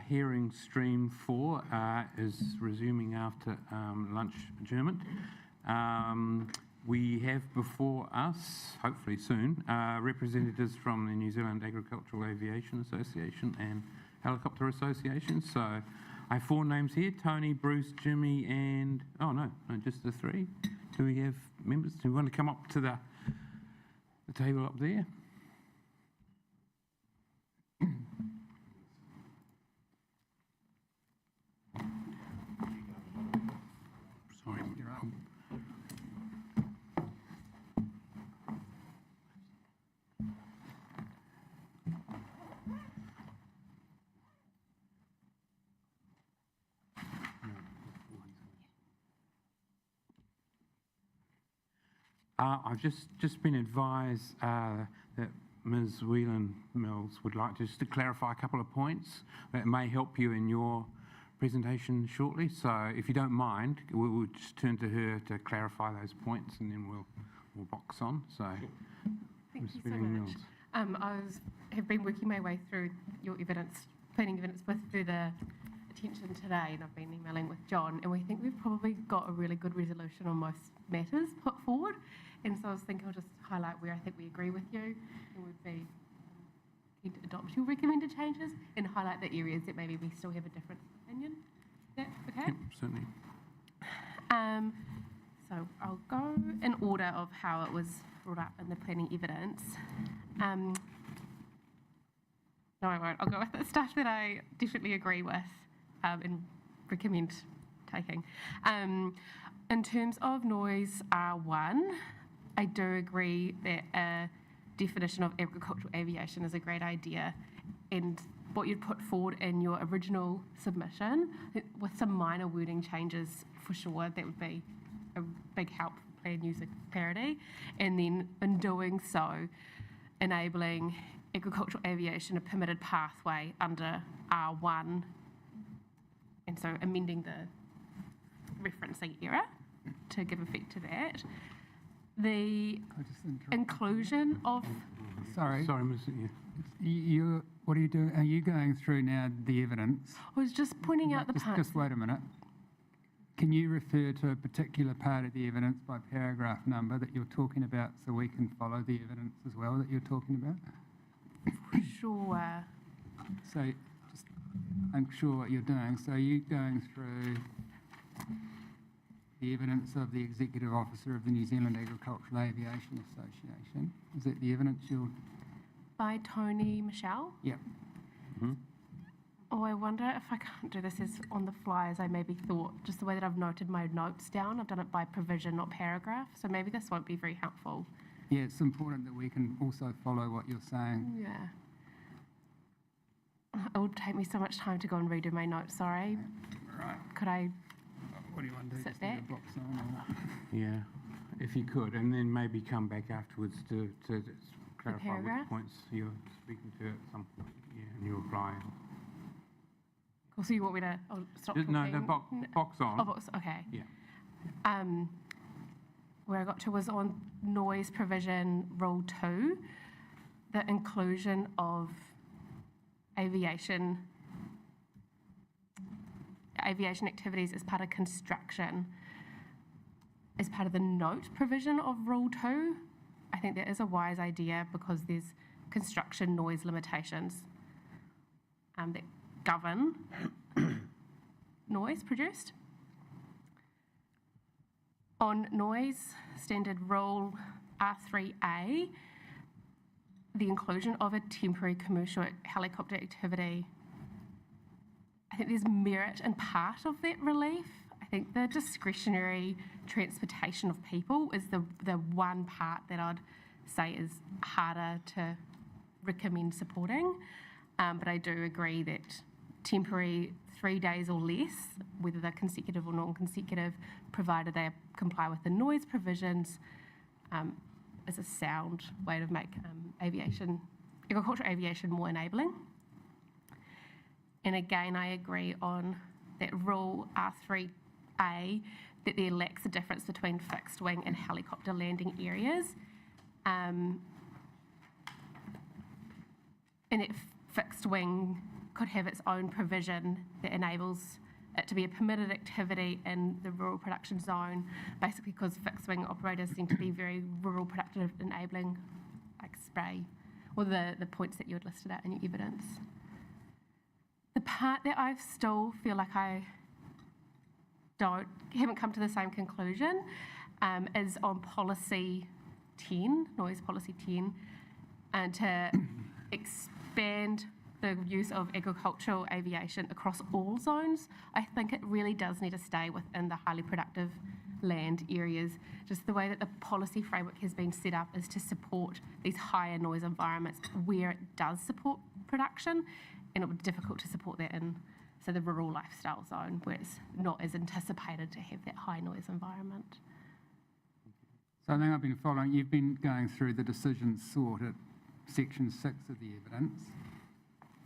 Hearing stream 4 is resuming after lunch adjournment. We have before us, hopefully soon, representatives from the New Zealand Agricultural Aviation Association and Helicopter Association. So I have 4 names here: Tony, Bruce, Jimmy, and no, just the 3. Do we have members who want to come up to the table up there? Sorry, you're up. I've just been advised that Ms. Whelan-Mills would like just to clarify a couple of points that may help you in your presentation shortly. So if you don't mind, we'll just turn to her to clarify those points, and then we'll box on. So, Thank you so much. I have been working my way through your planning evidence with further attention today, and I've been emailing with John, and we think we've probably got a really good resolution on most matters put forward. And so I was thinking I'll just highlight where I think we agree with you and would be keen to adopt your recommended changes, and highlight the areas that maybe we still have a different opinion. Is that okay? Yep, certainly. So I'll go in order of how it was brought up in the planning evidence. No, I won't. I'll go with the stuff that I definitely agree with and recommend taking. In terms of noise R1, I do agree that a definition of agricultural aviation is a great idea, and what you'd put forward in your original submission, with some minor wording changes for sure, that would be a big help for plan user clarity. And then in doing so, enabling agricultural aviation a permitted pathway under R1, and so amending the referencing error to give effect to that. The inclusion of... Sorry, Ms. what are you doing? Are you going through now the evidence? I was just pointing out the parts... Just wait a minute. Can you refer to a particular part of the evidence by paragraph number that you're talking about, so we can follow the evidence as well that you're talking about? Sure. So just unsure what you're doing. So you're going through the evidence of the Executive Officer of the New Zealand Agricultural Aviation Association. Is that the evidence you're... By Tony Michelle? Yep. Mm-hmm. Oh, I wonder if I can't do this as on the fly as I maybe thought, just the way that I've noted my notes down. I've done it by provision, not paragraph, so maybe this won't be very helpful. Yeah, it's important that we can also follow what you're saying. Yeah. It would take me so much time to go and redo my notes, sorry. Right. Could I... What do you want to do? Sit Just leave back? a box on, or... Yeah, if you could, and then maybe come back afterwards to clarify paragraph? which points you're speaking to at some point, and you reply. Cool, so you want me to stop talking? No, the box on. Oh, box, okay. Yeah. Where I got to was on noise provision rule 2, the inclusion of aviation activities as part of construction, as part of the note provision of rule 2. I think that is a wise idea, because there's construction noise limitations that govern noise produced. On noise standard rule R3A, the inclusion of a temporary commercial helicopter activity, I think there's merit in part of that relief. I think the discretionary transportation of people is the one part that I'd say is harder to recommend supporting. But I do agree that temporary 3 days or less, whether they're consecutive or non-consecutive, provided they comply with the noise provisions, is a sound way to make agricultural aviation more enabling. And again, I agree on that rule R3A, that there lacks a difference between fixed wing and helicopter landing areas. And that fixed wing could have its own provision that enables it to be a permitted activity in the rural production zone, basically because fixed wing operators seem to be very rural productive enabling, like spray, or the points that you had listed out in your evidence. The part that I still feel like I haven't come to the same conclusion is on policy 10, noise policy 10, and to expand the use of agricultural aviation across all zones. I think it really does need to stay within the highly productive land areas. Just the way that the policy framework has been set up is to support these higher noise environments where it does support production, and it would be difficult to support that in, so the rural lifestyle zone where it's not as anticipated to have that high noise environment. So I think I've been following, you've been going through the decisions sought at section 6 of the evidence.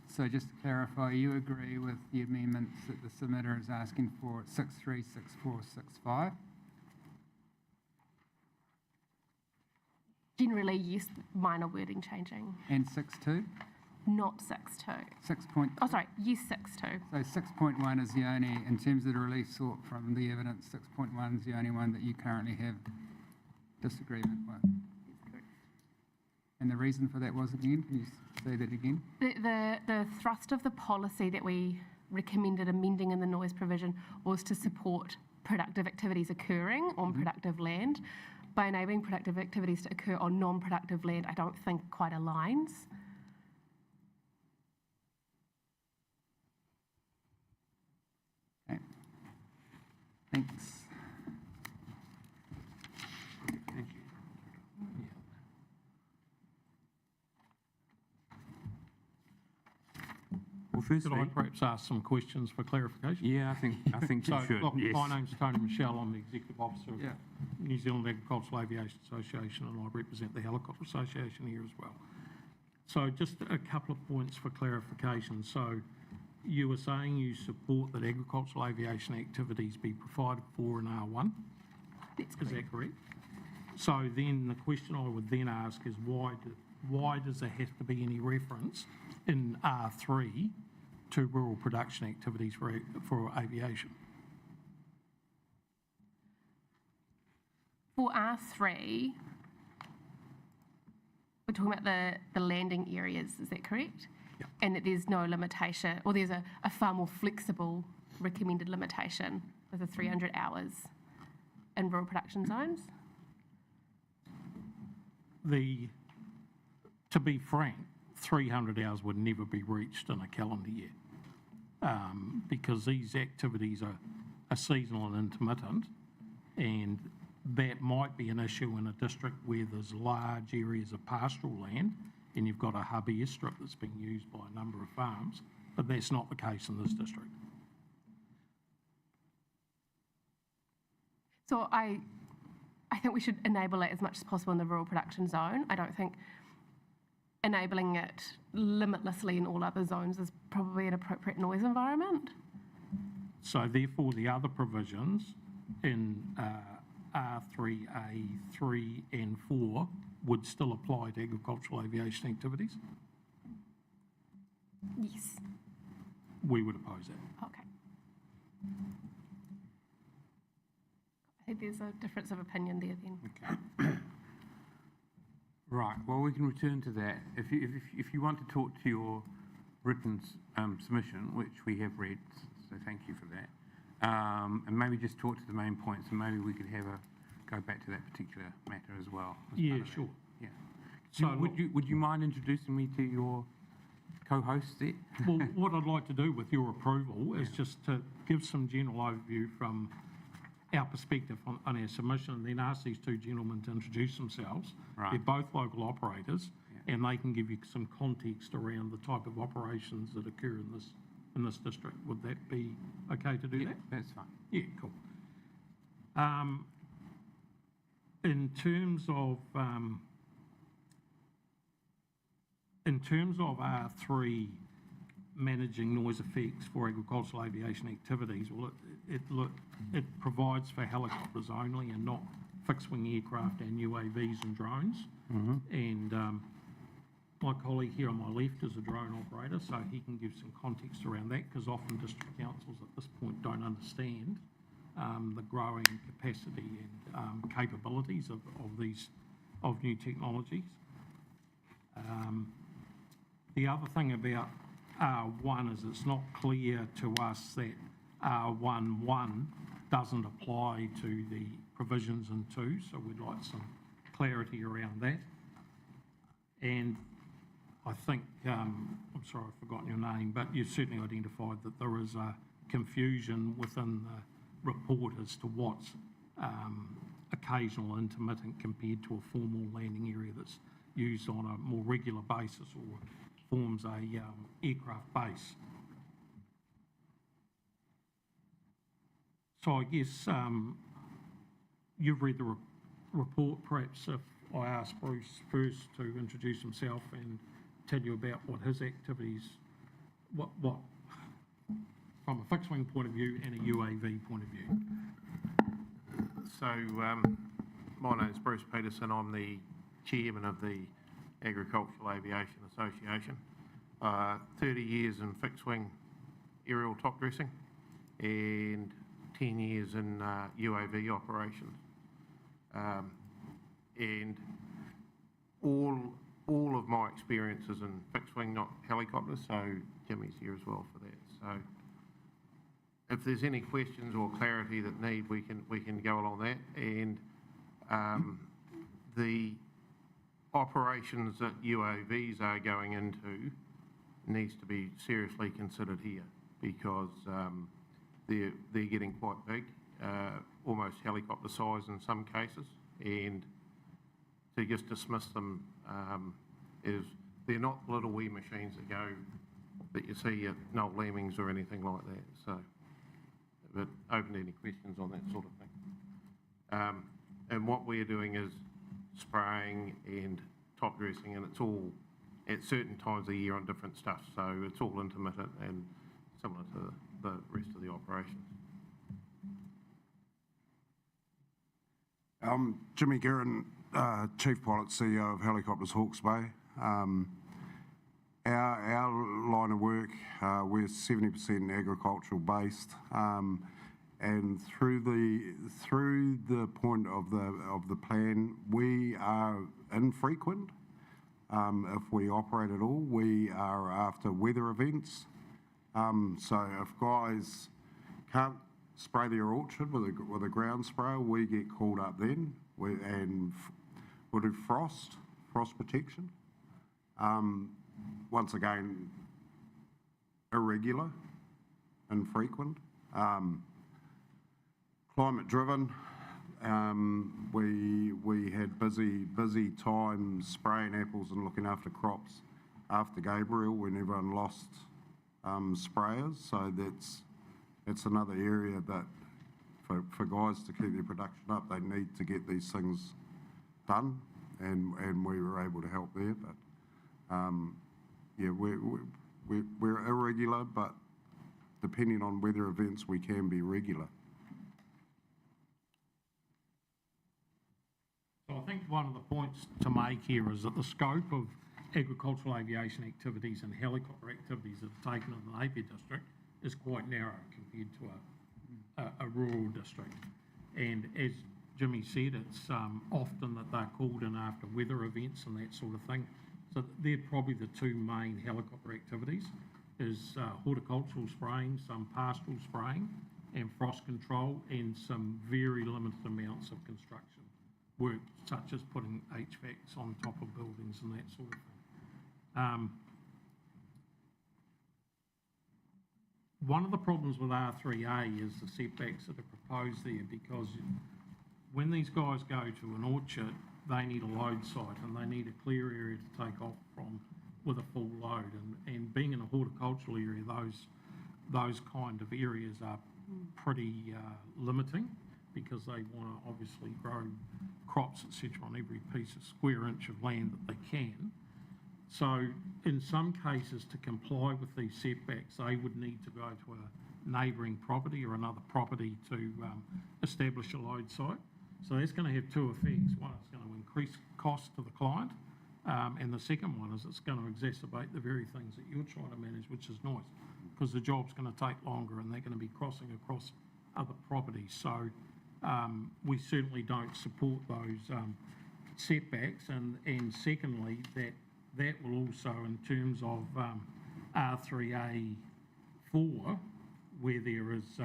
So just to clarify, you agree with the amendments that the submitter is asking for at 6.3, 6.4, 6.5? Generally, yes, minor wording changing. And 6.2? Not 6.2. 6 point, Oh, sorry, yes, 6.2. so 6.1 is the only, in terms of the relief sought from the evidence, 6.1 is the only one that you currently have disagreement with. And the reason for that was again? Can you say that again? The thrust of the policy that we recommended amending in the noise provision was to support productive activities occurring on productive land. By enabling productive activities to occur on non-productive land, I don't think quite aligns. Okay. Thanks. Thank you. Well, firstly, Could I perhaps ask some questions for clarification? yeah, I think you So, should. look, Yes. my name's Tony Michelle. I'm the Executive Officer of Yeah. New Zealand Agricultural Aviation Association, and I represent the Helicopter Association here as well. So just a couple of points for clarification. So you were saying you support that agricultural aviation activities be provided for in R1? That's Is that correct? So then the question I would then ask is why does there have to be any reference in R3 to rural production activities for aviation? For R3, we're talking about the landing areas, is that correct? Yep. And that there's no limitation, or there's a far more flexible recommended limitation with the 300 hours in rural production zones? To be frank, 300 hours would never be reached in a calendar year because these activities are seasonal and intermittent, and that might be an issue in a district where there's large areas of pastoral land and you've got a hub airstrip that's being used by a number of farms, but that's not the case in this district. So I think we should enable it as much as possible in the rural production zone. I don't think enabling it limitlessly in all other zones is probably an appropriate noise environment. So therefore, the other provisions in R3A, 3 and 4 would still apply to agricultural aviation activities? Yes. We would oppose that. Okay. I think there's a difference of opinion there then. Okay. Right, well, we can return to that. If you want to talk to your written submission, which we have read, so thank you for that, and maybe just talk to the main points, and maybe we could go back to that particular matter as well. Yeah, sure. Yeah. So Would you mind introducing me to your co-host there? Well, what I'd like to do with your approval is just to give some general overview from our perspective on our submission, and then ask these two gentlemen to introduce themselves. Right. They're both local operators, and they can give you some context around the type of operations that occur in this district. Would that be okay to do that? That's fine. Yeah, cool. In terms of R3 managing noise effects for agricultural aviation activities, well, it provides for helicopters only and not fixed-wing aircraft and UAVs and drones. And My colleague here on my left is a drone operator, so he can give some context around that, because often district councils at this point don't understand the growing capacity and capabilities of new technologies. The other thing about R1 is it's not clear to us that R11 doesn't apply to the provisions in 2, so we'd like some clarity around that. And I think, I'm sorry I've forgotten your name, but you've certainly identified that there is a confusion within the report as to what's occasional intermittent compared to a formal landing area that's used on a more regular basis or forms a aircraft base. So I guess you've read the report. Perhaps if I ask Bruce first to introduce himself and tell you about what his activities, what from a fixed wing point of view and a UAV point of view. So my name is Bruce Peterson. I'm the chairman of the Agricultural Aviation Association. 30 years in fixed wing aerial top dressing and 10 years in UAV operations. And all of my experiences in fixed wing, not helicopters, so Jimmy's here as well for that. So if there's any questions or clarity that need, we can go along that. And the operations that UAVs are going into needs to be seriously considered here, because they're getting quite big, almost helicopter size in some cases, and to just dismiss them is, they're not little wee machines that you see at Noel Leeming's or anything like that. So, but open to any questions on that sort of thing. And what we're doing is spraying and top dressing, and it's all at certain times of the year on different stuff. So it's all intermittent and similar to the rest of the operations. Jimmy Guerin, Chief Pilot, CEO of Helicopters Hawke's Bay. Our line of work, we're 70% agricultural based, and through the point of the plan, we are infrequent. If we operate at all, we are after weather events. So if guys can't spray their orchard with a ground sprayer, we get called up then, and we'll do frost protection. Once again, irregular, infrequent, climate driven. We had busy times spraying apples and looking after crops after Gabriel when everyone lost sprayers. So that's another area that for guys to keep their production up, they need to get these things done, and we were able to help there. But yeah, we're irregular, but depending on weather events, we can be regular. So I think one of the points to make here is that the scope of agricultural aviation activities and helicopter activities that are taken in the Napier district is quite narrow compared to a rural district. And as Jimmy said, it's often that they're called in after weather events and that sort of thing. So they're probably the two main helicopter activities, is horticultural spraying, some pastoral spraying, and frost control, and some very limited amounts of construction work, such as putting HVACs on top of buildings and that sort of thing. One of the problems with R3A is the setbacks that are proposed there, because when these guys go to an orchard, they need a load site and they need a clear area to take off from with a full load. And being in a horticultural area, those kind of areas are pretty limiting, because they want to obviously grow crops, etc., on every piece of square inch of land that they can. So in some cases, to comply with these setbacks, they would need to go to a neighbouring property or another property to establish a load site. So that's going to have two effects. One, it's going to increase cost to the client, And the second one is it's going to exacerbate the very things that you're trying to manage, which is noise, because the job's going to take longer and they're going to be crossing across other properties. So we certainly don't support those setbacks. And secondly, that will also, in terms of R3A4, where there is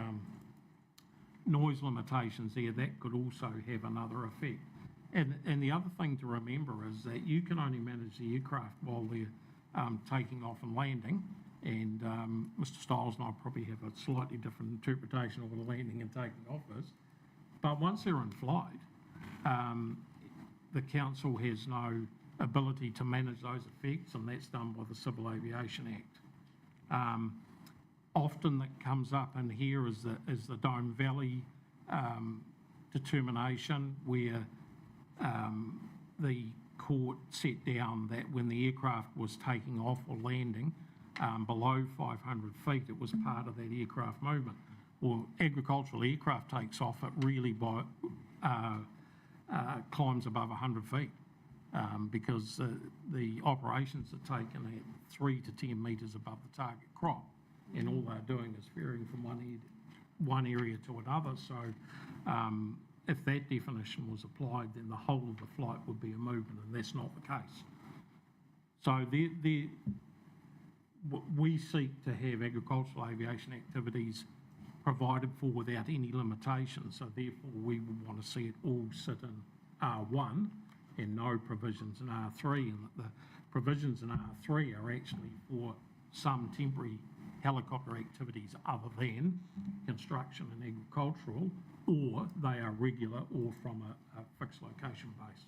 noise limitations there, that could also have another effect. And the other thing to remember is that you can only manage the aircraft while they're taking off and landing. And Mr. Stiles and I probably have a slightly different interpretation of what a landing and taking off is. But once they're in flight, the council has no ability to manage those effects, and that's done by the Civil Aviation Act. Often that comes up in here is the Dome Valley determination, where the court set down that when the aircraft was taking off or landing below 500 feet, it was part of that aircraft movement. Well, agricultural aircraft takes off, it really climbs above 100 feet because the operations are taken at 3 to 10 metres above the target crop, and all they're doing is varying from one area to another. So if that definition was applied, then the whole of the flight would be a movement, and that's not the case. So we seek to have agricultural aviation activities provided for without any limitations. So therefore, we would want to see it all sit in R1 and no provisions in R3. And the provisions in R3 are actually for some temporary helicopter activities other than construction and agricultural, or they are regular or from a fixed location base.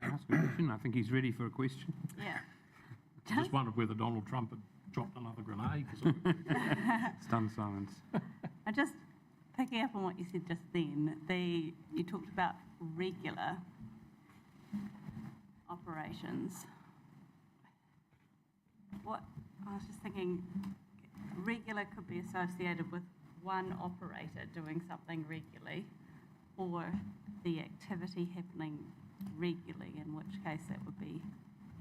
Ask a question. I think he's ready for a question. Yeah. Just wondered whether Donald Trump had dropped another grenade. 'Cause Stunned silence. I'm just picking up on what you said just then. You talked about regular operations. I was just thinking, regular could be associated with one operator doing something regularly, or the activity happening regularly, in which case that would be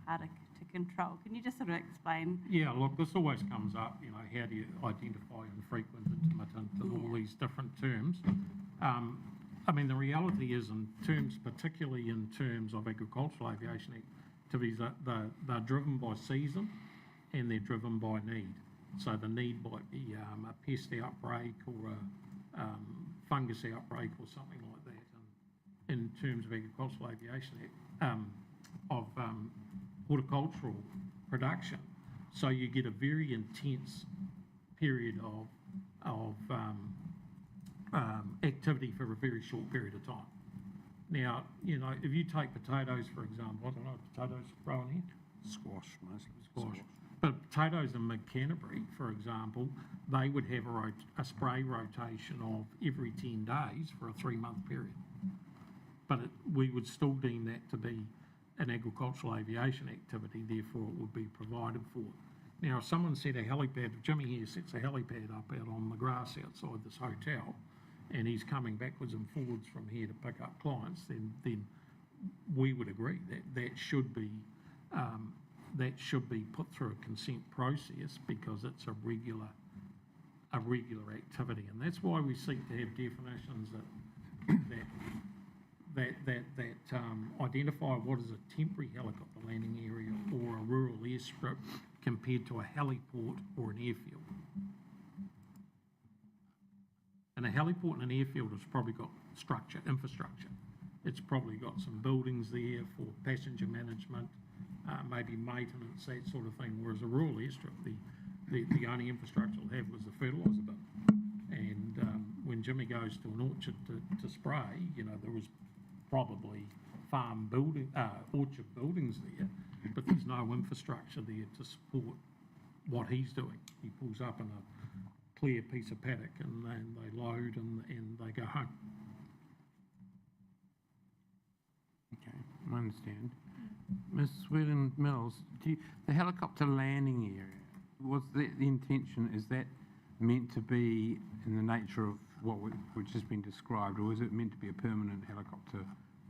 harder to control. Can you just sort of explain? Yeah, look, this always comes up, you know, how do you identify infrequent, intermittent, and all these different terms. I mean, the reality is particularly in terms of agricultural aviation activities, they're driven by season and they're driven by need. So the need might be a pest outbreak or a fungus outbreak or something like that. And in terms of agricultural aviation, of horticultural production, so you get a very intense period of activity for a very short period of time. Now, you know, if you take potatoes, for example, I don't know if potatoes grown here. Squash, mostly. Squash. But potatoes in mid-Canterbury, for example, they would have a spray rotation of every 10 days for a 3-month period. But we would still deem that to be an agricultural aviation activity, therefore it would be provided for. Now, if someone set a helipad, if Jimmy here sets a helipad up out on the grass outside this hotel, and he's coming backwards and forwards from here to pick up clients, then we would agree that should be put through a consent process, because it's a regular activity, and that's why we seek to have definitions that identify what is a temporary helicopter landing area or a rural airstrip compared to a heliport or an airfield. And a heliport and an airfield has probably got infrastructure. It's probably got some buildings there for passenger management, maybe maintenance, that sort of thing, whereas a rural airstrip, the only infrastructure it'll have was the fertiliser bin. And when Jimmy goes to an orchard to spray, you know, there was probably orchard buildings there, but there's no infrastructure there to support what he's doing. He pulls up in a clear piece of paddock and they load and they go home. I understand. Ms. Whelan Mills, the helicopter landing area, was the intention, is that meant to be in the nature of which has been described, or is it meant to be a permanent helicopter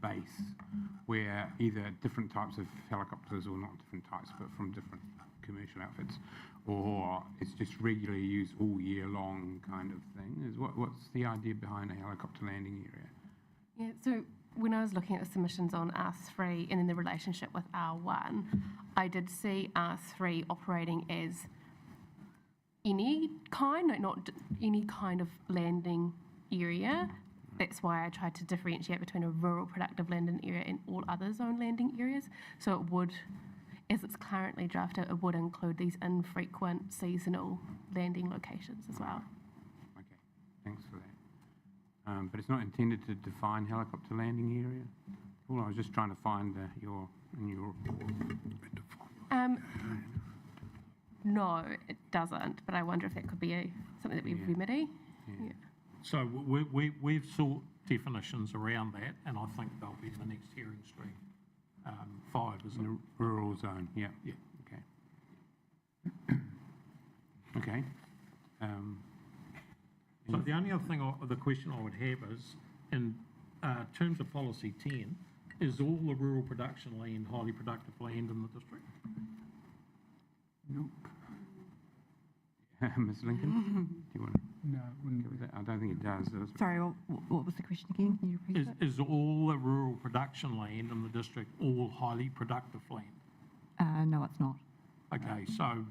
base where either different types of helicopters, or not different types, but from different commercial outfits, or it's just regularly used all year long kind of thing? What's the idea behind a helicopter landing area? Yeah, so when I was looking at the submissions on R3 and then the relationship with R1, I did see R3 operating as any kind, not any kind of landing area. That's why I tried to differentiate between a rural productive landing area and all other zone landing areas. So it would, as it's currently drafted, it would include these infrequent seasonal landing locations as well. Okay, thanks for that. But it's not intended to define helicopter landing area? Well, I was just trying to find your report. No, it doesn't, but I wonder if that could be something that we remedy. Yeah. So we've sought definitions around that, and I think they'll be in the next hearing stream. 5, is In it? the rural zone, yeah. Yeah. Okay. Okay. So the only other thing, the question I would have is, in terms of policy 10, is all the rural production land highly productive land in the district? Nope. Ms. Lincoln, do you want to No, it wouldn't go be. with that? I don't think it does. Sorry, what was the question again? Can you repeat it? Is all the rural production land in the district all highly productive land? No, it's not. Okay, so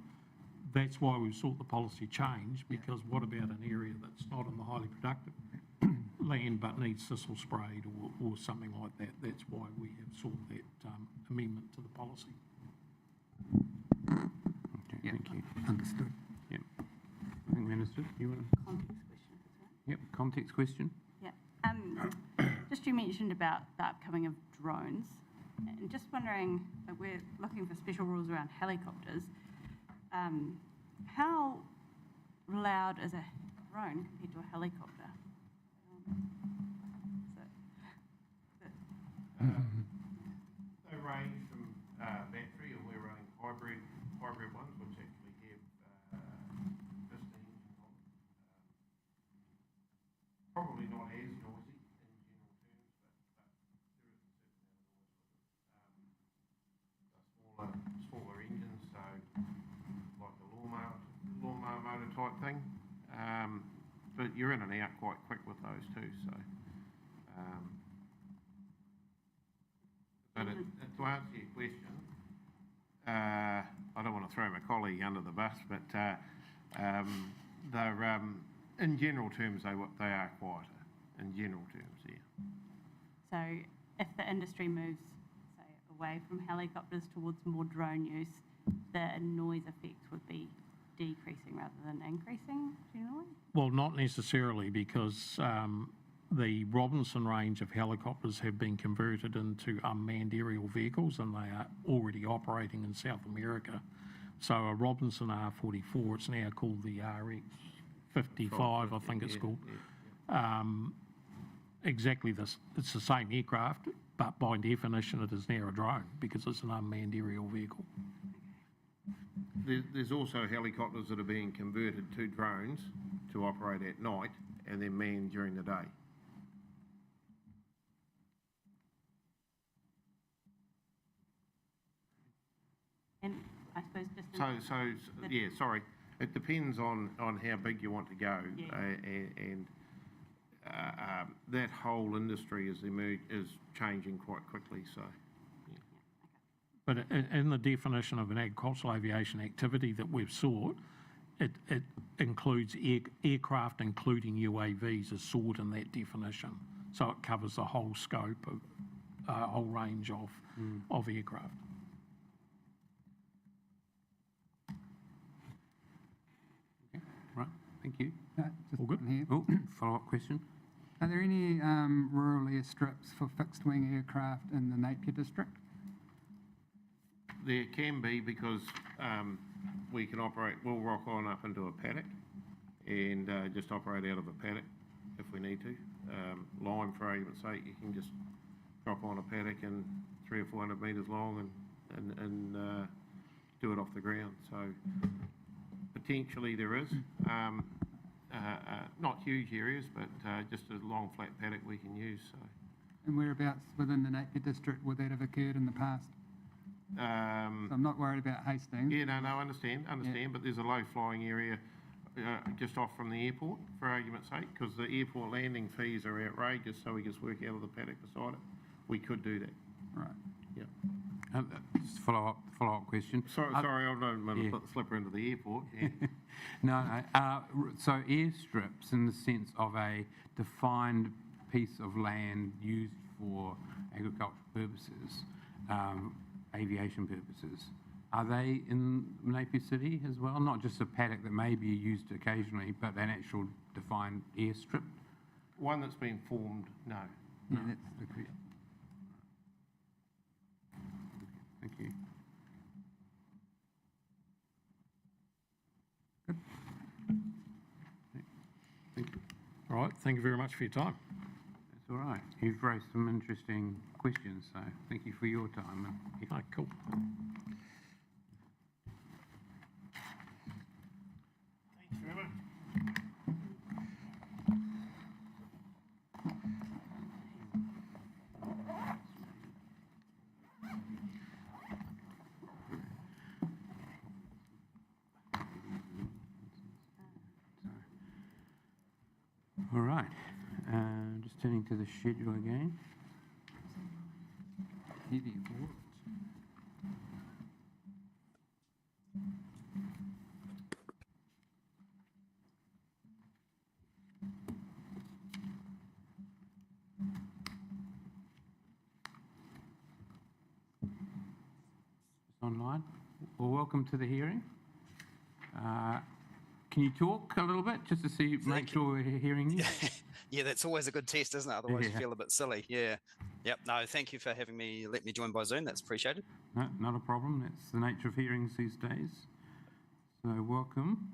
that's why we've sought the policy change, because what about an area that's not in the highly productive land but needs thistle sprayed or something like that? That's why we have sought that amendment to the policy. Okay, Yeah. thank you. Understood. Yep. I think we understood. You want to? Context question, is that? Yep, context question. Yeah. Just you mentioned about the upcoming of drones, and just wondering, we're looking for special rules around helicopters. How loud is a drone compared to a helicopter? They range from battery, and we're running hybrid ones, which actually have piston engines on them. Probably not as noisy in general terms, but there is a certain amount of noise with them. Smaller engines, so like a lawnmower motor type thing. But you're in and out quite quick with those too, so. But to answer your question, I don't want to throw my colleague under the bus, but they're, in general terms, they are quieter, in general terms, yeah. So if the industry moves, say, away from helicopters towards more drone use, the noise effects would be decreasing rather than increasing generally? Well, not necessarily, because the Robinson range of helicopters have been converted into unmanned aerial vehicles, and they are already operating in South America. So a Robinson R44, it's now called the RX-55, I think it's called. Exactly this, it's the same aircraft, but by definition it is now a drone because it's an unmanned aerial vehicle. There's also helicopters that are being converted to drones to operate at night and then manned during the day. And I suppose just Sorry. It depends on how big you want to go, Yeah. That whole industry is changing quite quickly. So, But in the definition of an agricultural aviation activity that we've sought, it includes aircraft, including UAVs, is sought in that definition. So it covers the whole scope of a whole range of aircraft. Okay, right, thank you. Just All good? one here. Oh, follow-up question? Are there any rural airstrips for fixed-wing aircraft in the Napier district? there can be, because we can operate, we'll rock on up into a paddock and just operate out of a paddock if we need to. Lime, for argument's sake, you can just drop on a paddock and 300 or 400 metres long and do it off the ground. So potentially there is. Not huge areas, but just a long flat paddock we can use. So. And whereabouts within the Napier district would that have occurred in the past? So I'm not worried about Hastings. Yeah, no, understand, yeah. But there's a low-flying area just off from the airport, for argument's sake, because the airport landing fees are outrageous, so we just work out of the paddock beside it. We could do that. Right. Yeah. Just follow-up question. Sorry, I don't want to put the slipper into the airport. Yeah. No. So airstrips in the sense of a defined piece of land used for agricultural purposes, aviation purposes, are they in Napier City as well? Not just a paddock that may be used occasionally, but an actual defined airstrip? One that's been formed, no. Yeah, that's the correct. Thank you. Good. Thank you. All right, thank you very much for your time. That's all right. You've raised some interesting questions, so thank you for your time. Oh, cool. Thanks very much. All right. Just turning to the schedule again. Heavy awards. Online. Well, welcome to the hearing. Can you talk a little bit just to see, make sure we're hearing you? Yeah, that's always a good test, isn't it? Otherwise, Yeah. you feel a bit silly. Yeah. Yep. No, thank you for having me. Let me join by Zoom. That's appreciated. No, not a problem. That's the nature of hearings these days. So welcome.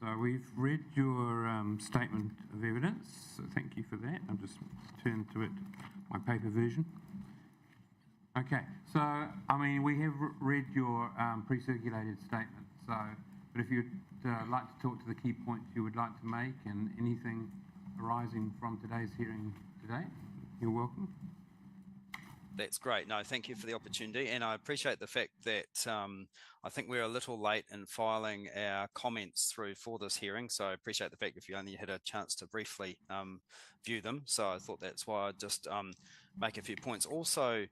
So we've read your statement of evidence. So thank you for that. I'll just turn to it, my paper version. Okay. So, I mean, we have read your pre-circulated statement. So, but if you'd like to talk to the key points you would like to make and anything arising from today's hearing today, you're welcome. That's great. No, thank you for the opportunity. And I appreciate the fact that I think we're a little late in filing our comments through for this hearing. So I appreciate the fact if you only had a chance to briefly view them. So I thought that's why I'd just make a few points. Also,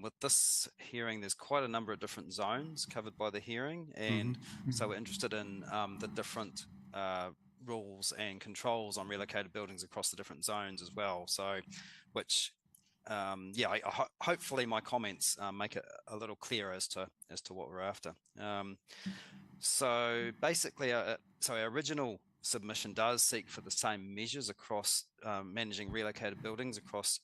with this hearing, there's quite a number of different zones covered by the hearing. And so we're interested in the different rules and controls on relocated buildings across the different zones as well. So, which hopefully my comments make it a little clearer as to what we're after. So basically, so our original submission does seek for the same measures across managing relocated buildings across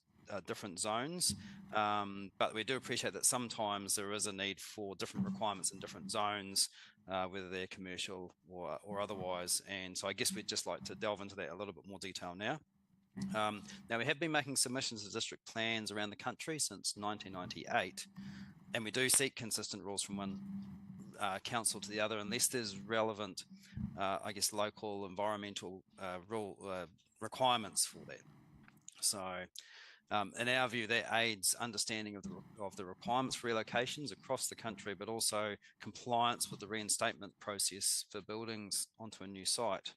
different zones, but we do appreciate that sometimes there is a need for different requirements in different zones, whether they're commercial or otherwise. And so I guess we'd just like to delve into that a little bit more detail now. Now, we have been making submissions to district plans around the country since 1998, and we do seek consistent rules from one council to the other, unless there's relevant, I guess, local environmental rule requirements for that. So, in our view, that aids understanding of the requirements for relocations across the country, but also compliance with the reinstatement process for buildings onto a new site.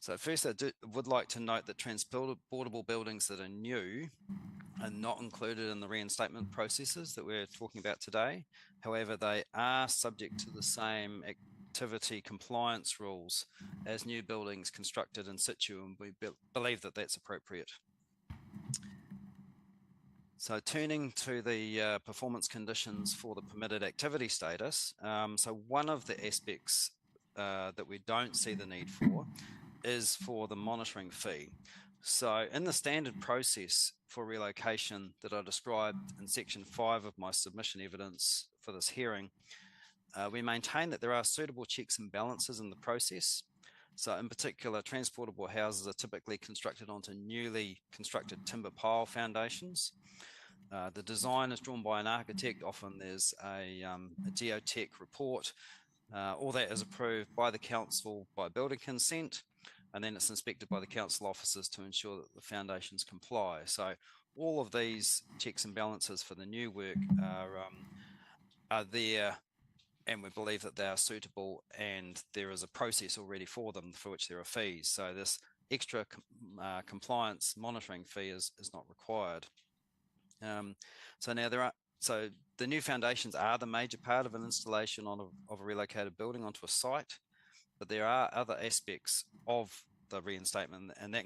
So first, I would like to note that transportable buildings that are new are not included in the reinstatement processes that we're talking about today. However, they are subject to the same activity compliance rules as new buildings constructed in situ, and we believe that that's appropriate. So turning to the performance conditions for the permitted activity status, so one of the aspects that we don't see the need for is for the monitoring fee. So in the standard process for relocation that I described in section 5 of my submission evidence for this hearing, we maintain that there are suitable checks and balances in the process. So in particular, transportable houses are typically constructed onto newly constructed timber pile foundations. The design is drawn by an architect. Often there's a geotech report. All that is approved by the council by building consent, and then it's inspected by the council officers to ensure that the foundations comply. So all of these checks and balances for the new work are there, and we believe that they are suitable, and there is a process already for them for which there are fees. So this extra compliance monitoring fee is not required. So the new foundations are the major part of an installation of a relocated building onto a site, but there are other aspects of the reinstatement, and that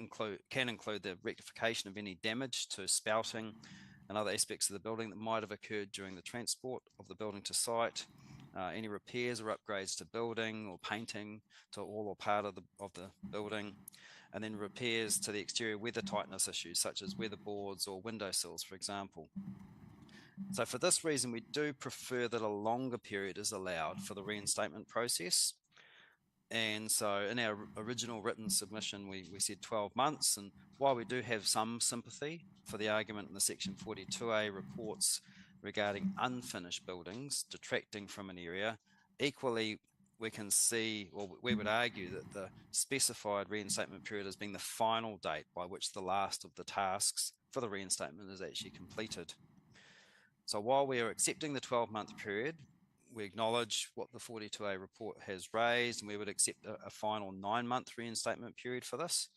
can include the rectification of any damage to spouting and other aspects of the building that might have occurred during the transport of the building to site, any repairs or upgrades to building or painting to all or part of the building, and then repairs to the exterior weather tightness issues such as weatherboards or windowsills, for example. So for this reason, we do prefer that a longer period is allowed for the reinstatement process. And so in our original written submission, we said 12 months. And while we do have some sympathy for the argument in the Section 42A reports regarding unfinished buildings detracting from an area, equally we can see, or we would argue that the specified reinstatement period as being the final date by which the last of the tasks for the reinstatement is actually completed. So while we are accepting the 12-month period, we acknowledge what the 42A report has raised, and we would accept a final 9-month reinstatement period for this,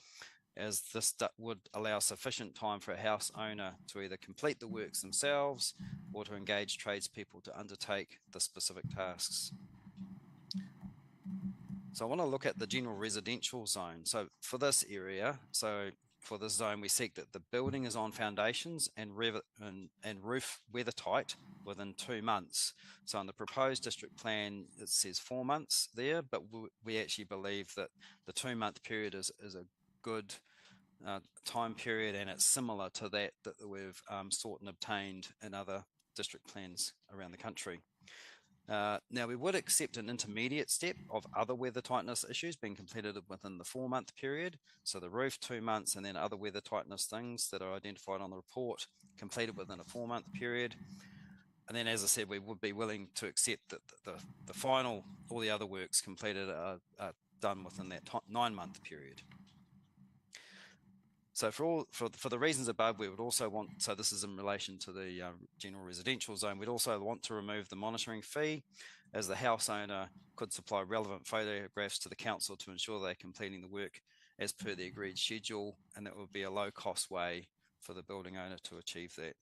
as this would allow sufficient time for a house owner to either complete the works themselves or to engage tradespeople to undertake the specific tasks. So I want to look at the general residential zone. So for this area, for this zone, we seek that the building is on foundations and roof weather tight within 2 months. So in the proposed district plan, it says 4 months there, but we actually believe that the 2-month period is a good time period, and it's similar to that we've sought and obtained in other district plans around the country. Now, we would accept an intermediate step of other weather tightness issues being completed within the 4-month period. So the roof 2 months, and then other weather tightness things that are identified on the report completed within a 4-month period. And then, as I said, we would be willing to accept that the final, all the other works completed are done within that 9-month period. So for the reasons above, we would also want, so this is in relation to the general residential zone, we'd also want to remove the monitoring fee, as the house owner could supply relevant photographs to the council to ensure they're completing the work as per the agreed schedule, and that would be a low-cost way for the building owner to achieve that.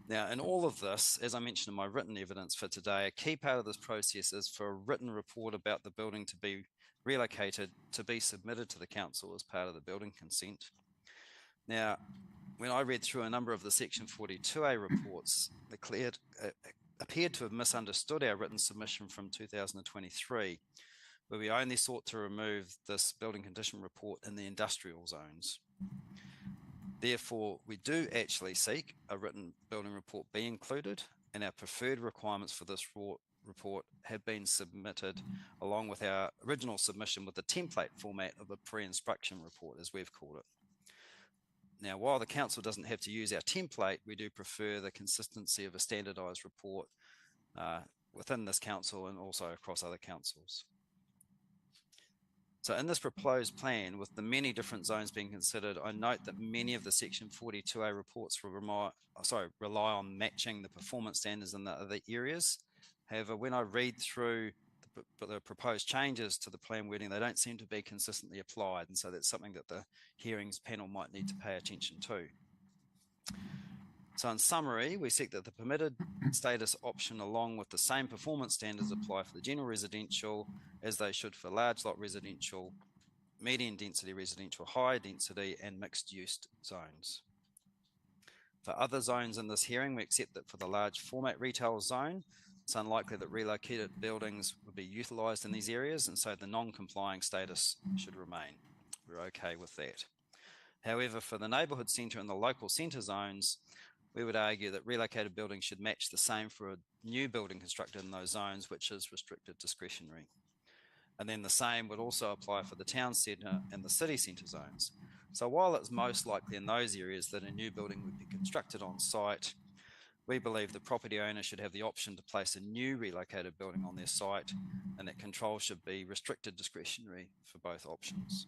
Now, in all of this, as I mentioned in my written evidence for today, a key part of this process is for a written report about the building to be relocated to be submitted to the council as part of the building consent. Now, when I read through a number of the Section 42A reports, they appeared to have misunderstood our written submission from 2023, where we only sought to remove this building condition report in the industrial zones. Therefore, we do actually seek a written building report be included, and our preferred requirements for this report have been submitted along with our original submission with the template format of a pre-instruction report, as we've called it. Now, while the council doesn't have to use our template, we do prefer the consistency of a standardised report within this council and also across other councils. So in this proposed plan, with the many different zones being considered, I note that many of the Section 42A reports will rely on matching the performance standards in the other areas. However, when I read through the proposed changes to the plan wording, they don't seem to be consistently applied, and so that's something that the hearings panel might need to pay attention to. So in summary, we seek that the permitted status option along with the same performance standards apply for the general residential as they should for large lot residential, medium density residential, high density and mixed use zones. For other zones in this hearing, we accept that for the large format retail zone, it's unlikely that relocated buildings would be utilised in these areas, and so the non-complying status should remain. We're okay with that. However, for the neighbourhood centre and the local centre zones, we would argue that relocated buildings should match the same for a new building constructed in those zones, which is restricted discretionary. And then the same would also apply for the town centre and the city centre zones. So while it's most likely in those areas that a new building would be constructed on site, we believe the property owner should have the option to place a new relocated building on their site, and that control should be restricted discretionary for both options.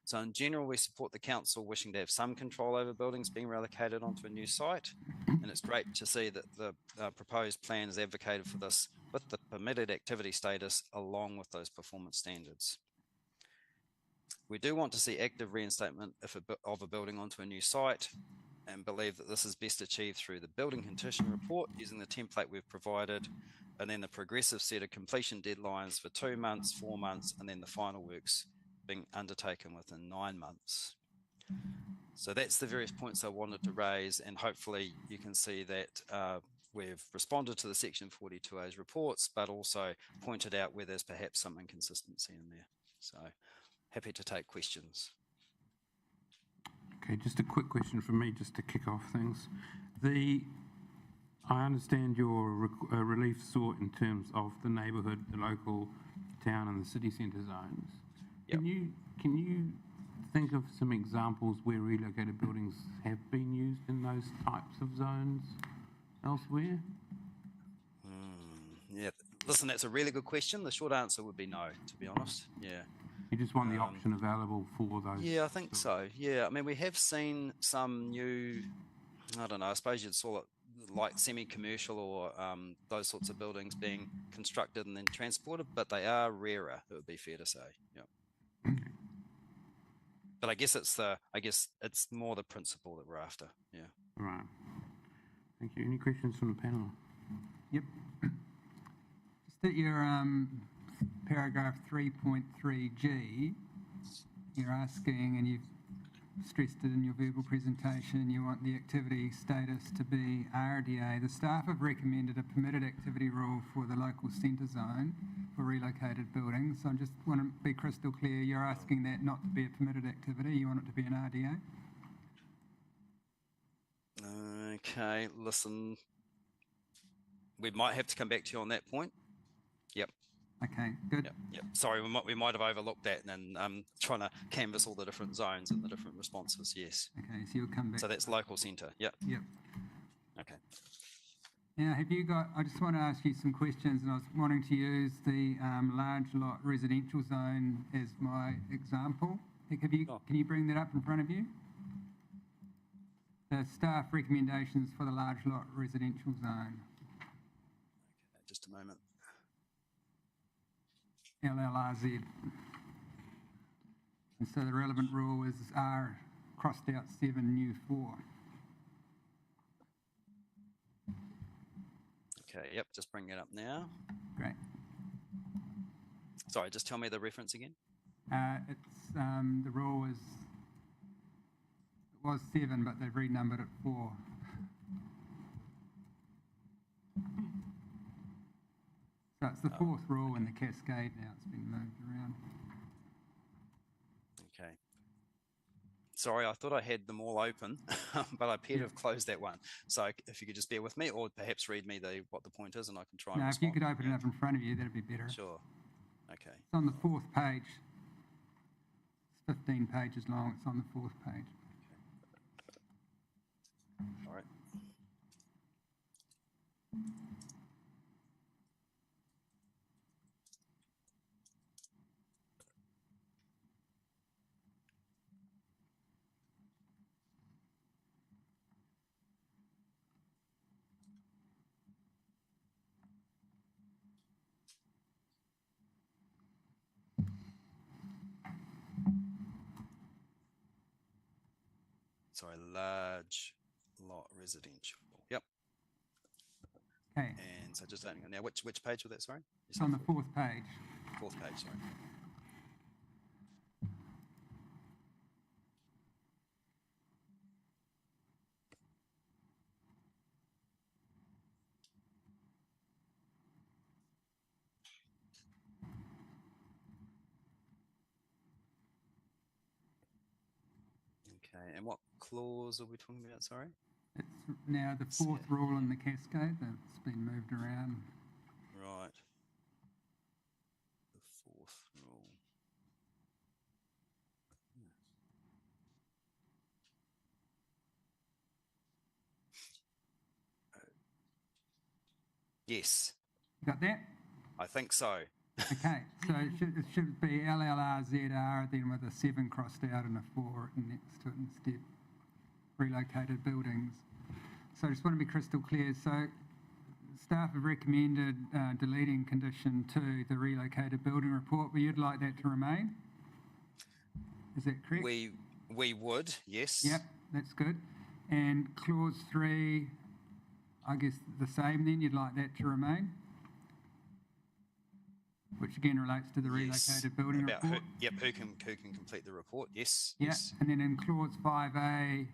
So in general, we support the council wishing to have some control over buildings being relocated onto a new site, and it's great to see that the proposed plan is advocated for this with the permitted activity status along with those performance standards. We do want to see active reinstatement of a building onto a new site, and believe that this is best achieved through the building condition report using the template we've provided, and then the progressive set of completion deadlines for 2 months, 4 months, and then the final works being undertaken within 9 months. So that's the various points I wanted to raise, and hopefully you can see that we've responded to the Section 42A's reports, but also pointed out where there's perhaps some inconsistency in there. So happy to take questions. Okay, just a quick question from me, just to kick off things. I understand your relief sought in terms of the neighbourhood, the local town, and the city centre zones. Yep. Can you think of some examples where relocated buildings have been used in those types of zones elsewhere? Yeah, listen, that's a really good question. The short answer would be no, to be honest. Yeah. You just want the option available for those? Yeah, I think so. Yeah, I mean, we have seen some new, I don't know, I suppose you'd call it like semi-commercial or those sorts of buildings being constructed and then transported, but they are rarer, it would be fair to say. Yeah. But I guess it's more the principle that we're after. Yeah. Right. Thank you. Any questions from the panel? Yep. Just at your paragraph 3.3G, you're asking, and you've stressed it in your verbal presentation, you want the activity status to be RDA. The staff have recommended a permitted activity rule for the local centre zone for relocated buildings. So I just want to be crystal clear, you're asking that not to be a permitted activity, you want it to be an RDA? Okay, listen, we might have to come back to you on that point. Yep. Okay, good. Yep. Sorry, we might have overlooked that, and then trying to canvass all the different zones and the different responses. Yes. Okay, so you'll come back. So that's local centre. Yep. Yep. Okay. Now, have you got? I just want to ask you some questions, and I was wanting to use the large lot residential zone as my example. Have you? Can you bring that up in front of you? The staff recommendations for the large lot residential zone. Okay, just a moment. LLRZ. And so the relevant rule is R crossed out 7, new 4. Okay, yep, just bring it up now. Great. Sorry, just tell me the reference again. It's the rule was 7, but they've renumbered it 4. So it's the 4th rule in the cascade now. It's been moved around. Okay. Sorry, I thought I had them all open, but I appear to have closed that one. So if you could just bear with me, or perhaps read me what the point is, and I can try and respond. If you could open it up in front of you, that'd be better. Sure. Okay. It's on the 4th page. It's 15 pages long. It's on the 4th page. All right. Sorry, large lot residential. Yep. Okay. And so just opening it now. Which page was that, sorry? It's on the 4th page. 4th page, sorry. Okay, and what clause are we talking about, sorry? It's now the 4th rule in the cascade that's been moved around. Right. Yes, Got that? I think so. Okay, so it should be LLRZR then with a 7 crossed out and a 4 next to it instead. Relocated buildings. So I just want to be crystal clear. So staff have recommended deleting condition 2, the relocated building report, but you'd like that to remain? Is that correct? We would, yes. Yep, that's good. And clause 3, I guess the same then, you'd like that to remain? Which again relates to the Yes. relocated building About report. who can complete the report? Yes. Yeah, Yes. and then in clause 5A,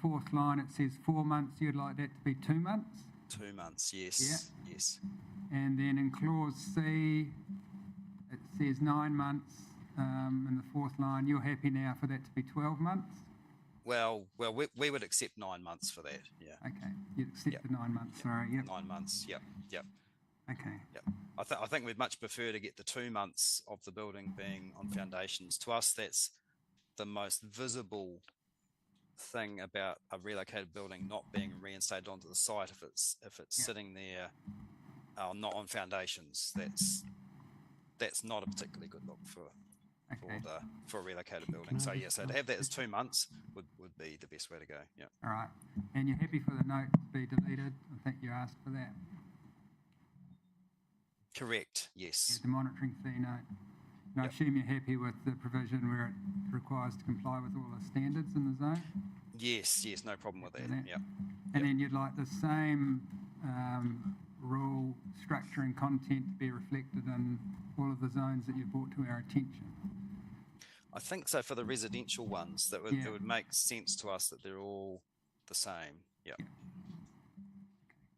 fourth line, it says 4 months, you'd like that to be 2 months? 2 months. Yes. Yes. And then in clause C, it says 9 months in the fourth line. You're happy now for that to be 12 months? Well, we would accept 9 months for that. Yeah. Okay, you'd accept Yep. the 9 months, sorry, yep. 9 months. Yep. Okay, Yep. I think we'd much prefer to get the 2 months of the building being on foundations. To us, that's the most visible thing about a relocated building not being reinstated onto the site if it's sitting there not on foundations. That's not a particularly good look for a relocated building. So yeah, so to have that as 2 months would be the best way to go. Yeah. all right. And you're happy for the note to be deleted? I think you asked for that. Correct. Yeah, Yes. the monitoring fee note. And I Yep. assume you're happy with the provision where it requires to comply with all the standards in the zone? Yes. No problem with that. And Yeah. And then you'd like the same rule, structure and content to be reflected in all of the zones that you've brought to our attention? I think so for the residential ones. It would make sense to us that they're all the same. Yeah.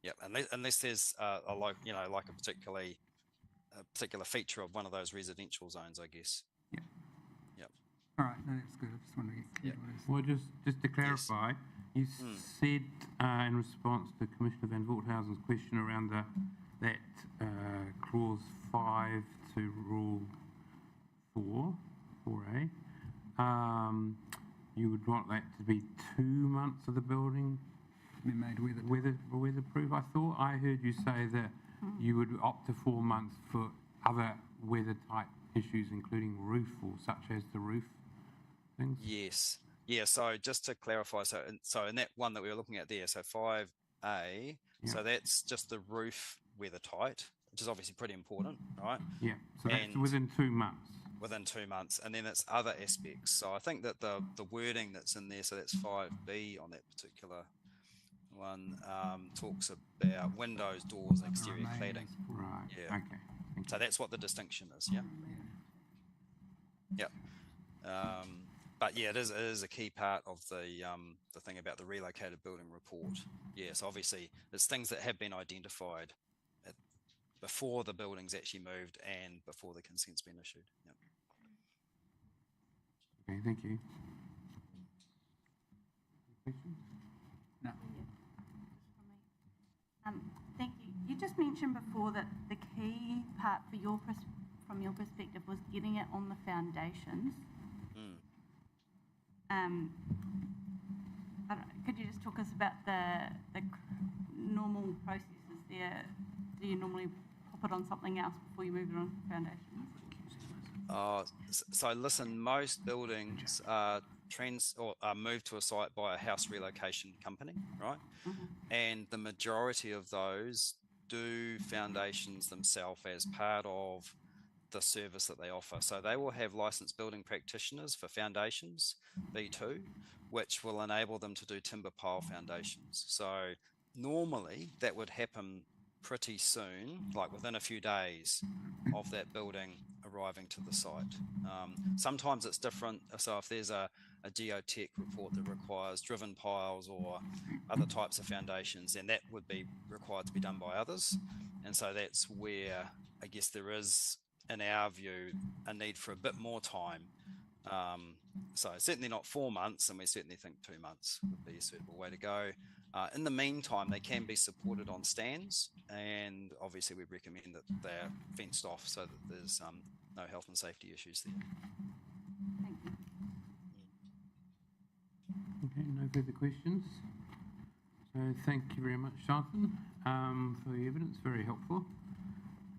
Yep. Unless there's like a particular feature of one of those residential zones, I guess. Yep. All right, no, that's good. I just wanted to get clear what it is. Well, just to clarify, you said in response to Commissioner Van Voorthousen's question around that clause 5 to rule 4A, you would want that to be 2 months of the building Been made weatherproof. I thought I heard you say that you would opt to 4 months for other weather type issues, including roof or such as the roof things. Yes. Yeah. So just to clarify, so in that one that we were looking at there, so 5A, so that's just the roof weather tight, which is obviously pretty important, right? Yeah. So that's And- within 2 months. Within 2 months, and then it's other aspects. So I think that the wording that's in there, so that's 5B on that particular one, talks about windows, doors, and exterior cladding. Right. Yeah. Okay. Thank So that's what the distinction is. Yeah. Yep. But yeah, it is a key part of the thing about the relocated building report. Yes, obviously there's things that have been identified before the building's actually moved and before the consent's been issued. Yep. Okay, thank you. Questions? No. Thank you. You just mentioned before that the key part from your perspective was getting it on the foundations. Could you just talk us about the normal processes there? Do you normally pop it on something else before you move it on foundations? So listen, most buildings are moved to a site by a house relocation company, right? Mm-hmm. And the majority of those do foundations themselves as part of the service that they offer. So they will have licensed building practitioners for foundations, B2, which will enable them to do timber pile foundations. So normally that would happen pretty soon, like within a few days of that building arriving to the site. Sometimes it's different. So if there's a geotech report that requires driven piles or other types of foundations, then that would be required to be done by others. And so that's where I guess there is, in our view, a need for a bit more time. So certainly not 4 months, and we certainly think 2 months would be a suitable way to go. In the meantime, they can be supported on stands, and obviously we recommend that they're fenced off so that there's no health and safety issues there. Thank you. Okay, no further questions. So thank you very much, Jonathan, for the evidence. Very helpful,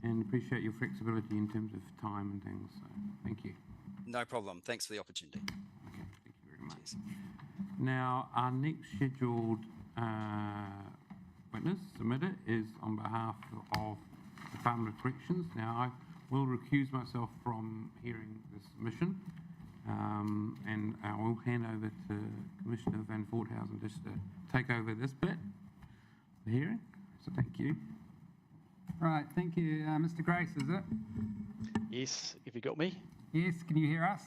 and appreciate your flexibility in terms of time and things. So thank you. No problem. Thanks for the opportunity. Okay, thank you very much. Cheers. Now, our next scheduled witness submitter is on behalf of the Department of Corrections. Now, I will recuse myself from hearing this submission, and I will hand over to Commissioner Van Voorthausen just to take over this bit, the hearing. So thank you. Right, thank you. Mr. Grace, is it? Yes, have you got me? Yes, can you hear us?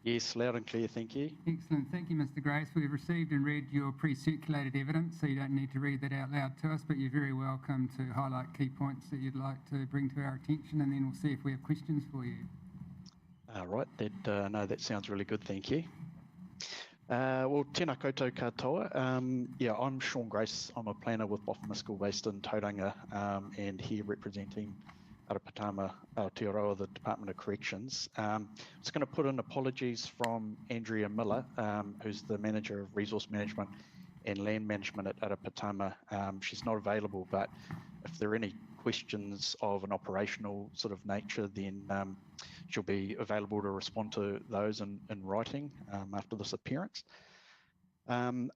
Yes, loud and clear, thank you. Excellent. Thank you, Mr. Grace. We've received and read your pre-circulated evidence, so you don't need to read that out loud to us, but you're very welcome to highlight key points that you'd like to bring to our attention, and then we'll see if we have questions for you. Right, no, that sounds really good, thank you. Well, tēnā koutou katoa. Yeah, I'm Sean Grace. I'm a planner with Bofema School based in Tauranga, and here representing Arapatama Aotearoa, the Department of Corrections. I was going to put in apologies from Andrea Miller, who's the Manager of Resource Management and Land Management at Arapatama. She's not available, but if there are any questions of an operational sort of nature, then she'll be available to respond to those in writing after this appearance.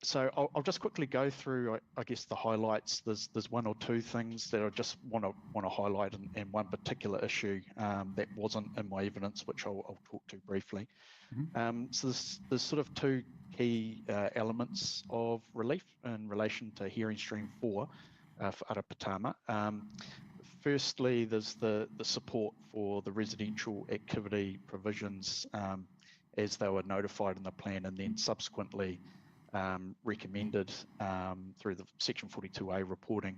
So I'll just quickly go through, I guess, the highlights. There's one or two things that I just want to highlight, and one particular issue that wasn't in my evidence, which I'll talk to briefly. So there's sort of two key elements of relief in relation to hearing stream 4 for Arapatama. Firstly, there's the support for the residential activity provisions as they were notified in the plan, and then subsequently recommended through the Section 42A reporting.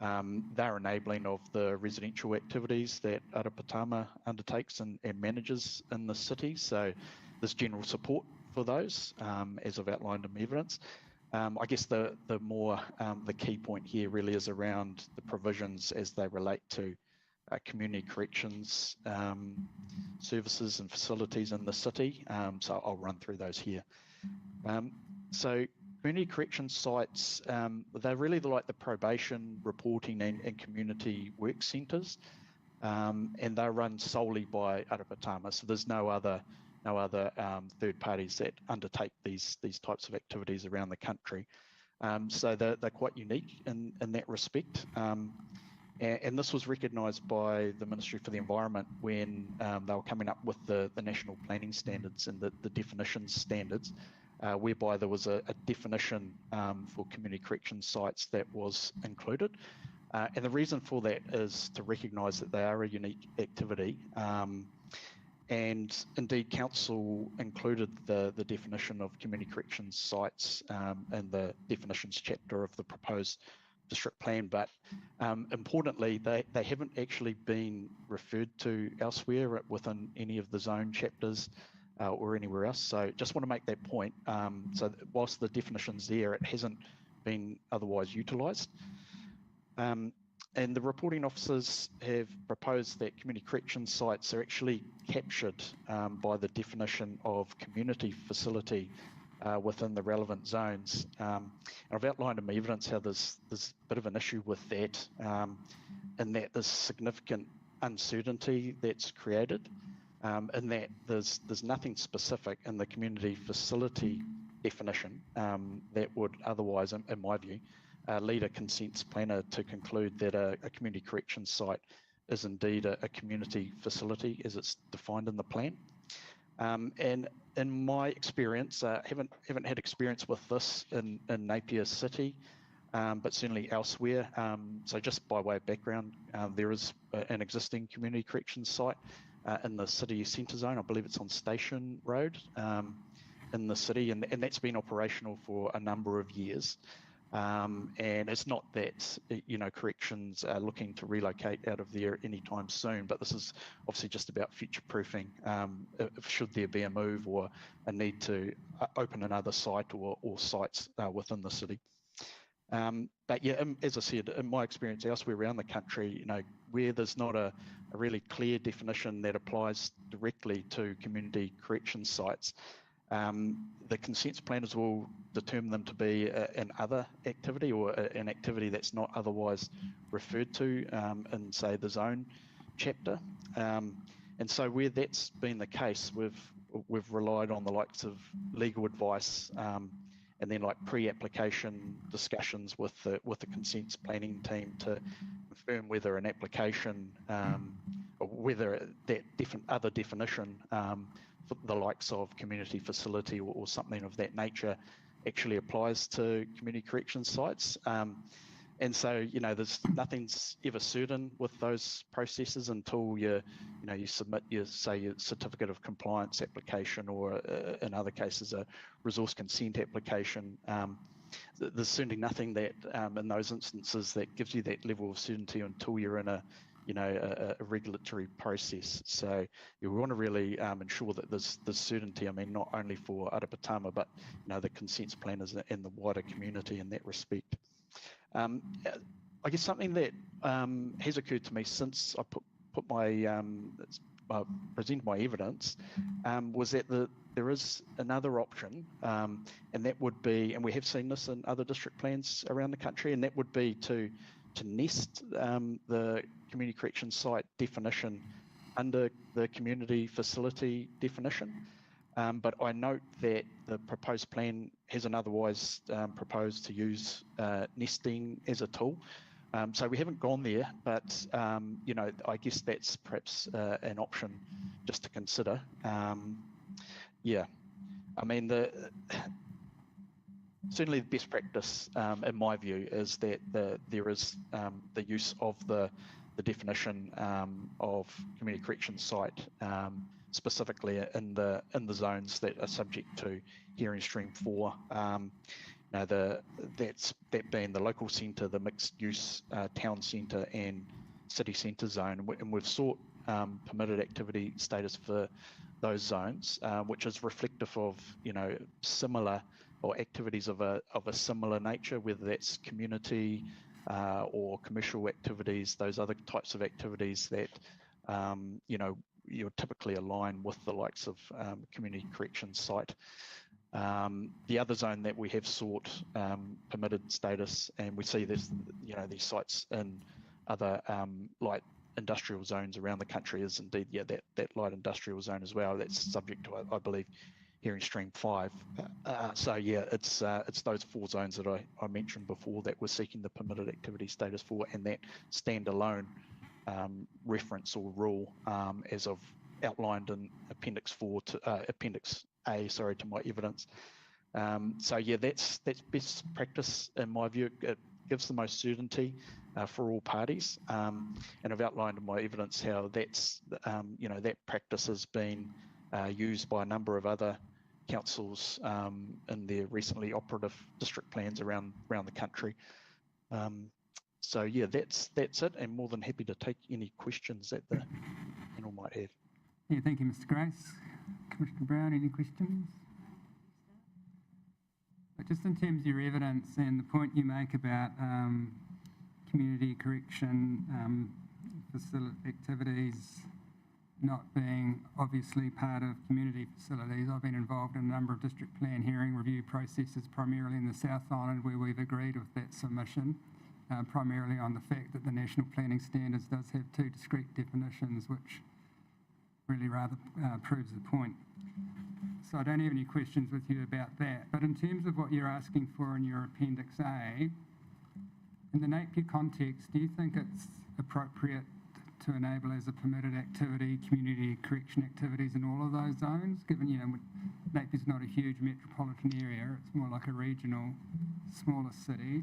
They're enabling of the residential activities that Arapatama undertakes and manages in the city. So there's general support for those, as I've outlined in evidence. I guess the key point here really is around the provisions as they relate to community corrections services and facilities in the city. So I'll run through those here. So community correction sites, they're really like the probation, reporting and community work centres, and they're run solely by Arapatama. So there's no other third parties that undertake these types of activities around the country. So they're quite unique in that respect. And this was recognised by the Ministry for the Environment when they were coming up with the national planning standards and the definition standards, whereby there was a definition for community correction sites that was included. And the reason for that is to recognise that they are a unique activity. And indeed, Council included the definition of community corrections sites in the definitions chapter of the proposed district plan, but importantly, they haven't actually been referred to elsewhere within any of the zone chapters or anywhere else. So just want to make that point. So whilst the definition's there, it hasn't been otherwise utilised. And the reporting officers have proposed that community correction sites are actually captured by the definition of community facility within the relevant zones. And I've outlined in my evidence how there's a bit of an issue with that, and that there's significant uncertainty that's created, and that there's nothing specific in the community facility definition that would otherwise, in my view, lead a consents planner to conclude that a community correction site is indeed a community facility as it's defined in the plan. And in my experience, haven't had experience with this in Napier City, but certainly elsewhere. So just by way of background, there is an existing community correction site in the city centre zone. I believe it's on Station Road in the city, and that's been operational for a number of years. And it's not that, corrections are looking to relocate out of there anytime soon, but this is obviously just about future-proofing should there be a move or a need to open another site or sites within the city. But yeah, as I said, in my experience elsewhere around the country, where there's not a really clear definition that applies directly to community correction sites, The consents planners will determine them to be an other activity or an activity that's not otherwise referred to in, say, the zone chapter. And so where that's been the case, we've relied on the likes of legal advice and then like pre-application discussions with the consents planning team to confirm whether an application or whether that other definition for the likes of community facility or something of that nature actually applies to community correction sites. And so, there's nothing's ever certain with those processes until you submit your certificate of compliance application or in other cases, a resource consent application. There's certainly nothing that in those instances that gives you that level of certainty until you're in a regulatory process. So we want to really ensure that there's certainty. I mean, not only for Arapatama, but the consents planners and the wider community in that respect. I guess something that has occurred to me since I put my presented my evidence was that there is another option, and that would be, and we have seen this in other district plans around the country, and that would be to nest the community correction site definition under the community facility definition. But I note that the proposed plan hasn't otherwise proposed to use nesting as a tool. So we haven't gone there, but I guess that's perhaps an option just to consider. Yeah, I mean, certainly the best practice, in my view, is that there is the use of the definition of community correction site, specifically in the zones that are subject to hearing stream 4. That being the local centre, the mixed use town centre and city centre zone, and we've sought permitted activity status for those zones, which is reflective of similar or activities of a similar nature, whether that's community or commercial activities, those other types of activities that you typically align with the likes of community correction site. The other zone that we have sought permitted status, and we see this, these sites in other light industrial zones around the country, is indeed that light industrial zone as well. That's subject to, I believe, hearing stream 5. So yeah, it's those 4 zones that I mentioned before that we're seeking the permitted activity status for, and that standalone reference or rule as I've outlined in Appendix A, to my evidence. So yeah, that's best practice in my view. It gives the most certainty for all parties, and I've outlined in my evidence how that's that practice has been used by a number of other councils in their recently operative district plans around the country. So yeah, that's it, and more than happy to take any questions that the panel might have. Yeah, thank you, Mr. Grace. Commissioner Brown, any questions? But just in terms of your evidence and the point you make about community correction activities not being obviously part of community facilities, I've been involved in a number of district plan hearing review processes, primarily in the South Island, where we've agreed with that submission, primarily on the fact that the National Planning Standards does have 2 discrete definitions, which really rather proves the point. So I don't have any questions with you about that. But in terms of what you're asking for in your Appendix A, in the Napier context, do you think it's appropriate to enable as a permitted activity community correction activities in all of those zones, given, Napier's not a huge metropolitan area, it's more like a regional, smaller city?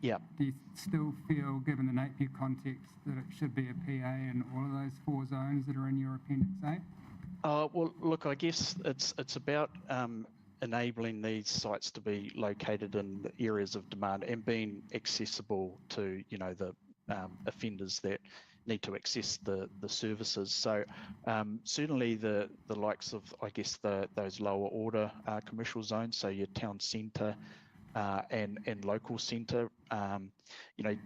Yeah. Do you still feel, given the Napier context, that it should be a PA in all of those 4 zones that are in your Appendix A? Well, look, I guess it's about enabling these sites to be located in the areas of demand and being accessible to, the offenders that need to access the services. So certainly the likes of, I guess, those lower order commercial zones, so your town centre, and local centre, you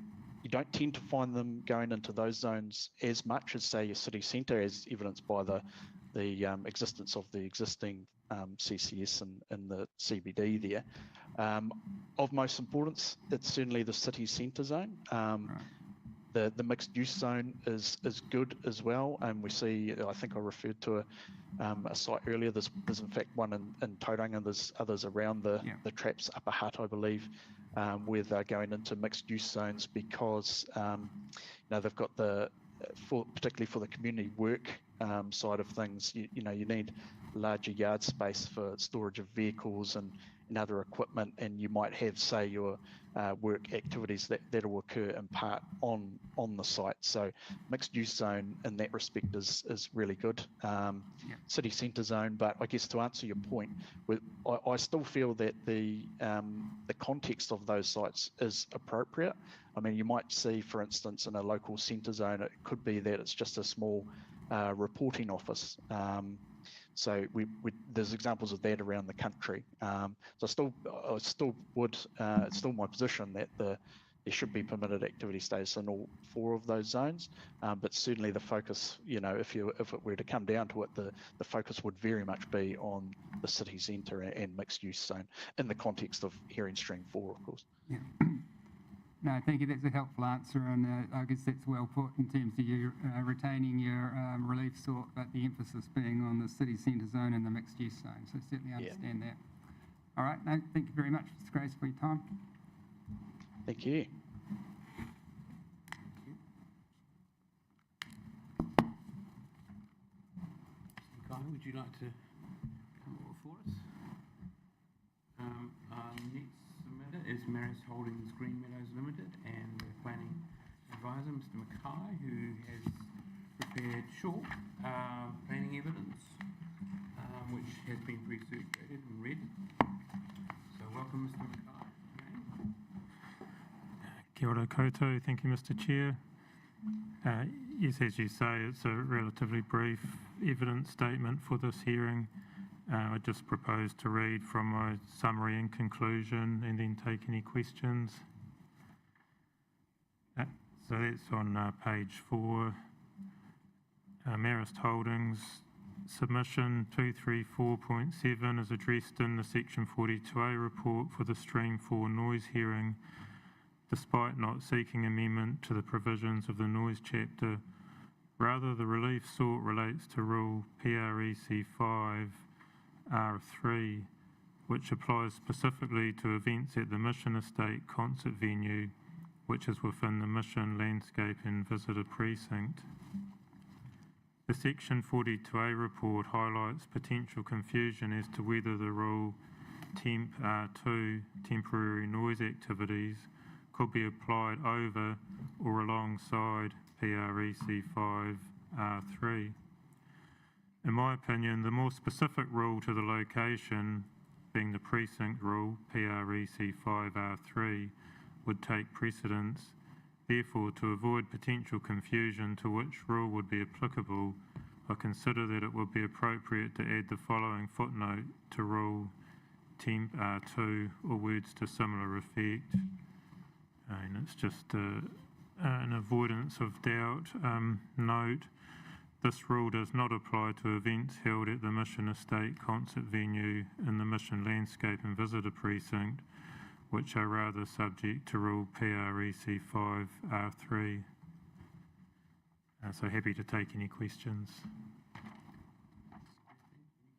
don't tend to find them going into those zones as much as, say, your city centre, as evidenced by the the existence of the existing CCS in the CBD there. Of most importance, it's certainly the city centre zone. The mixed use zone is good as well, and we see, I think I referred to a site earlier. There's in fact one in Tauranga. There's others around the Traps Upper Hutt, I believe, where they're going into mixed use zones because they've got particularly for the community work side of things. You need larger yard space for storage of vehicles and other equipment, and you might have, say, your work activities that will occur in part on the site. So mixed use zone in that respect is really good. City centre zone, but I guess to answer your point, I still feel that the context of those sites is appropriate. I mean, you might see, for instance, in a local centre zone, it could be that it's just a small reporting office. So there's examples of that around the country. So I still would, it's still my position that there should be permitted activity status in all 4 of those zones. But certainly the focus, if it were to come down to it, the focus would very much be on the city centre and mixed use zone in the context of Hearing Stream 4, of course. Yeah. No, thank you. That's a helpful answer, and I guess that's well put in terms of you retaining your relief sort, but the emphasis being on the city centre zone and the mixed use zone. So certainly understand that. All right. No, thank you very much, Mr. Grace, for your time. Thank you. Guy, would you like to come over for us? Next submitter is Marist Holdings Green Meadows Limited, and the planning advisor, Mr. Mackay, who has prepared short planning evidence, which has been pre-circulated and read. So welcome, Mr. Mackay. Kia ora koutou. Thank you, Mr. Chair. Yes, as you say, it's a relatively brief evidence statement for this hearing. I just propose to read from my summary and conclusion and then take any questions. So that's on page 4. Marist Holdings submission 234.7 is addressed in the Section 42A report for the Stream 4 noise hearing, despite not seeking amendment to the provisions of the noise chapter. Rather, the relief sought relates to Rule PREC 5 R3, which applies specifically to events at the Mission Estate concert venue, which is within the Mission Landscape and Visitor Precinct. The Section 42A report highlights potential confusion as to whether the Rule Temp R2, temporary noise activities, could be applied over or alongside PREC 5 R3. In my opinion, the more specific rule to the location, being the precinct rule, PREC 5 R3, would take precedence. Therefore, to avoid potential confusion to which rule would be applicable, I consider that it would be appropriate to add the following footnote to Rule Temp R2, or words to similar effect. And it's just an avoidance of doubt. Note, this rule does not apply to events held at the Mission Estate concert venue in the Mission Landscape and Visitor Precinct, which are rather subject to Rule PREC 5 R3. So happy to take any questions.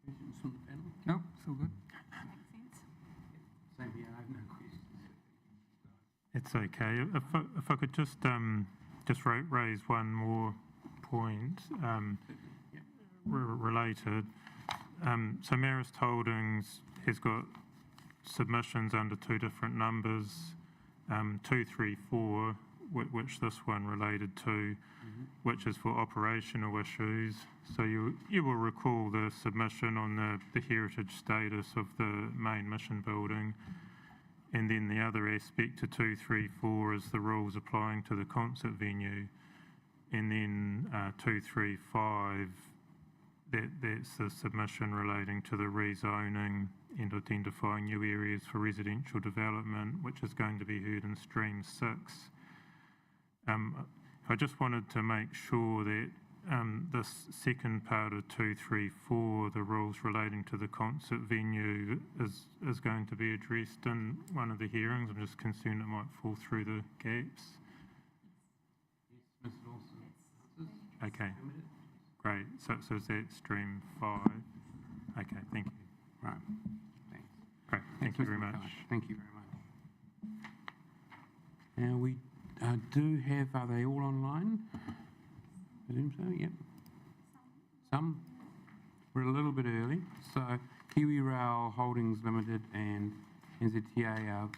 Any questions from the panel? Nope, it's all good. Makes sense. Same here, I have no questions. It's okay. If I could just raise one more point related. So Marist Holdings has got submissions under 2 different numbers, 234, which this one related to, which is for operational issues. So you will recall the submission on the heritage status of the main mission building. And then the other aspect to 234 is the rules applying to the concert venue. And then 235, that's the submission relating to the rezoning and identifying new areas for residential development, which is going to be heard in Stream 6. I just wanted to make sure that this second part of 234, the rules relating to the concert venue, is going to be addressed in one of the hearings. I'm just concerned it might fall through the gaps. Yes, Ms. Lawson. Okay, great. So is that stream 5? Okay, thank you. Right, thanks. Great, thank you very much. Thank you very much. Now we do have, are they all online? I presume so, yep. Some. We're a little bit early. So Kiwi Rail Holdings Limited and NZTA are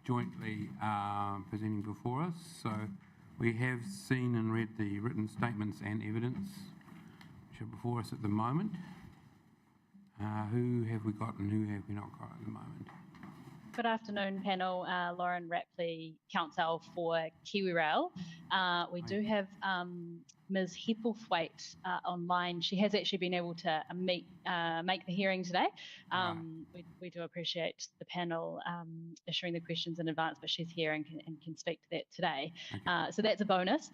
jointly presenting before us. So we have seen and read the written statements and evidence which are before us at the moment. Who have we got and who have we not got at the moment? Good afternoon, panel. Lauren Rapley, counsel for Kiwi Rail. We do have Ms. Heppelthwaite online. She has actually been able to make the hearing today. We do appreciate the panel issuing the questions in advance, but she's here and can speak to that today. Okay. So that's a bonus.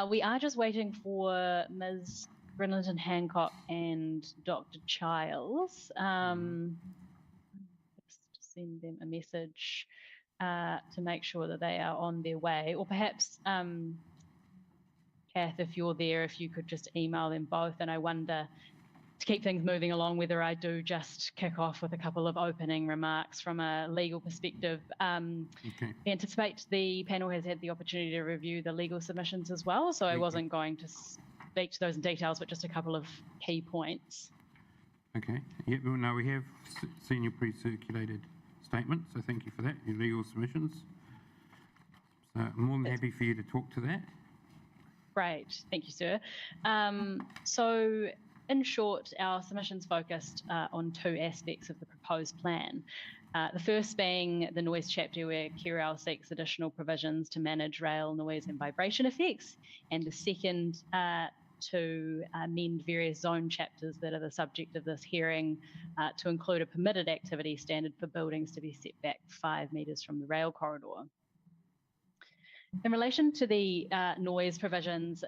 We are just waiting for Ms. Grinland and Hancock and Dr. Childs. Send them a message to make sure that they are on their way, or perhaps Kath, if you're there, if you could just email them both. And I wonder, to keep things moving along, whether I do just kick off with a couple of opening remarks from a legal perspective. Okay. I anticipate the panel has had the opportunity to review the legal submissions as well, so I wasn't going to speak to those in details, but just a couple of key points. Okay. Yep. Well, no, we have seen your pre-circulated statement, so thank you for that, your legal submissions. So I'm more than happy for you to talk to that. Great, thank you, sir. So in short, our submissions focused on two aspects of the proposed plan. The first being the noise chapter, where Kiwi seeks additional provisions to manage rail noise and vibration effects, and the second to amend various zone chapters that are the subject of this hearing to include a permitted activity standard for buildings to be set back 5 metres from the rail corridor. In relation to the noise provisions,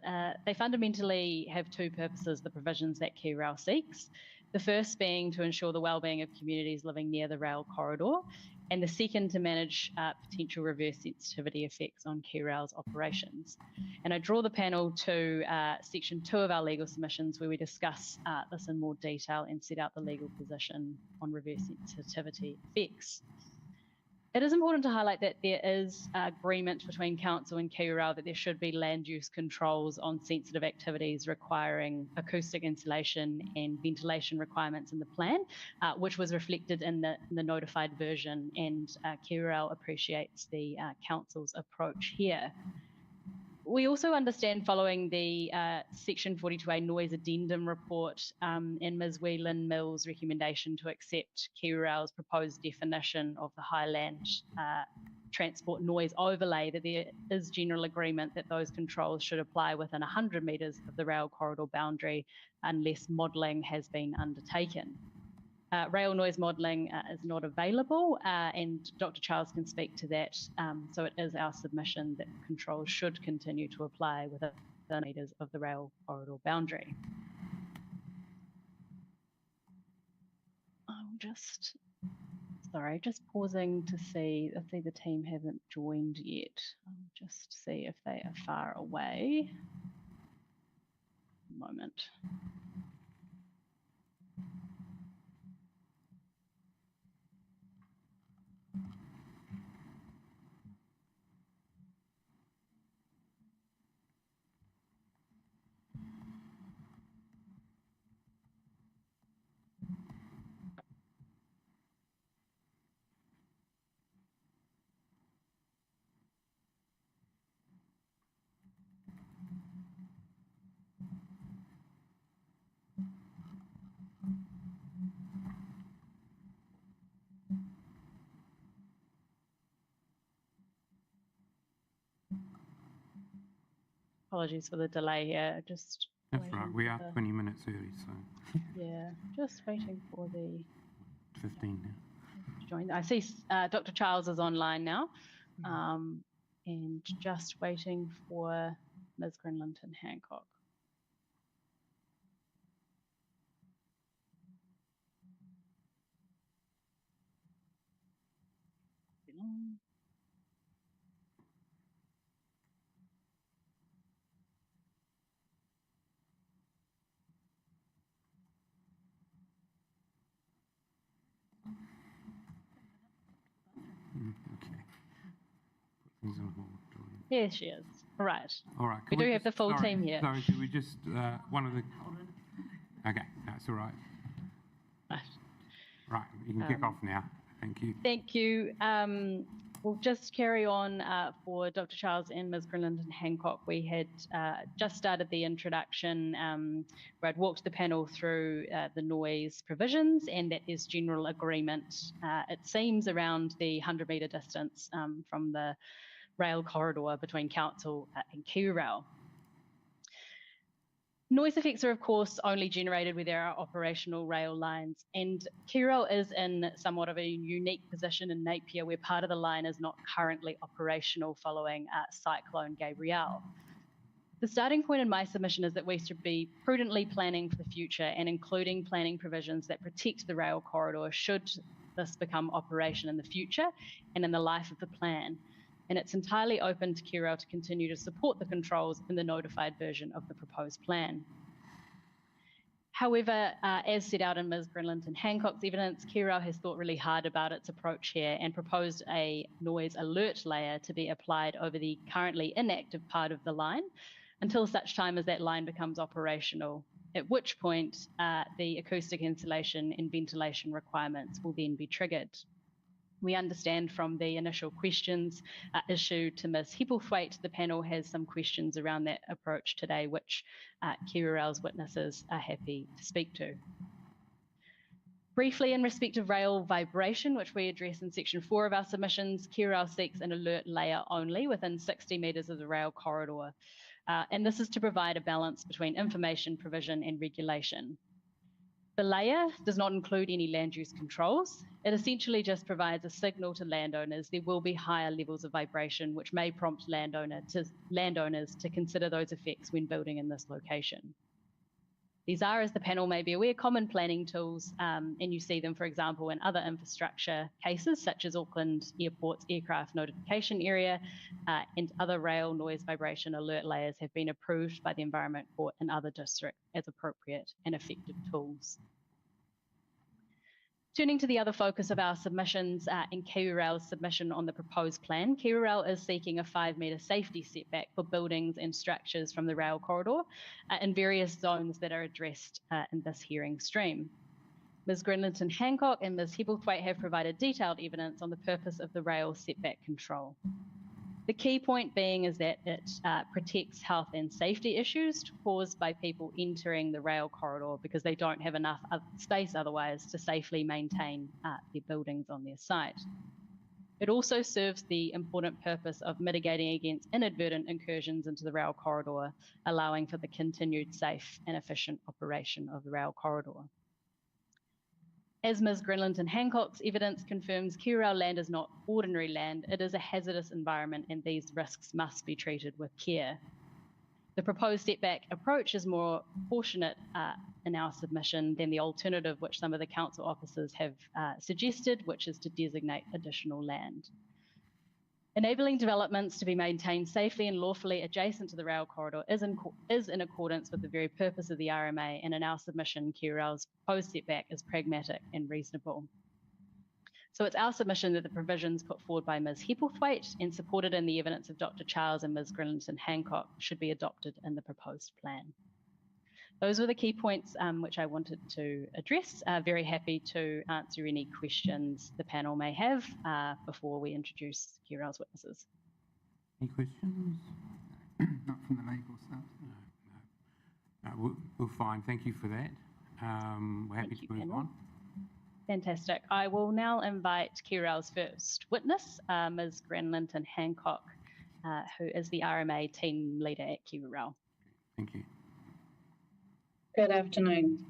they fundamentally have two purposes, the provisions that Kiwi seeks. The first being to ensure the wellbeing of communities living near the rail corridor, and the second to manage potential reverse sensitivity effects on Kiwi's operations. And I draw the panel to section 2 of our legal submissions, where we discuss this in more detail and set out the legal position on reverse sensitivity effects. It is important to highlight that there is agreement between Council and Kiwi Rail that there should be land use controls on sensitive activities requiring acoustic insulation and ventilation requirements in the plan, which was reflected in the notified version, and Kiwi Rail appreciates the Council's approach here. We also understand, following the Section 42A noise addendum report and Ms. Whelan Mills' recommendation to accept Kiwi Rail's proposed definition of the highland transport noise overlay, that there is general agreement that those controls should apply within 100 metres of the rail corridor boundary unless modelling has been undertaken. Rail noise modelling is not available, and Dr. Charles can speak to that. So it is our submission that controls should continue to apply within the metres of the rail corridor boundary. I'm just pausing to see if the team haven't joined yet. I'll just see if they are far away. A moment. Apologies for the delay here. Just that's right. We are 20 minutes early, so yeah, just waiting for the 15 now. Join. I see Dr. Charles is online now, and just waiting for Ms. Grinland and Hancock. Okay. Things on hold. Here she is. Right. All right. We can do have the just- full sorry, team here. Sorry, can we just, one of the... Okay, that's all right. Right. Right, you can kick off now. Thank you. Thank you. We'll just carry on for Dr. Charles and Ms. Grinland and Hancock. We had just started the introduction where I'd walked the panel through the noise provisions, and that is general agreement, it seems, around the 100-metre distance from the rail corridor between Council and Kiwirau. Noise effects are, of course, only generated where there are operational rail lines, and Kiwirau is in somewhat of a unique position in Napier where part of the line is not currently operational following Cyclone Gabrielle. The starting point in my submission is that we should be prudently planning for the future and including planning provisions that protect the rail corridor should this become operation in the future and in the life of the plan. And it's entirely open to Kiwirau to continue to support the controls in the notified version of the proposed plan. However, as set out in Ms. Grinland and Hancock's evidence, Kiwirau has thought really hard about its approach here and proposed a noise alert layer to be applied over the currently inactive part of the line until such time as that line becomes operational, at which point the acoustic insulation and ventilation requirements will then be triggered. We understand from the initial questions issued to Ms. Hepplethwaite, the panel has some questions around that approach today, which Kiwirau's witnesses are happy to speak to. Briefly, in respect of rail vibration, which we address in section 4 of our submissions, Kiwirau seeks an alert layer only within 60 metres of the rail corridor. And this is to provide a balance between information provision and regulation. The layer does not include any land use controls. It essentially just provides a signal to landowners there will be higher levels of vibration, which may prompt landowners to consider those effects when building in this location. These are, as the panel may be aware, common planning tools, and you see them, for example, in other infrastructure cases, such as Auckland Airport's aircraft notification area, and other rail noise vibration alert layers have been approved by the Environment Court in other districts as appropriate and effective tools. Turning to the other focus of our submissions in Kiwirau's submission on the proposed plan, Kiwirau is seeking a 5-metre safety setback for buildings and structures from the rail corridor in various zones that are addressed in this hearing stream. Ms. Grinland and Hancock and Ms. Hepplethwaite have provided detailed evidence on the purpose of the rail setback control. The key point being is that it protects health and safety issues caused by people entering the rail corridor because they don't have enough space otherwise to safely maintain their buildings on their site. It also serves the important purpose of mitigating against inadvertent incursions into the rail corridor, allowing for the continued safe and efficient operation of the rail corridor. As Ms. Grinland and Hancock's evidence confirms, Kiwirau land is not ordinary land. It is a hazardous environment and these risks must be treated with care. The proposed setback approach is more proportionate in our submission than the alternative which some of the council officers have suggested, which is to designate additional land. Enabling developments to be maintained safely and lawfully adjacent to the rail corridor is in accordance with the very purpose of the RMA, and in our submission, Kiwirau's proposed setback is pragmatic and reasonable. So it's our submission that the provisions put forward by Ms. Hepplethwaite and supported in the evidence of Dr. Charles and Ms. Grinland and Hancock should be adopted in the proposed plan. Those were the key points which I wanted to address. Very happy to answer any questions the panel may have before we introduce Kiwirau's witnesses. Any questions? Not from the legal staff. No, we're fine. Thank you for that. We're happy to move on. Fantastic. I will now invite Kiwirau's first witness, Ms. Grinland and Hancock, who is the RMA team leader at Kiwirau. Thank you. Good afternoon.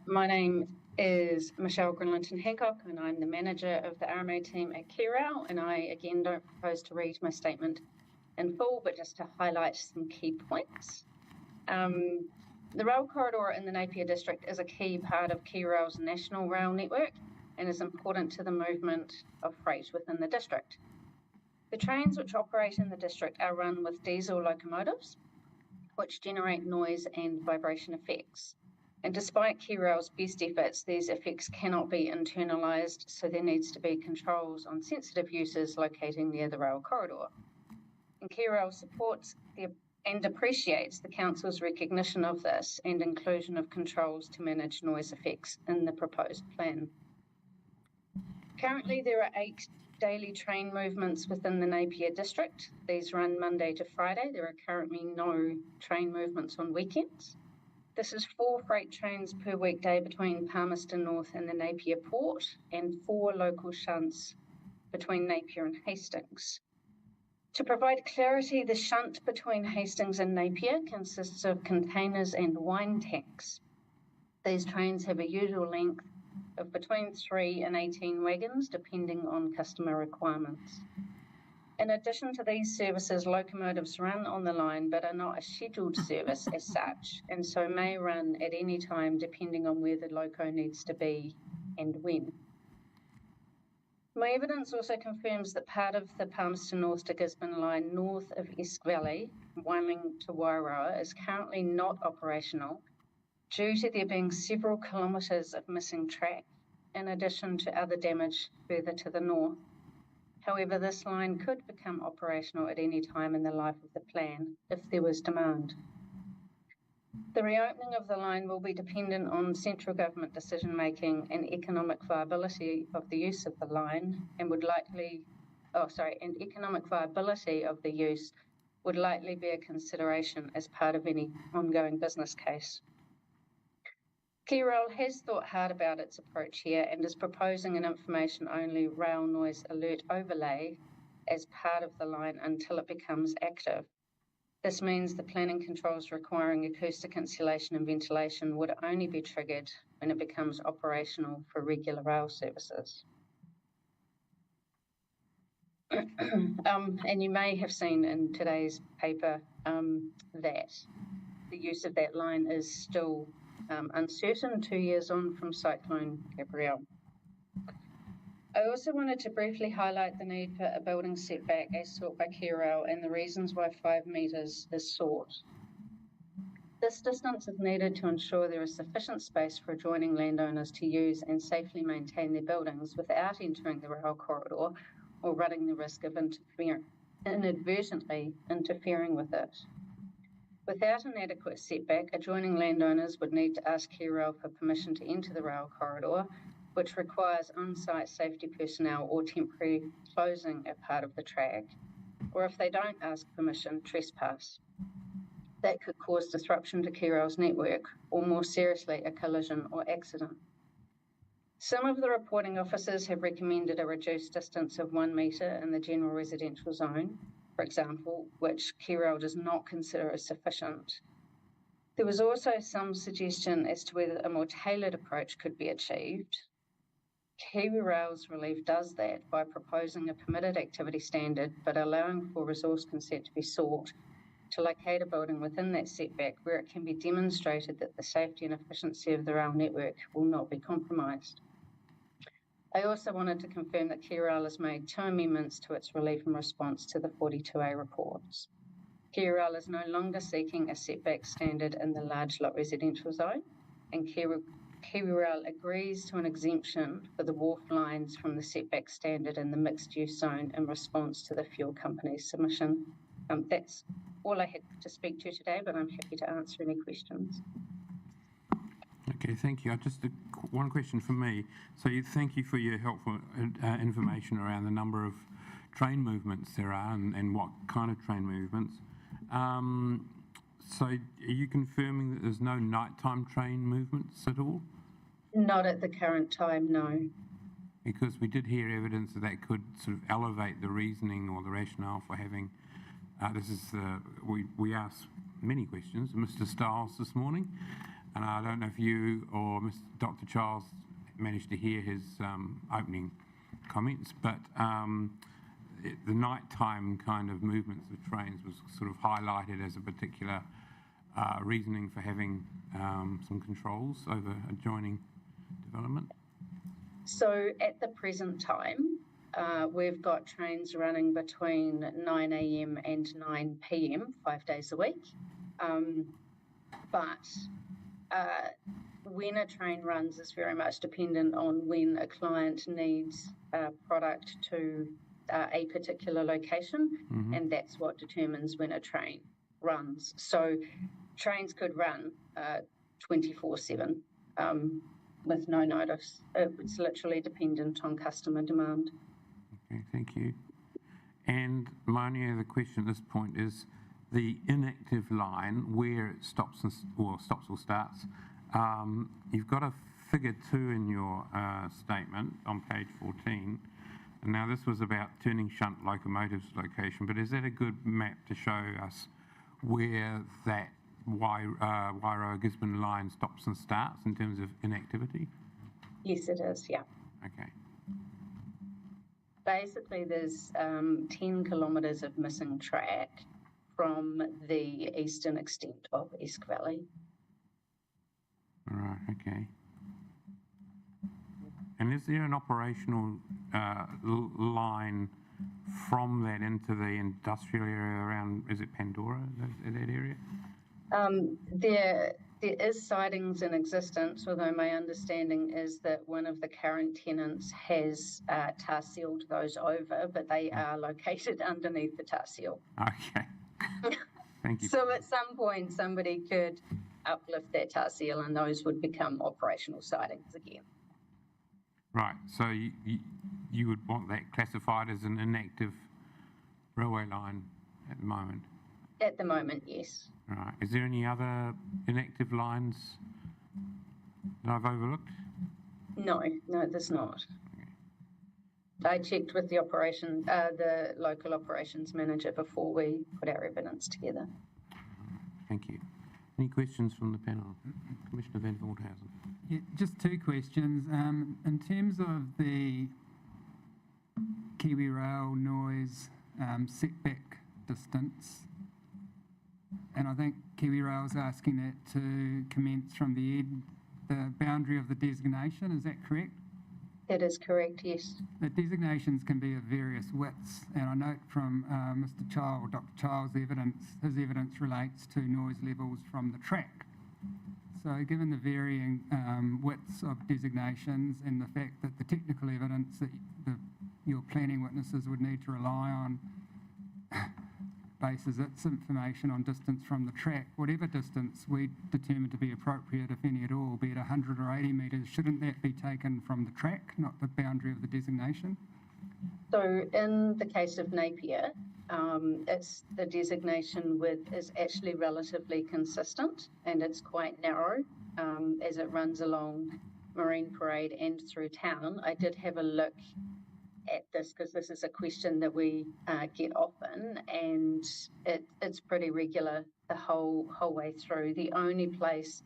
My name is Michelle Grinland Hancock, and I'm the manager of the RMA team at Kiwirau. And I again don't propose to read my statement in full, but just to highlight some key points. The rail corridor in the Napier district is a key part of Kiwirau's national rail network, and is important to the movement of freight within the district. The trains which operate in the district are run with diesel locomotives, which generate noise and vibration effects. And despite KeyRail's best efforts, these effects cannot be internalised, so there needs to be controls on sensitive uses locating near the rail corridor. And KeyRail supports and appreciates the Council's recognition of this and inclusion of controls to manage noise effects in the proposed plan. Currently, there are 8 daily train movements within the Napier district. These run Monday to Friday. There are currently no train movements on weekends. This is 4 freight trains per weekday between Palmerston North and the Napier port, and 4 local shunts between Napier and Hastings. To provide clarity, the shunt between Hastings and Napier consists of containers and wine tanks. These trains have a usual length of between 3 and 18 wagons, depending on customer requirements. In addition to these services, locomotives run on the line but are not a scheduled service as such, and so may run at any time depending on where the loco needs to be and when. My evidence also confirms that part of the Palmerston North to Gisborne line north of Esk Valley, Wyling to Wairoa, is currently not operational due to there being several kilometres of missing track, in addition to other damage further to the north. However, this line could become operational at any time in the life of the plan if there was demand. The reopening of the line will be dependent on central government decision-making and economic viability of the use of the line, and economic viability of the use would likely be a consideration as part of any ongoing business case. KeyRail has thought hard about its approach here and is proposing an information-only rail noise alert overlay as part of the line until it becomes active. This means the planning controls requiring acoustic insulation and ventilation would only be triggered when it becomes operational for regular rail services. And you may have seen in today's paper that the use of that line is still uncertain 2 years on from Cyclone Gabrielle. I also wanted to briefly highlight the need for a building setback as sought by KeyRail and the reasons why 5 metres is sought. This distance is needed to ensure there is sufficient space for adjoining landowners to use and safely maintain their buildings without entering the rail corridor or running the risk of inadvertently interfering with it. Without an adequate setback, adjoining landowners would need to ask KeyRail for permission to enter the rail corridor, which requires on-site safety personnel or temporary closing a part of the track, or if they don't ask permission, trespass. That could cause disruption to KeyRail's network, or more seriously, a collision or accident. Some of the reporting officers have recommended a reduced distance of 1 metre in the general residential zone, for example, which KeyRail does not consider as sufficient. There was also some suggestion as to whether a more tailored approach could be achieved. KeyRail's relief does that by proposing a permitted activity standard, but allowing for resource consent to be sought to locate a building within that setback where it can be demonstrated that the safety and efficiency of the rail network will not be compromised. I also wanted to confirm that KeyRail has made 2 amendments to its relief in response to the 42A reports. KeyRail is no longer seeking a setback standard in the large lot residential zone, and KeyRail agrees to an exemption for the wharf lines from the setback standard in the mixed use zone in response to the fuel company's submission. That's all I had to speak to today, but I'm happy to answer any questions. Okay, thank you. Just one question from me. So thank you for your helpful information around the number of train movements there are and what kind of train movements. So are you confirming that there's no nighttime train movements at all? Not at the current time, no. Because we did hear evidence that could sort of elevate the reasoning or the rationale for having, we asked many questions of Mr. Stiles this morning, and I don't know if you or Dr. Charles managed to hear his opening comments, but the nighttime kind of movements of trains was sort of highlighted as a particular reasoning for having some controls over adjoining development. So at the present time, we've got trains running between 9 a.m. and 9 p.m. 5 days a week. But when a train runs is very much dependent on when a client needs product to a particular location, and that's what determines when a train runs. So trains could run 24/7 with no notice. It's literally dependent on customer demand. Okay, thank you. And my only other question at this point is the inactive line, where it stops or starts. You've got a figure 2 in your statement on page 14. And now this was about turning shunt locomotives location, but is that a good map to show us where that Wairoa Gisborne line stops and starts in terms of inactivity? Yes, it is, yeah. Okay. Basically, there's 10 kilometres of missing track from the eastern extent of Esk Valley. All right, okay. And is there an operational line from that into the industrial area around, is it Pandora, that area? There is sidings in existence, although my understanding is that one of the current tenants has tar sealed those over, but they are located underneath the tar seal. Okay. Thank you. So at some point, somebody could uplift that tar seal and those would become operational sidings again. Right, so you would want that classified as an inactive railway line at the moment? At the moment, yes. Right, is there any other inactive lines that I've overlooked? No, there's not. Okay. I checked with the local operations manager before we put our evidence together. Thank you. Any questions from the panel? Commissioner Van Veldhuizen. Yeah, just 2 questions. In terms of the Kiwi Rail noise setback distance, and I think Kiwi Rail's asking that to commence from the boundary of the designation, is that correct? That is correct, yes. The designations can be of various widths, and I note from Mr. Child, Dr. Child's evidence, his evidence relates to noise levels from the track. So given the varying widths of designations and the fact that the technical evidence that your planning witnesses would need to rely on bases its information on distance from the track, whatever distance we determine to be appropriate, if any at all, be it 100 or 80 metres, shouldn't that be taken from the track, not the boundary of the designation? So in the case of Napier, it's the designation width is actually relatively consistent and it's quite narrow as it runs along Marine Parade and through town. I did have a look at this because this is a question that we get often, and it's pretty regular the whole way through. The only place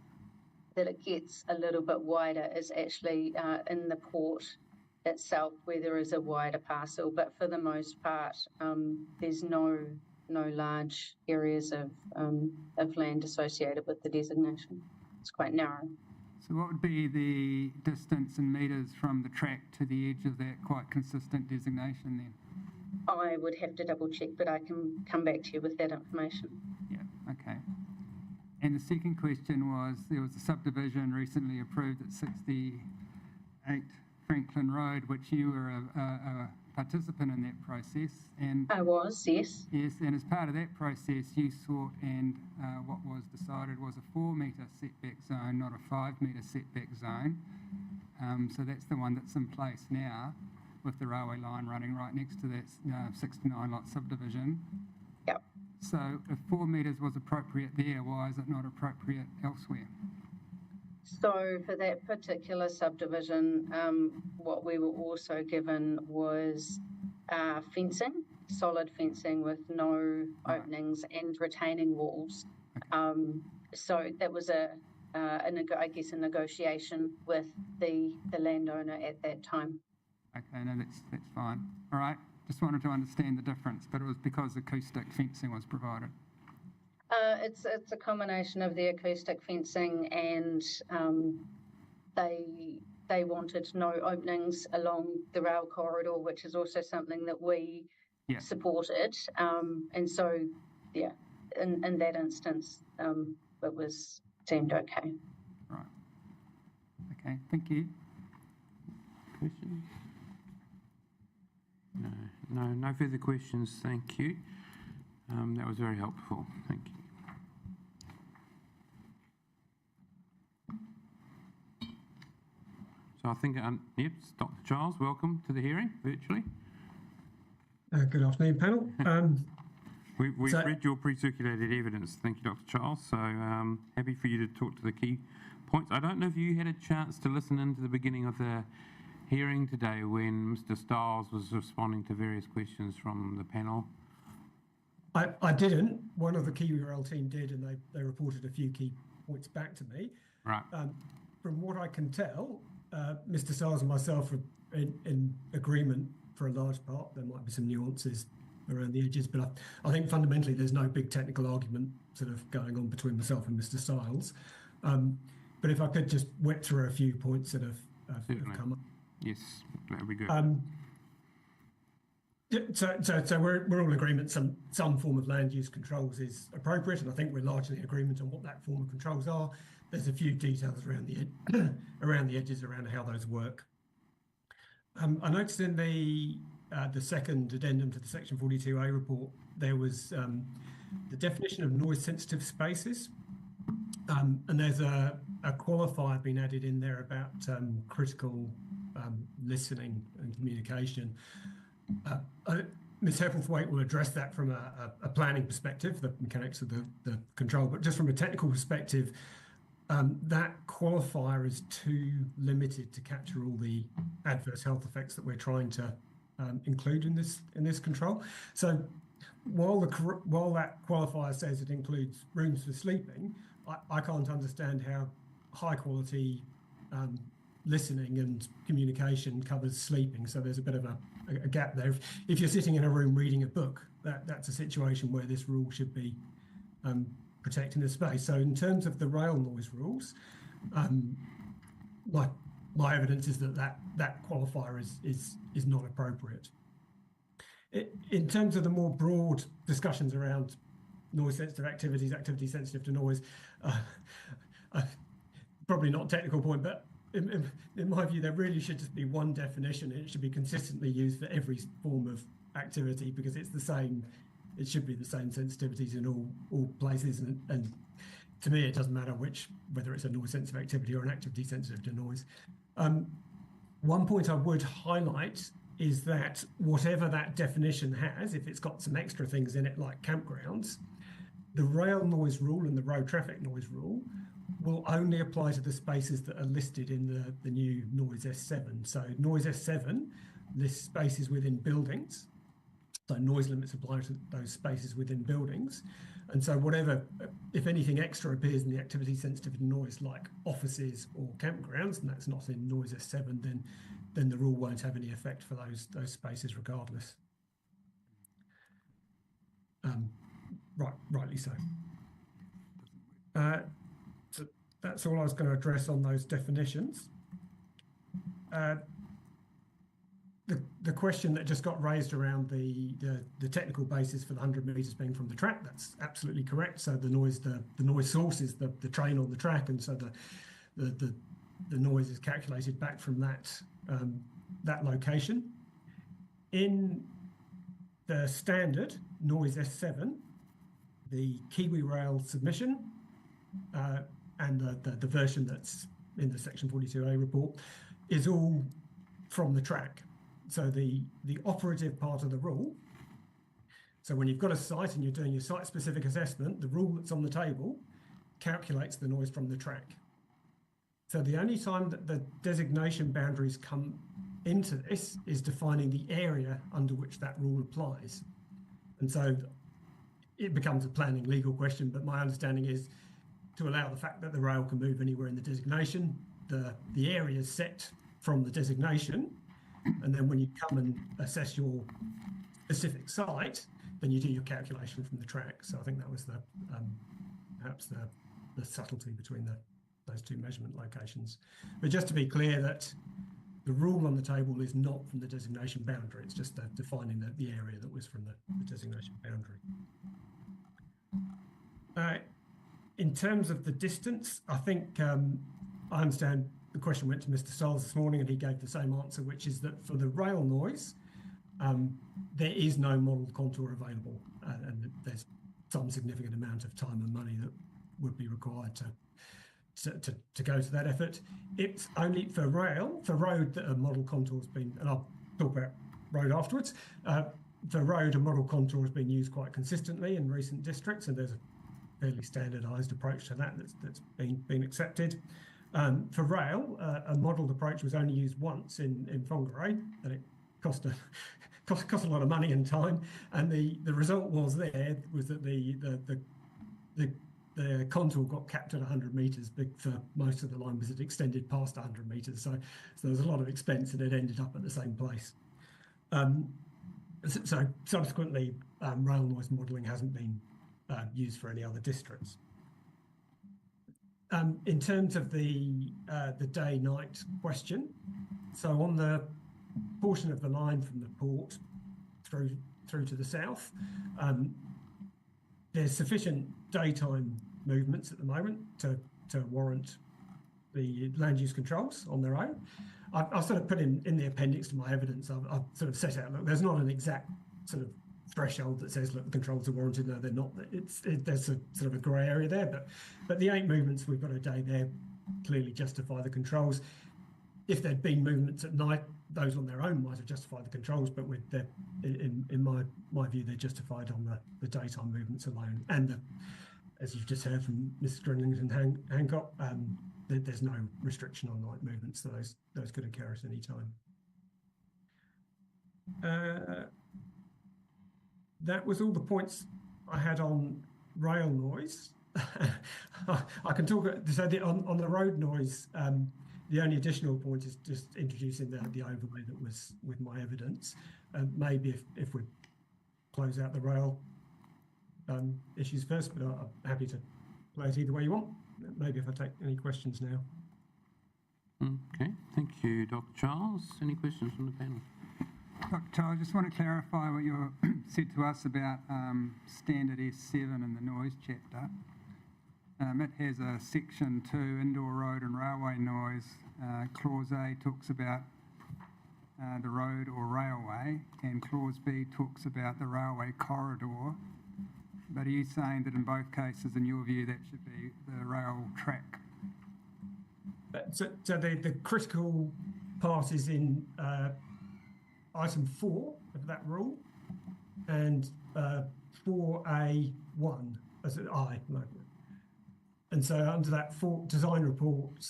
that it gets a little bit wider is actually in the port itself, where there is a wider parcel, but for the most part there's no large areas of land associated with the designation. It's quite narrow. So what would be the distance in metres from the track to the edge of that quite consistent designation then? I would have to double check, but I can come back to you with that information. Yeah, okay. And the second question was, there was a subdivision recently approved at 68 Franklin Road, which you were a participant in that process. And I was, yes. Yes, and as part of that process, you sought, and what was decided was a 4-metre setback zone, not a 5-metre setback zone. So that's the one that's in place now, with the railway line running right next to that 69-lot subdivision. Yep. So if 4 metres was appropriate there, why is it not appropriate elsewhere? So for that particular subdivision, what we were also given was fencing, solid fencing with no openings and retaining walls. Okay. So that was a negotiation with the landowner at that time. Okay, no, that's fine. All right, just wanted to understand the difference, but it was because acoustic fencing was provided. It's a combination of the acoustic fencing and they they wanted no openings along the rail corridor, which is also something that we supported. And so, yeah, in that instance, it was deemed okay. Right. Okay, thank you. Questions? No further questions, thank you. That was very helpful, thank you. So I think, yep, Dr. Charles, welcome to the hearing virtually. Good afternoon, panel. We've read your pre-circulated evidence. Thank you, Dr. Charles. So happy for you to talk to the key points. I don't know if you had a chance to listen into the beginning of the hearing today when Mr. Stiles was responding to various questions from the panel. I didn't. One of the KiwiRail team did, and they reported a few key points back to me. Right. From what I can tell, Mr. Stiles and myself are in agreement for a large part. There might be some nuances around the edges, but I think fundamentally there's no big technical argument sort of going on between myself and Mr. Stiles. But if I could just whip through a few points that have come up. Yes, that would be good. So we're all in agreement some form of land use controls is appropriate, and I think we're largely in agreement on what that form of controls are. There's a few details around the edges around how those work. I noticed in the second addendum to the Section 42A report, there was the definition of noise-sensitive spaces, and there's a qualifier being added in there about critical listening and communication. Ms. Hepplethwaite will address that from a planning perspective, the mechanics of the control, but just from a technical perspective, that qualifier is too limited to capture all the adverse health effects that we're trying to include in this control. So while that qualifier says it includes rooms for sleeping, I can't understand how high quality listening and communication covers sleeping. So there's a bit of a gap there. If you're sitting in a room reading a book, that's a situation where this rule should be protecting the space. So in terms of the rail noise rules, my evidence is that qualifier is not appropriate. In terms of the more broad discussions around noise-sensitive activities, activity sensitive to noise, probably not a technical point, but in my view, there really should just be one definition, and it should be consistently used for every form of activity because it's the same. It should be the same sensitivities in all places, and to me, it doesn't matter whether it's a noise-sensitive activity or an activity sensitive to noise. One point I would highlight is that whatever that definition has, if it's got some extra things in it like campgrounds, the rail noise rule and the road traffic noise rule will only apply to the spaces that are listed in the new noise S7. So noise S7 lists spaces within buildings. So noise limits apply to those spaces within buildings. And so whatever, if anything extra appears in the activity sensitive to noise like offices or campgrounds, and that's not in noise S7, then the rule won't have any effect for those spaces regardless. Rightly so. So that's all I was going to address on those definitions. The question that just got raised around the technical basis for the 100 metres being from the track, that's absolutely correct. So the noise source is the train on the track, and so the noise is calculated back from that location. In the standard noise S7, the KiwiRail submission and the version that's in the Section 42A report is all from the track. So the operative part of the rule, so when you've got a site and you're doing your site-specific assessment, the rule that's on the table calculates the noise from the track. So the only time that the designation boundaries come into this is defining the area under which that rule applies. And so it becomes a planning legal question, but my understanding is to allow the fact that the rail can move anywhere in the designation, the area is set from the designation, and then when you come and assess your specific site, then you do your calculation from the track. So I think that was perhaps the subtlety between two measurement locations. But just to be clear that the rule on the table is not from the designation boundary, it's just defining the area that was from the designation boundary. In terms of the distance, I think I understand the question went to Mr. Stiles this morning and he gave the same answer, which is that for the rail noise, there is no modelled contour available, and there's some significant amount of time and money that would be required to go to that effort. It's only for rail, for road, that a model contour has been, and I'll talk about road afterwards. For road, a model contour has been used quite consistently in recent districts, and there's a fairly standardised approach to that that's been accepted. For rail, a modelled approach was only used once in Whangarei, and it cost a lot of money and time. And the result was that the contour got capped at 100 metres for most of the line because it extended past 100 metres. So there was a lot of expense and it ended up at the same place. So subsequently, rail noise modelling hasn't been used for any other districts. In terms of the day-night question, so on the portion of the line from the port through to the south, there's sufficient daytime movements at the moment to warrant the land use controls on their own. I've sort of put in the appendix to my evidence, I've sort of set out, look, there's not an exact sort of threshold that says, look, the controls are warranted. No, they're not. There's a sort of a grey area there, but the 8 movements we've got a day there clearly justify the controls. If there'd been movements at night, those on their own might have justified the controls, but in my view, they're justified on the daytime movements alone. And as you've just heard from Mrs. Grinling and Hancock, there's no restriction on night movements, so those could occur at any time. That was all the points I had on rail noise. I can talk, so on the road noise, the only additional point is just introducing the overlay that was with my evidence. Maybe if we close out the rail issues first, but I'm happy to play it either way you want. Maybe if I take any questions now. Okay, thank you, Dr. Charles. Any questions from the panel? Dr. Charles, I just want to clarify what you said to us about standard S7 in the noise chapter. It has a section 2, indoor road and railway noise. Clause A talks about the road or railway, and clause B talks about the railway corridor. But are you saying that in both cases, in your view, that should be the rail track? So the critical part is in item 4 of that rule, and 4A1 as an I. And so under that design report,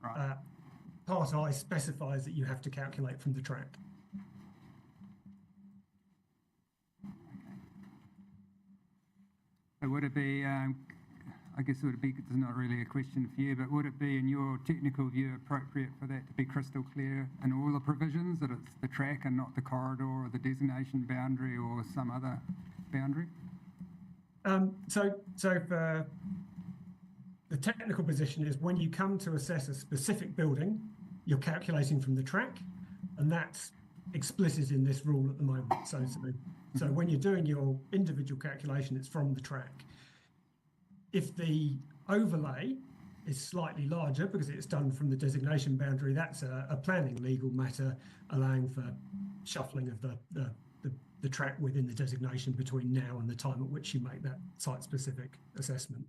right. Part I specifies that you have to calculate from the track. So would it be, I guess it would be, it's not really a question for you, but would it be, in your technical view, appropriate for that to be crystal clear in all the provisions, that it's the track and not the corridor or the designation boundary or some other boundary? So for the technical position is when you come to assess a specific building, you're calculating from the track, and that's explicit in this rule at the moment. So when you're doing your individual calculation, it's from the track. If the overlay is slightly larger because it's done from the designation boundary, that's a planning legal matter, allowing for shuffling of the track within the designation between now and the time at which you make that site-specific assessment.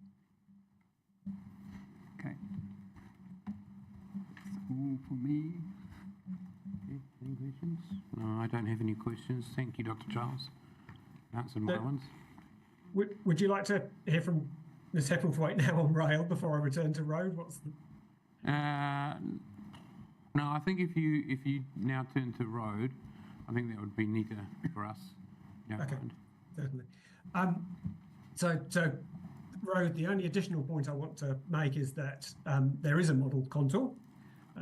Okay. That's all for me. Okay, any questions? No, I don't have any questions. Thank you, Dr. Charles. Answered my ones. Would you like to hear from Ms. Hepplethwaite now on rail before I return to road? No, I think if you now turn to road, I think that would be neater for us. Okay, certainly. So road, the only additional point I want to make is that there is a modelled contour.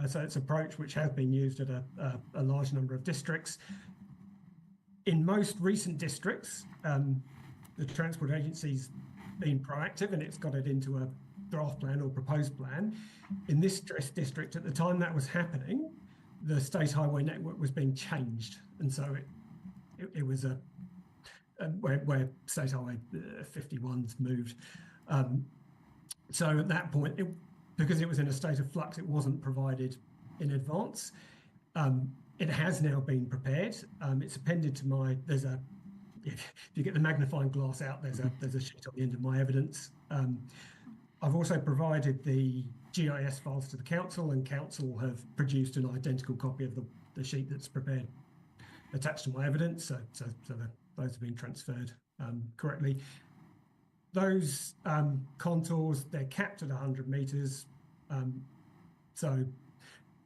So it's an approach which has been used at a large number of districts. In most recent districts, the Transport Agency's been proactive and it's got it into draft plan or proposed plan. In this district, at the time that was happening, the state highway network was being changed, and so it was where State Highway 51's moved. So at that point, because it was in a state of flux, it wasn't provided in advance. It has now been prepared. It's appended to if you get the magnifying glass out, there's a sheet on the end of my evidence. I've also provided the GIS files to the council, and council have produced an identical copy of the sheet that's prepared, attached to my evidence. So those have been transferred correctly. Those contours, they're capped at 100 metres. So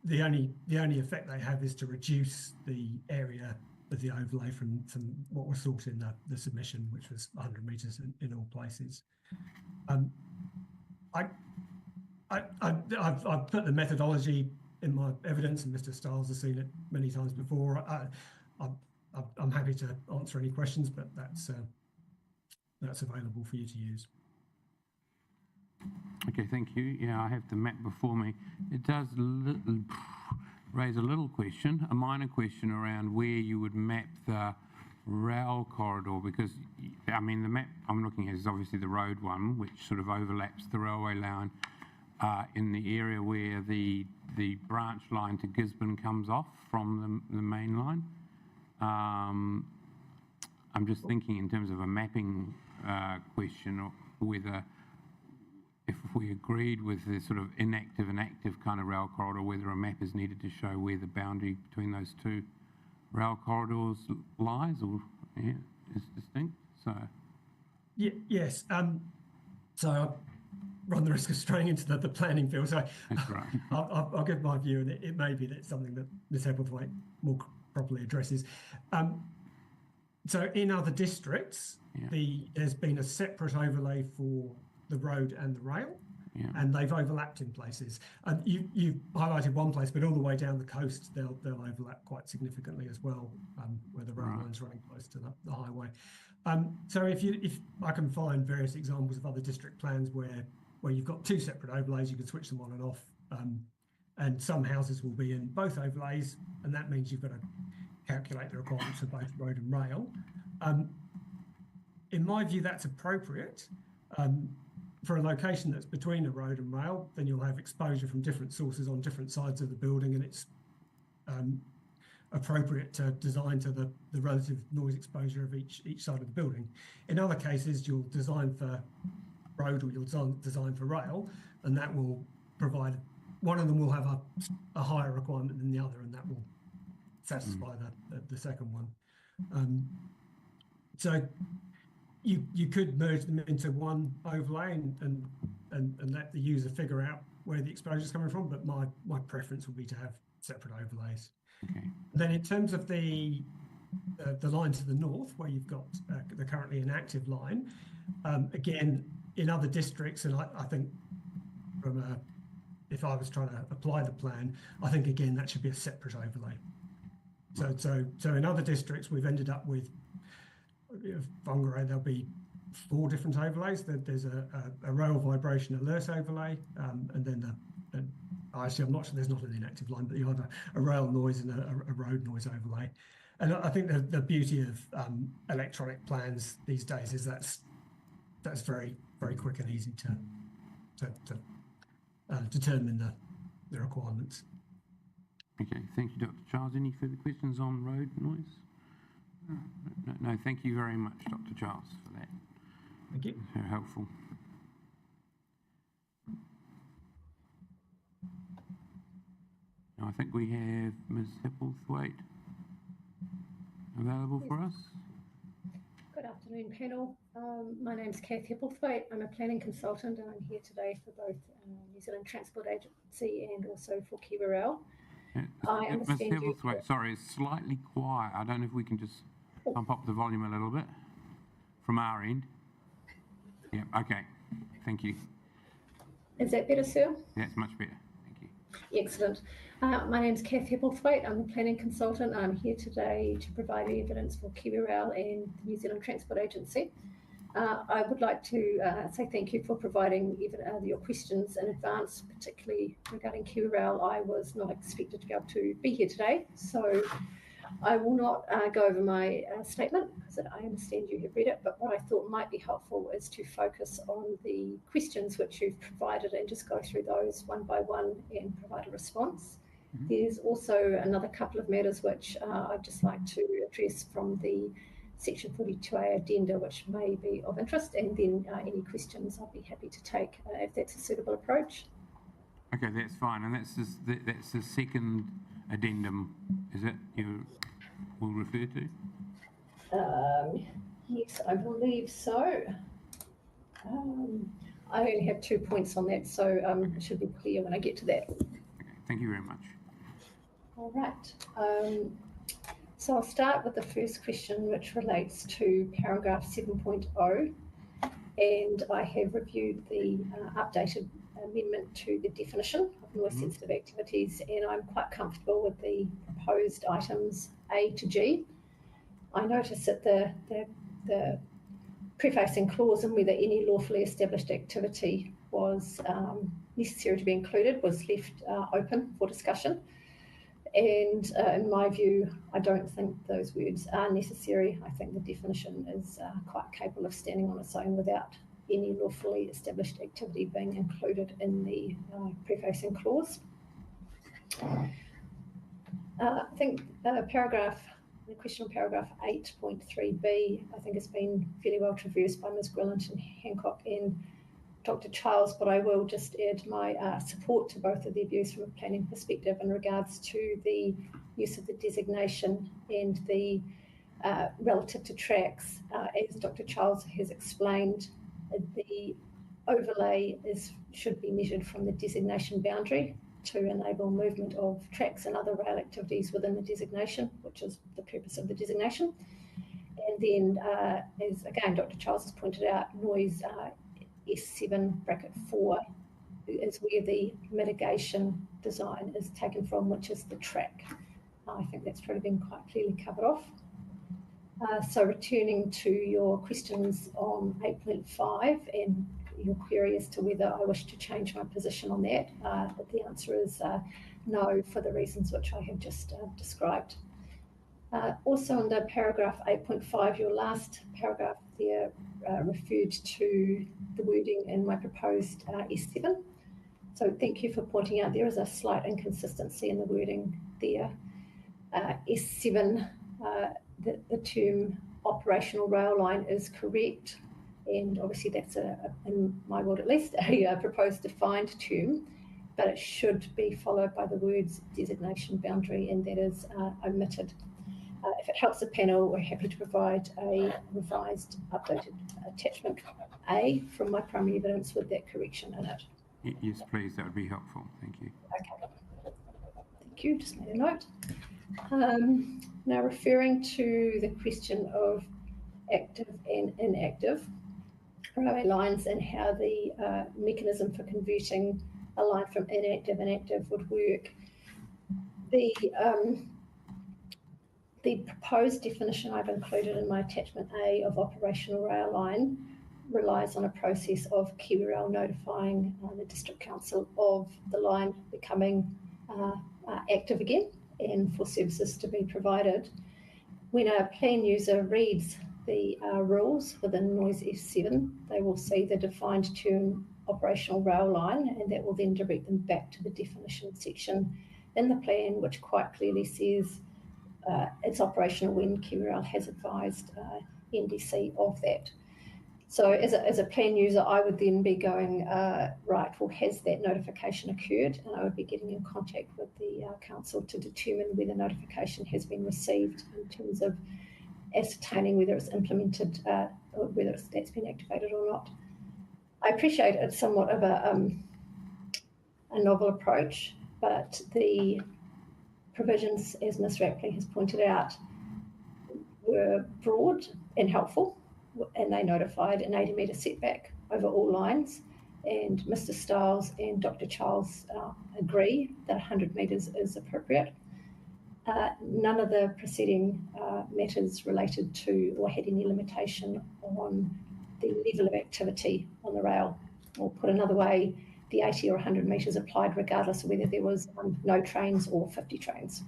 the only effect they have is to reduce the area of the overlay from what was sought in the submission, which was 100 metres in all places. I've put the methodology in my evidence, and Mr. Stiles has seen it many times before. I'm happy to answer any questions, but that's available for you to use. Okay, thank you. Yeah, I have the map before me. It does raise a little question, a minor question around where you would map the rail corridor, because, I mean, the map I'm looking at is obviously the road one, which sort of overlaps the railway line in the area where the branch line to Gisborne comes off from the main line. I'm just thinking in terms of a mapping question, or whether, if we agreed with the sort of inactive and active kind of rail corridor, whether a map is needed to show where the boundary between those two rail corridors lies, or is distinct. So yes. So I run the risk of straying into the planning field. So that's right. I'll give my view, and it may be that something that Ms. Hebblethwaite more properly addresses. So in other districts, there's been a separate overlay for the road and the rail, and they've overlapped in places. And you've highlighted one place, but all the way down the coast, they'll overlap quite significantly as well, where the road line's running close to the highway. So if I can find various examples of other district plans where you've got two separate overlays, you can switch them on and off, and some houses will be in both overlays, and that means you've got to calculate the requirements for both road and rail. In my view, that's appropriate. For a location that's between a road and rail, then you'll have exposure from different sources on different sides of the building, and it's appropriate to design to the relative noise exposure of each side of the building. In other cases, you'll design for road or you'll design for rail, and that will provide, one of them will have a higher requirement than the other, and that will satisfy the second one. So you could merge them into one overlay and let the user figure out where the exposure is coming from, but my preference would be to have separate overlays. Okay. Then in terms of the line to the north, where you've got the currently inactive line, again, in other districts, and I think if I was trying to apply the plan, I think again that should be a separate overlay. So in other districts, we've ended up with Whangarei, there'll be 4 different overlays. There's a rail vibration alert overlay, and then actually I'm not sure, there's not an inactive line, but you have a rail noise and a road noise overlay. And I think the beauty of electronic plans these days is that's very, very quick and easy to determine the requirements. Okay, thank you, Dr. Charles. Any further questions on road noise? No, thank you very much, Dr. Charles, for that. Thank you. Very helpful. Now, I think we have Ms. Hebblethwaite available for us. Good afternoon, panel. My name's Kath Hebblethwaite. I'm a planning consultant, and I'm here today for both New Zealand Transport Agency and also for Kiwi Rail. I understand Ms. Hebblethwaite, sorry, it's slightly quiet. I don't know if we can just bump up the volume a little bit from our end. Yeah, okay. Thank you. Is that better, sir? Yeah, it's much better. Thank you. Excellent. My name's Kath Hebblethwaite. I'm a planning consultant. I'm here today to provide evidence for Kiwi Rail and the New Zealand Transport Agency. I would like to say thank you for providing even your questions in advance, particularly regarding QRL. I was not expected to be able to be here today, so I will not go over my statement because I understand you have read it, but what I thought might be helpful is to focus on the questions which you've provided and just go through those one by one and provide a response. There's also another couple of matters which I'd just like to address from the Section 42A addenda, which may be of interest, and then any questions I'll be happy to take if that's a suitable approach. Okay, that's fine, and that's the second addendum, is it, you will refer to? Yes, I believe so. I only have 2 points on that, so it should be clear when I get to that. Okay, thank you very much. All right. So I'll start with the first question, which relates to paragraph 7.0, and I have reviewed the updated amendment to the definition of noise-sensitive activities, and I'm quite comfortable with the proposed items A to G. I notice that the prefacing clause and whether any lawfully established activity was necessary to be included was left open for discussion. And in my view, I don't think those words are necessary. I think the definition is quite capable of standing on its own without any lawfully established activity being included in the prefacing clause. I think the question on paragraph 8.3b, I think has been fairly well traversed by Ms. Grillington Hancock and Dr. Charles, but I will just add my support to both of their views from a planning perspective in regards to the use of the designation and the relative to tracks. As Dr. Charles has explained, the overlay should be measured from the designation boundary to enable movement of tracks and other rail activities within the designation, which is the purpose of the designation. And then, as again Dr. Charles has pointed out, noise S7(4) is where the mitigation design is taken from, which is the track. I think that's probably been quite clearly covered off. So returning to your questions on 8.5 and your query as to whether I wish to change my position on that, the answer is no, for the reasons which I have just described. Also under paragraph 8.5, your last paragraph there referred to the wording in my proposed S7. So thank you for pointing out there is a slight inconsistency in the wording there. S7, the term operational rail line is correct, and obviously that's, in my world at least, a proposed defined term, but it should be followed by the words designation boundary, and that is omitted. If it helps the panel, we're happy to provide a revised, updated attachment A from my primary evidence with that correction in it. Yes, please, that would be helpful. Thank you. Okay. Thank you, just made a note. Now referring to the question of active and inactive railway lines and how the mechanism for converting a line from inactive and active would work. The proposed definition I've included in my attachment A of operational rail line relies on a process of KiwiRail notifying the District Council of the line becoming active again and for services to be provided. When a plan user reads the rules within Noise F7, they will see the defined term operational rail line, and that will then direct them back to the definition section in the plan, which quite clearly says it's operational when KiwiRail has advised NDC of that. So as a plan user, I would then be going, right, well, has that notification occurred? And I would be getting in contact with the council to determine whether notification has been received in terms of ascertaining whether it's implemented or whether that's been activated or not. I appreciate it's somewhat of a novel approach, but the provisions, as Ms. Rapley has pointed out, were broad and helpful, and they notified an 80-metre setback over all lines, and Mr. Stiles and Dr. Charles agree that 100 metres is appropriate. None of the preceding matters related to or had any limitation on the level of activity on the rail, or put another way, the 80 or 100 metres applied regardless of whether there was no trains or 50 trains.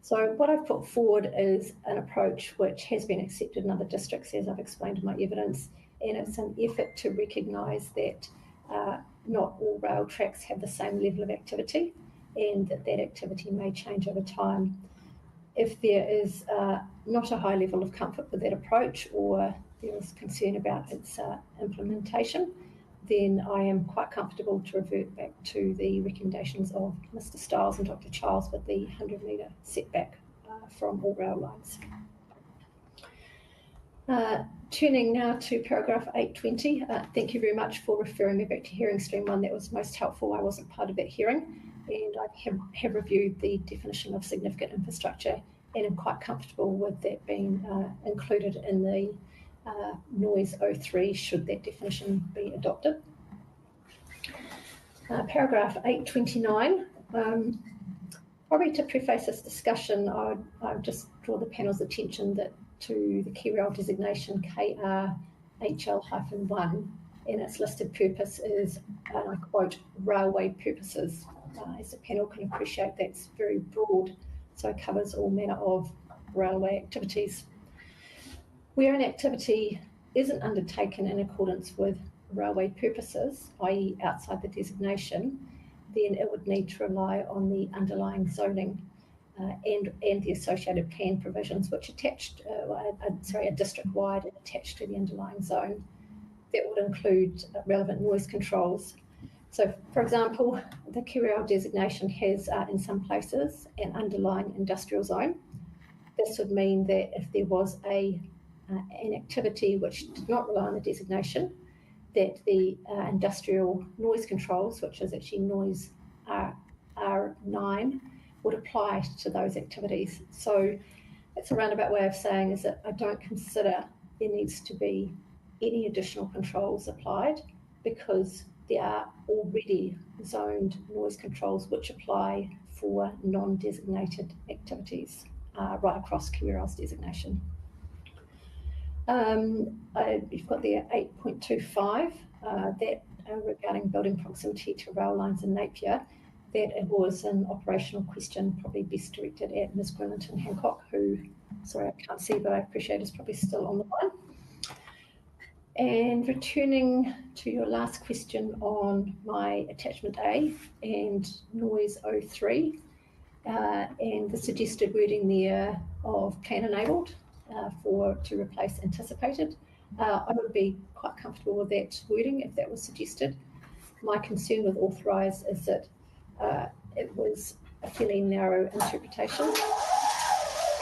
So what I've put forward is an approach which has been accepted in other districts, as I've explained in my evidence, and it's an effort to recognise that not all rail tracks have the same level of activity, and that activity may change over time. If there is not a high level of comfort with that approach, or there is concern about its implementation, then I am quite comfortable to revert back to the recommendations of Mr. Stiles and Dr. Charles with the 100-metre setback from all rail lines. Turning now to paragraph 820, thank you very much for referring me back to hearing stream 1. That was most helpful. I wasn't part of that hearing, and I have reviewed the definition of significant infrastructure, and I'm quite comfortable with that being included in the noise 03 should that definition be adopted. Paragraph 829, probably to preface this discussion, I would just draw the panel's attention to the key rail designation KRHL-1, and its listed purpose is, and I quote, railway purposes. As the panel can appreciate, that's very broad, so it covers all manner of railway activities. Where an activity isn't undertaken in accordance with railway purposes, i.e. outside the designation, then it would need to rely on the underlying zoning and the associated plan provisions which attached, a district-wide and attached to the underlying zone. That would include relevant noise controls. So, for example, the key rail designation has, in some places, an underlying industrial zone. This would mean that if there was an activity which did not rely on the designation, that the industrial noise controls, which is actually noise R9, would apply to those activities. So it's a roundabout way of saying is that I don't consider there needs to be any additional controls applied, because there are already zoned noise controls which apply for non-designated activities right across key rail's designation. You've got there 8.25, that regarding building proximity to rail lines in Napier, that it was an operational question probably best directed at Ms. Grinlington Hancock, who, sorry, I can't see, but I appreciate is probably still on the line. And returning to your last question on my attachment A and noise 03, and the suggested wording there of plan enabled to replace anticipated, I would be quite comfortable with that wording if that was suggested. My concern with authorise is that it was a fairly narrow interpretation,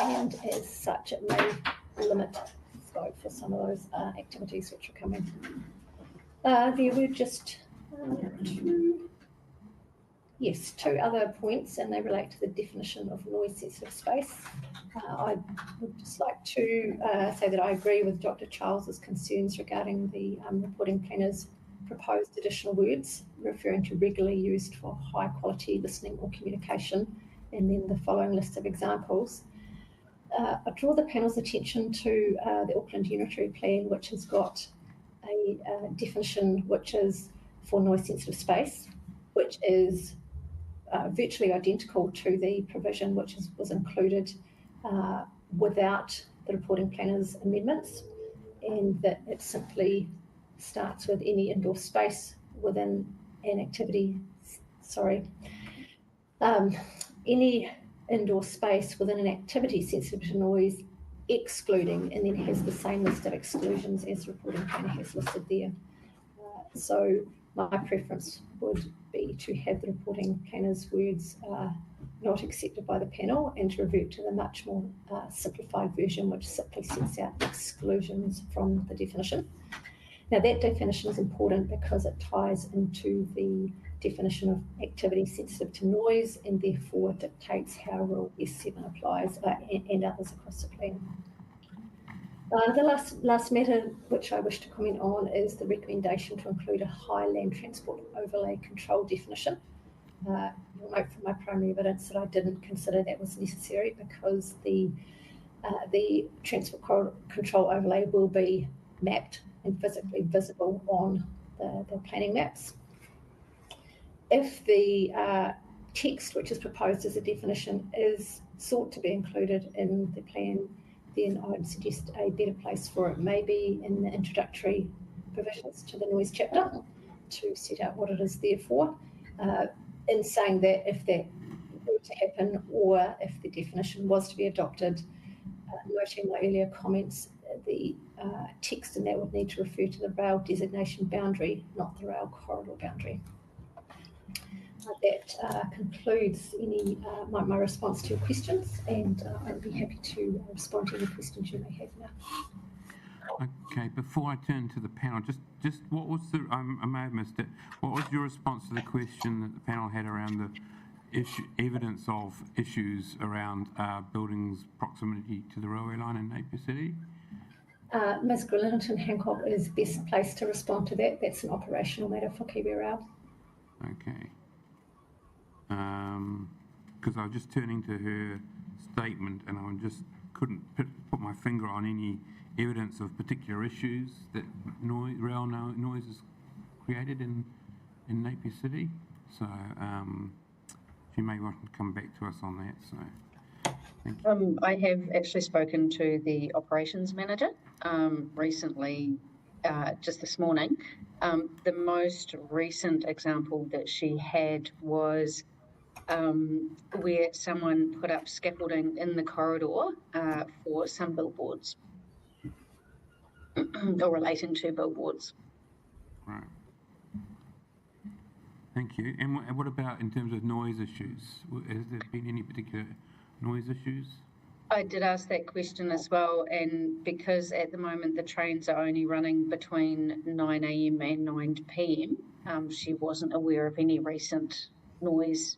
and as such it may limit scope for some of those activities which are coming. There were just two other points, and they relate to the definition of noise-sensitive space. I would just like to say that I agree with Dr. Charles's concerns regarding the reporting planner's proposed additional words referring to regularly used for high-quality listening or communication, and then the following list of examples. I draw the panel's attention to the Auckland Unitary Plan, which has got a definition which is for noise-sensitive space, which is virtually identical to the provision which was included without the reporting planner's amendments, and that it simply starts with any indoor space within an activity, any indoor space within an activity sensitive to noise, excluding, and then has the same list of exclusions as the reporting planner has listed there. So my preference would be to have the reporting planner's words not accepted by the panel, and to revert to the much more simplified version which simply sets out exclusions from the definition. Now that definition is important because it ties into the definition of activity sensitive to noise, and therefore dictates how Rule S7 applies and others across the plan. The last matter which I wish to comment on is the recommendation to include a high land transport overlay control definition. You'll note from my primary evidence that I didn't consider that was necessary, because the transport control overlay will be mapped and physically visible on the planning maps. If the text which is proposed as a definition is sought to be included in the plan, then I would suggest a better place for it may be in the introductory provisions to the noise chapter to set out what it is there for. In saying that, if that were to happen, or if the definition was to be adopted, noting my earlier comments, the text in that would need to refer to the rail designation boundary, not the rail corridor boundary. That concludes my response to your questions, and I'd be happy to respond to any questions you may have now. Okay, before I turn to the panel, just what was the, I may have missed it, what was your response to the question that the panel had around the evidence of issues around buildings' proximity to the railway line in Napier City? Ms. Grillenton-Hancock is best placed to respond to that. That's an operational matter for Kiwi Rail. Okay. Because I was just turning to her statement and I just couldn't put my finger on any evidence of particular issues that rail noise has created in Napier City. So she may want to come back to us on that. So thank you. I have actually spoken to the operations manager recently, just this morning. The most recent example that she had was where someone put up scaffolding in the corridor for some billboards or relating to billboards. Right. Thank you. And what about in terms of noise issues? Has there been any particular noise issues? I did ask that question as well, and because at the moment the trains are only running between 9 a.m. and 9 p.m, she wasn't aware of any recent noise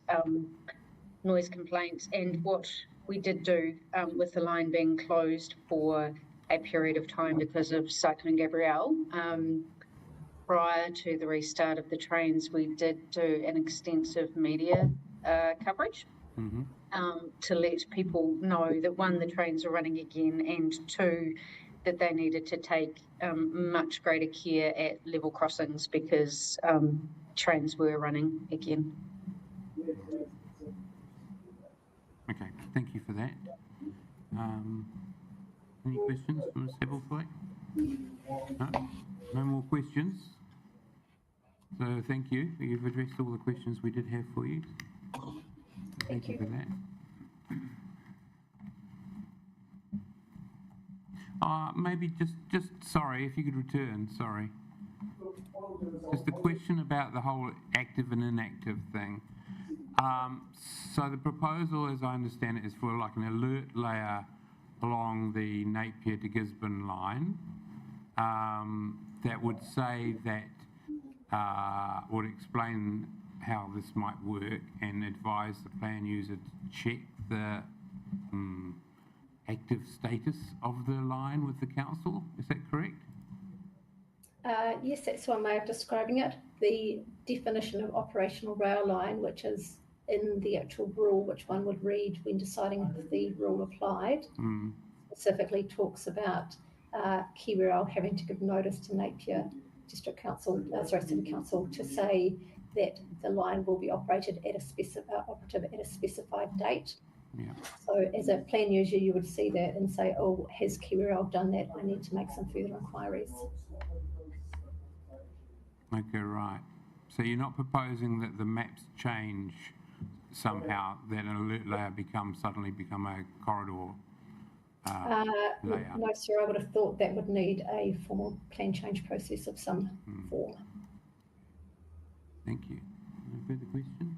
complaints. And what we did do with the line being closed for a period of time because of Cyclone Gabrielle, prior to the restart of the trains, we did do an extensive media coverage. Mm-hmm. To let people know that, one, the trains are running again, and two, that they needed to take much greater care at level crossings because trains were running again. Okay, thank you for that. Any questions from Ms. Hebblethwaite? No more questions. So thank you. You've addressed all the questions we did have for you. Thank you for that. Maybe just sorry, if you could return, sorry. Just the question about the whole active and inactive thing. So the proposal, as I understand it, is for like an alert layer along the Napier to Gisborne line that would say that, would explain how this might work and advise the plan user to check the active status of the line with the council. Is that correct? Yes, that's one way of describing it. The definition of operational rail line, which is in the actual rule, which one would read when deciding if the rule applied, specifically talks about Kiwi Rail having to give notice to Napier District Council, City Council, to say that the line will be operated at a specified date. Yeah. So as a plan user, you would see that and say, oh, has Kiwi Rail done that? I need to make some further inquiries. Okay, right. So you're not proposing that the maps change somehow, that an alert layer suddenly become a corridor layer? No, sir, I would have thought that would need a formal plan change process of some form. Thank you. No further questions?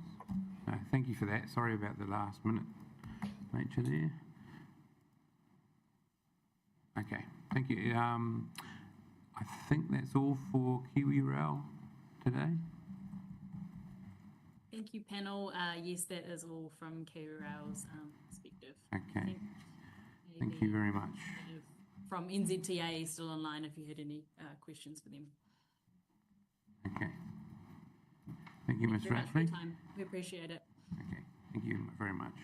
No, thank you for that. Sorry about the last minute nature there. Okay, thank you. I think that's all for Kiwi Rail today. Thank you, panel. Yes, that is all from Kiwi Rail's perspective. Okay. Thank you very much. From NZTA still online if you had any questions for them. Okay. Thank you, Ms. Thank you very much for Ratley. your time. We appreciate it. Okay, thank you very much.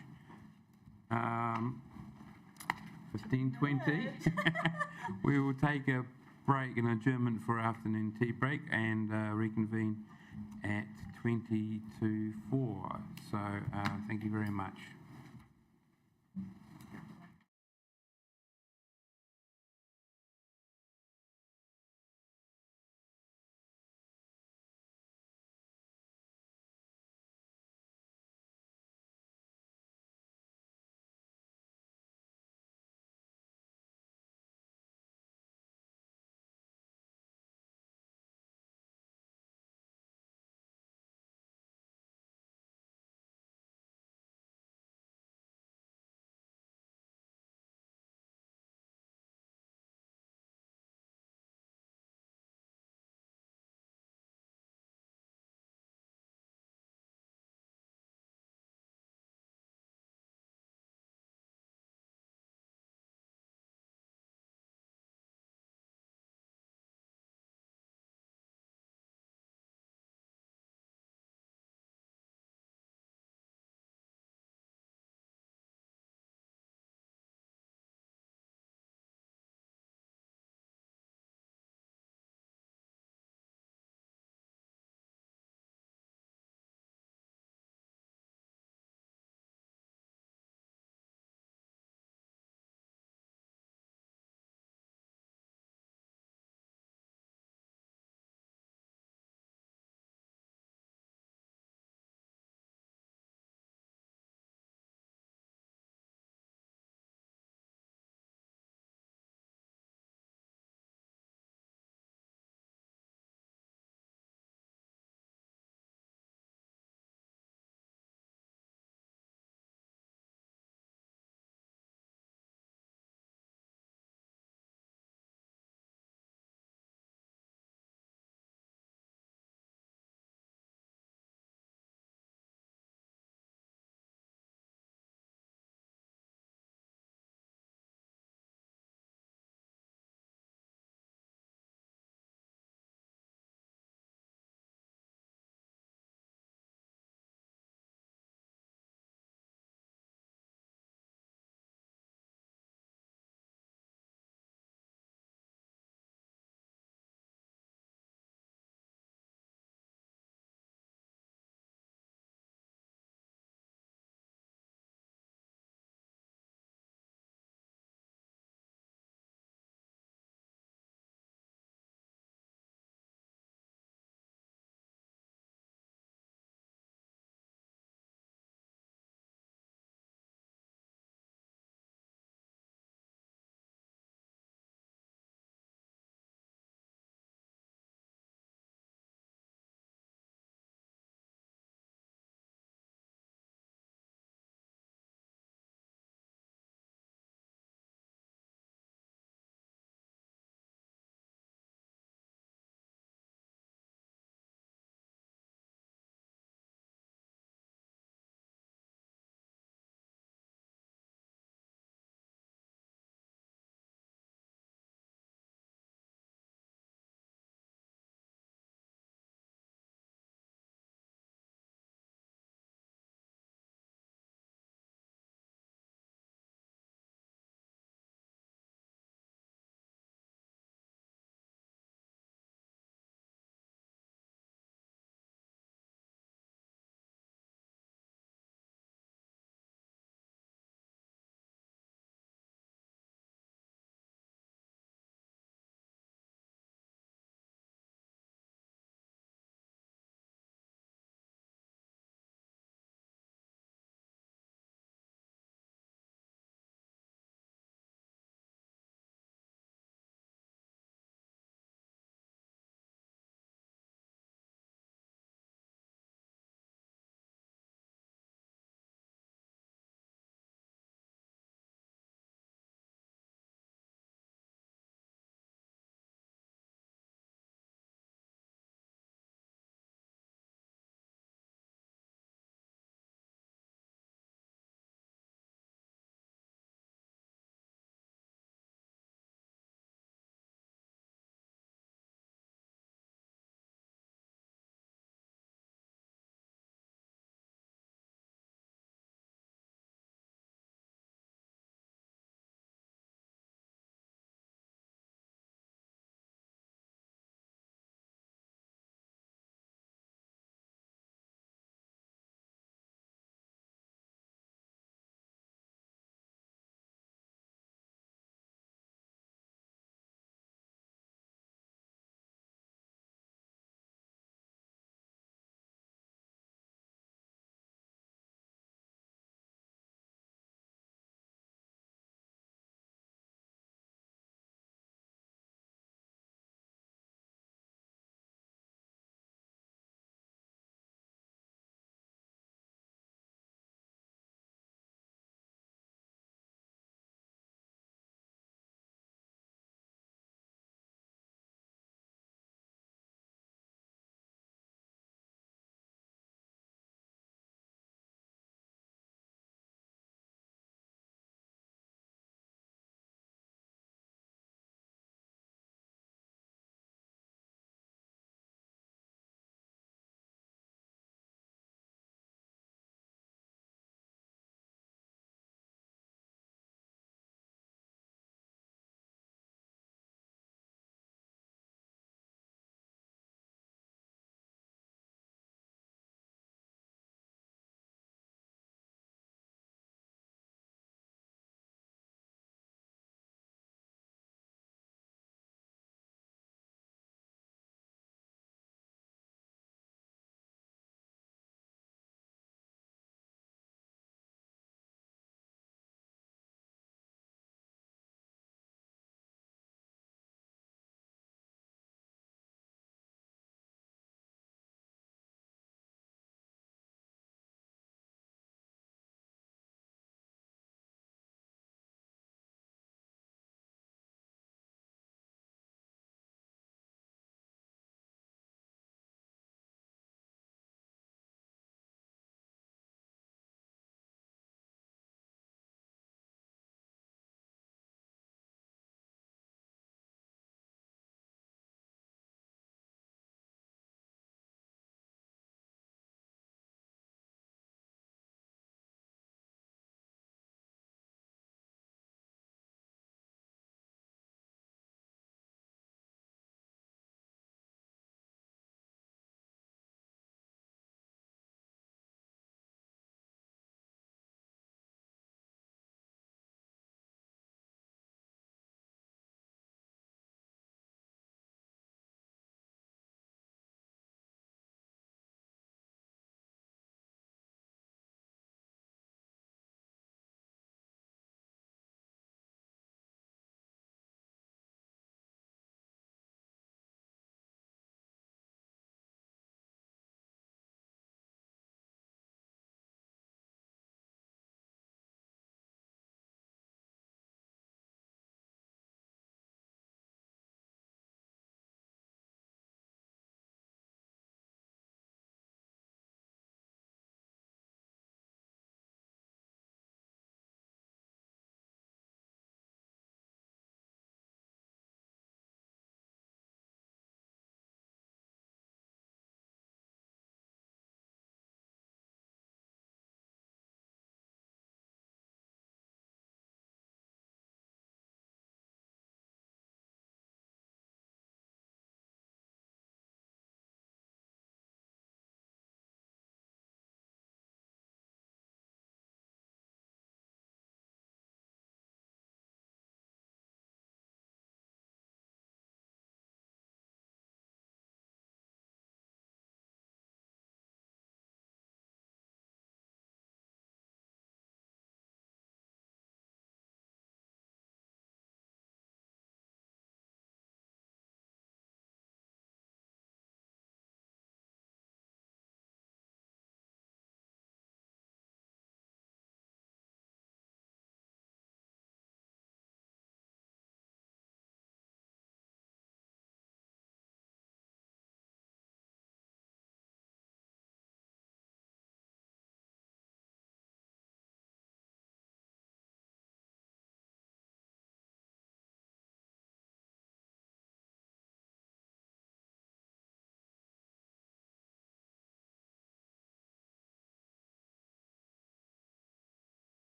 15:20. We will take a break, an adjournment for afternoon tea break, and reconvene at 20 to 4. So thank you very much.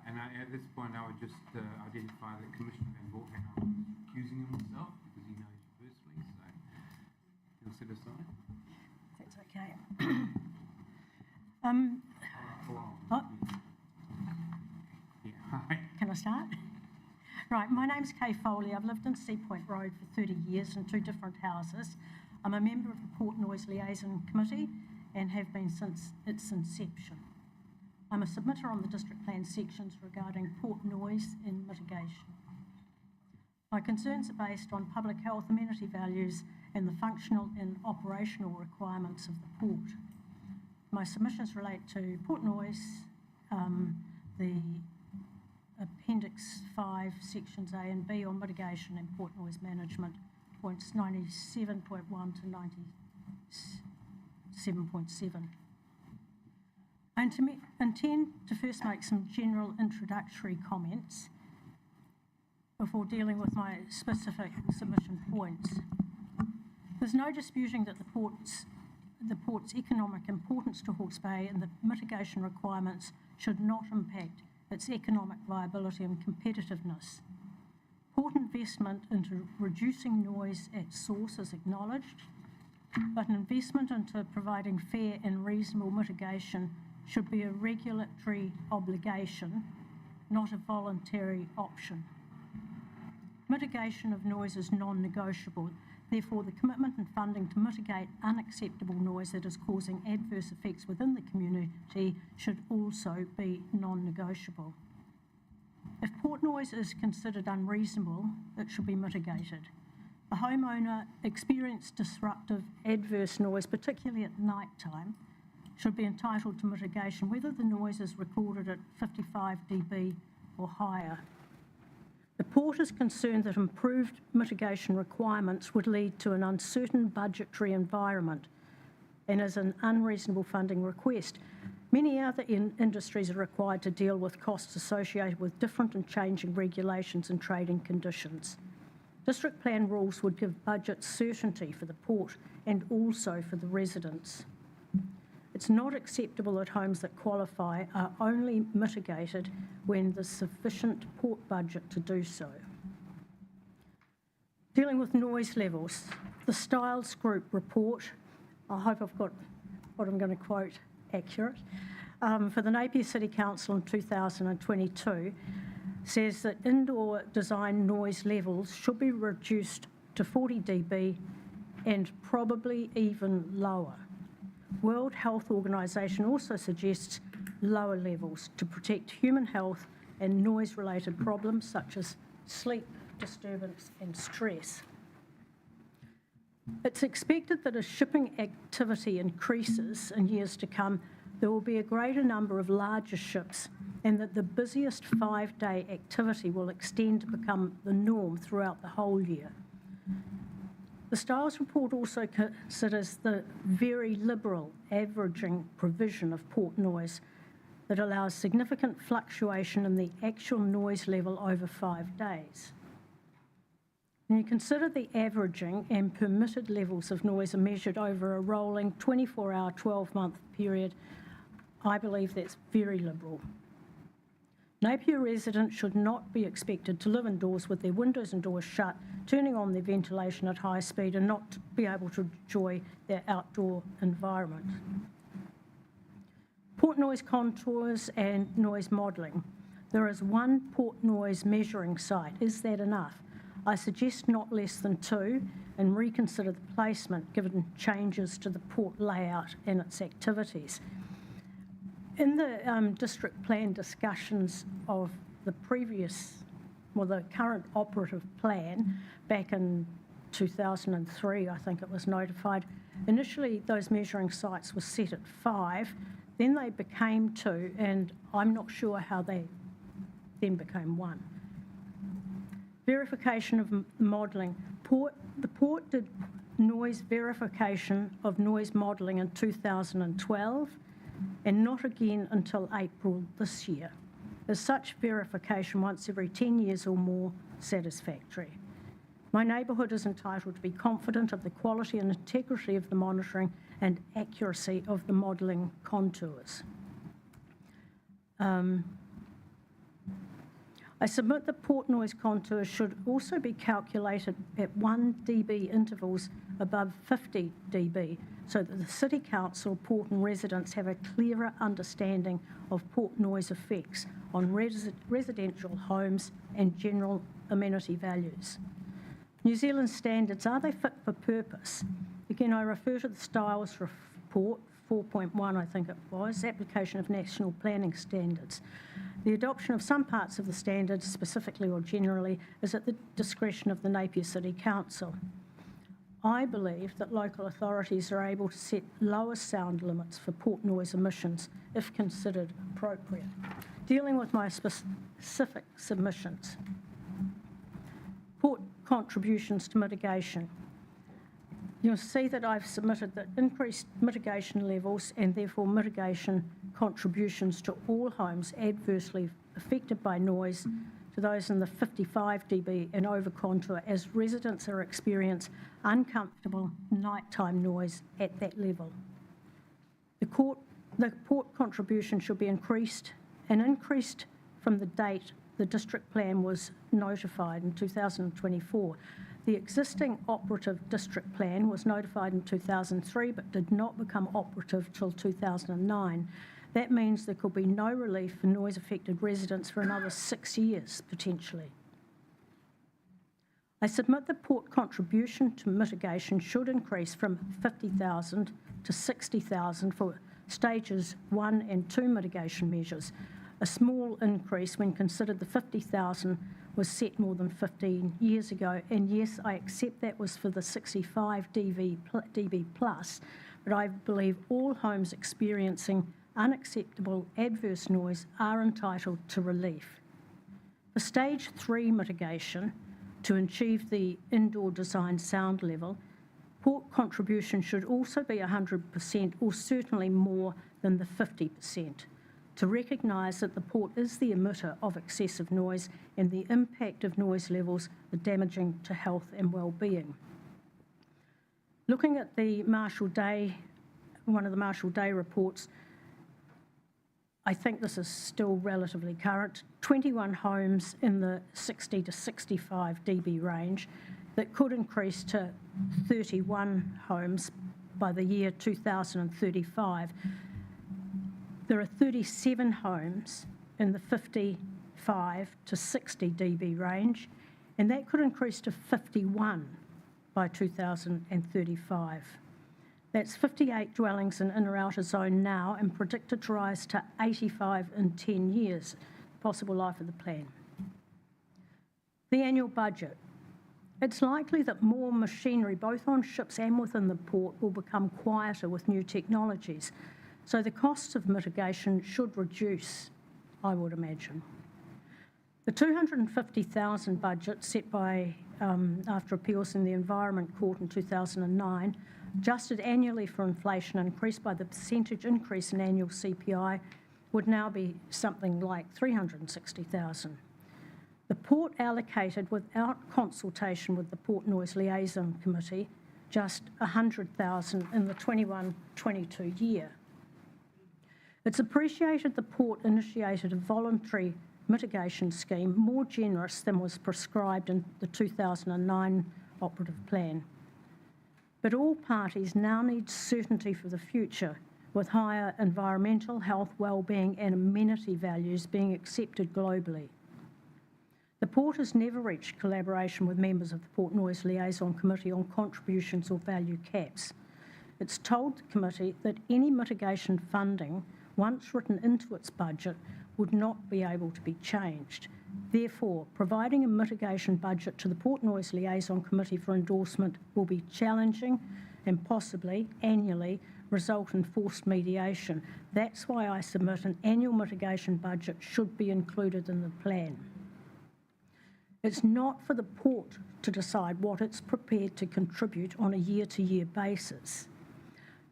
And at this point, I would just identify that Commissioner Van Voorthuizen was accusing himself because he knows you personally, so he'll set aside. That's okay. Can I start? Right, my name's Kay Foley. I've lived in Sea Point Road for 30 years in 2 different houses. I'm a member of the Port Noise Liaison Committee and have been since its inception. I'm a submitter on the district plan sections regarding port noise and mitigation. My concerns are based on public health amenity values and the functional and operational requirements of the port. My submissions relate to port noise, the Appendix 5, Sections A and B on mitigation and port noise management, points 97.1 to 97.7. I intend to first make some general introductory comments before dealing with my specific submission points. There's no disputing that the port's economic importance to Hawke's Bay and the mitigation requirements should not impact its economic viability and competitiveness. Port investment into reducing noise at source is acknowledged, but an investment into providing fair and reasonable mitigation should be a regulatory obligation, not a voluntary option. Mitigation of noise is non-negotiable. Therefore, the commitment and funding to mitigate unacceptable noise that is causing adverse effects within the community should also be non-negotiable. If port noise is considered unreasonable, it should be mitigated. A homeowner experiencing disruptive adverse noise, particularly at night time, should be entitled to mitigation, whether the noise is recorded at 55 dB or higher. The port is concerned that improved mitigation requirements would lead to an uncertain budgetary environment and is an unreasonable funding request. Many other industries are required to deal with costs associated with different and changing regulations and trading conditions. District plan rules would give budget certainty for the port and also for the residents. It's not acceptable that homes that qualify are only mitigated when there's sufficient port budget to do so. Dealing with noise levels, the Styles Group report, I hope I've got what I'm going to quote accurate, for the Napier City Council in 2022 says that indoor design noise levels should be reduced to 40 dB and probably even lower. World Health Organization also suggests lower levels to protect human health and noise-related problems such as sleep disturbance and stress. It's expected that as shipping activity increases in years to come, there will be a greater number of larger ships and that the busiest 5-day activity will extend to become the norm throughout the whole year. The Styles report also considers the very liberal averaging provision of port noise that allows significant fluctuation in the actual noise level over 5 days. When you consider the averaging and permitted levels of noise are measured over a rolling 24-hour, 12-month period, I believe that's very liberal. Napier residents should not be expected to live indoors with their windows and doors shut, turning on their ventilation at high speed and not to be able to enjoy their outdoor environment. Port noise contours and noise modelling. There is one port noise measuring site. Is that enough? I suggest not less than 2 and reconsider the placement given changes to the port layout and its activities. In the district plan discussions of the the current operative plan, back in 2003, I think it was notified, initially those measuring sites were set at 5, then they became 2, and I'm not sure how they then became 1. Verification of modelling. The port did noise verification of noise modelling in 2012, and not again until April this year. Is such verification once every 10 years or more satisfactory? My neighbourhood is entitled to be confident of the quality and integrity of the monitoring and accuracy of the modelling contours. I submit that port noise contours should also be calculated at 1 dB intervals above 50 dB, so that the City Council, port and residents have a clearer understanding of port noise effects on residential homes and general amenity values. New Zealand standards, are they fit for purpose? Again, I refer to the Styles report, 4.1 I think it was, application of national planning standards. The adoption of some parts of the standards, specifically or generally, is at the discretion of the Napier City Council. I believe that local authorities are able to set lower sound limits for port noise emissions if considered appropriate. Dealing with my specific submissions. Port contributions to mitigation. You'll see that I've submitted that increased mitigation levels and therefore mitigation contributions to all homes adversely affected by noise to those in the 55 dB and over contour as residents are experiencing uncomfortable nighttime noise at that level. The port contribution should be increased from the date the district plan was notified in 2024. The existing operative district plan was notified in 2003 but did not become operative till 2009. That means there could be no relief for noise-affected residents for another 6 years, potentially. I submit the port contribution to mitigation should increase from $50,000 to $60,000 for stages 1 and 2 mitigation measures. A small increase when considered the $50,000 was set more than 15 years ago, and yes, I accept that was for the 65 dB plus, but I believe all homes experiencing unacceptable adverse noise are entitled to relief. For stage 3 mitigation, to achieve the indoor design sound level, port contribution should also be 100% or certainly more than the 50%. To recognise that the port is the emitter of excessive noise and the impact of noise levels are damaging to health and well-being. Looking at the Marshall Day, one of the Marshall Day reports, I think this is still relatively current, 21 homes in the 60 to 65 dB range that could increase to 31 homes by the year 2035. There are 37 homes in the 55 to 60 dB range, and that could increase to 51 by 2035. That's 58 dwellings in inner outer zone now and predicted to rise to 85 in 10 years, possible life of the plan. The annual budget. It's likely that more machinery, both on ships and within the port, will become quieter with new technologies. So the costs of mitigation should reduce, I would imagine. The $250,000 budget set by, after appeals in the Environment Court in 2009, adjusted annually for inflation and increased by the percentage increase in annual CPI, would now be something like $360,000. The port allocated without consultation with the Port Noise Liaison Committee just $100,000 in the 21-22 year. It's appreciated the port initiated a voluntary mitigation scheme more generous than was prescribed in the 2009 operative plan. But all parties now need certainty for the future, with higher environmental, health, well-being and amenity values being accepted globally. The port has never reached collaboration with members of the Port Noise Liaison Committee on contributions or value caps. It's told the committee that any mitigation funding, once written into its budget, would not be able to be changed. Therefore, providing a mitigation budget to the Port Noise Liaison Committee for endorsement will be challenging and possibly annually result in forced mediation. That's why I submit an annual mitigation budget should be included in the plan. It's not for the port to decide what it's prepared to contribute on a year-to-year basis,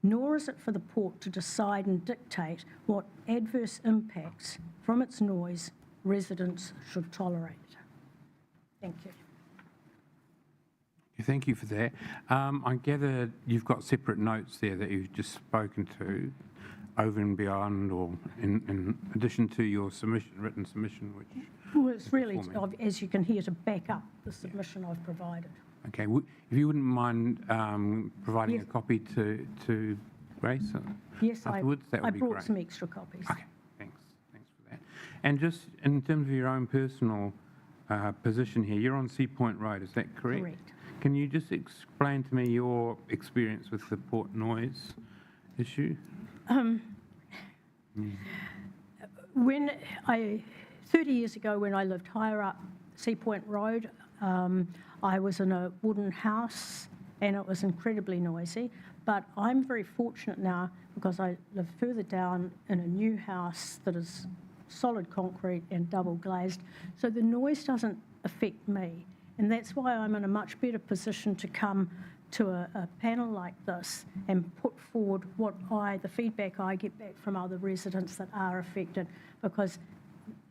nor is it for the port to decide and dictate what adverse impacts from its noise residents should tolerate. Thank you. Thank you for that. I gather you've got separate notes there that you've just spoken to. over and beyond, or in addition to your submission, written submission, which... Well, it's really, as you can hear, to back up the submission I've provided. Okay, if you wouldn't mind providing a copy to Grace Yes, afterwards, that would I be brought great. some extra copies. Okay, thanks for that. And just in terms of your own personal position here, you're on Sea Point Road, is that correct? Correct. Can you just explain to me your experience with the port noise issue? 30 years ago, when I lived higher up Sea Point Road, I was in a wooden house and it was incredibly noisy. But I'm very fortunate now because I live further down in a new house that is solid concrete and double glazed. So the noise doesn't affect me. And that's why I'm in a much better position to come to a panel like this and put forward the feedback I get back from other residents that are affected, because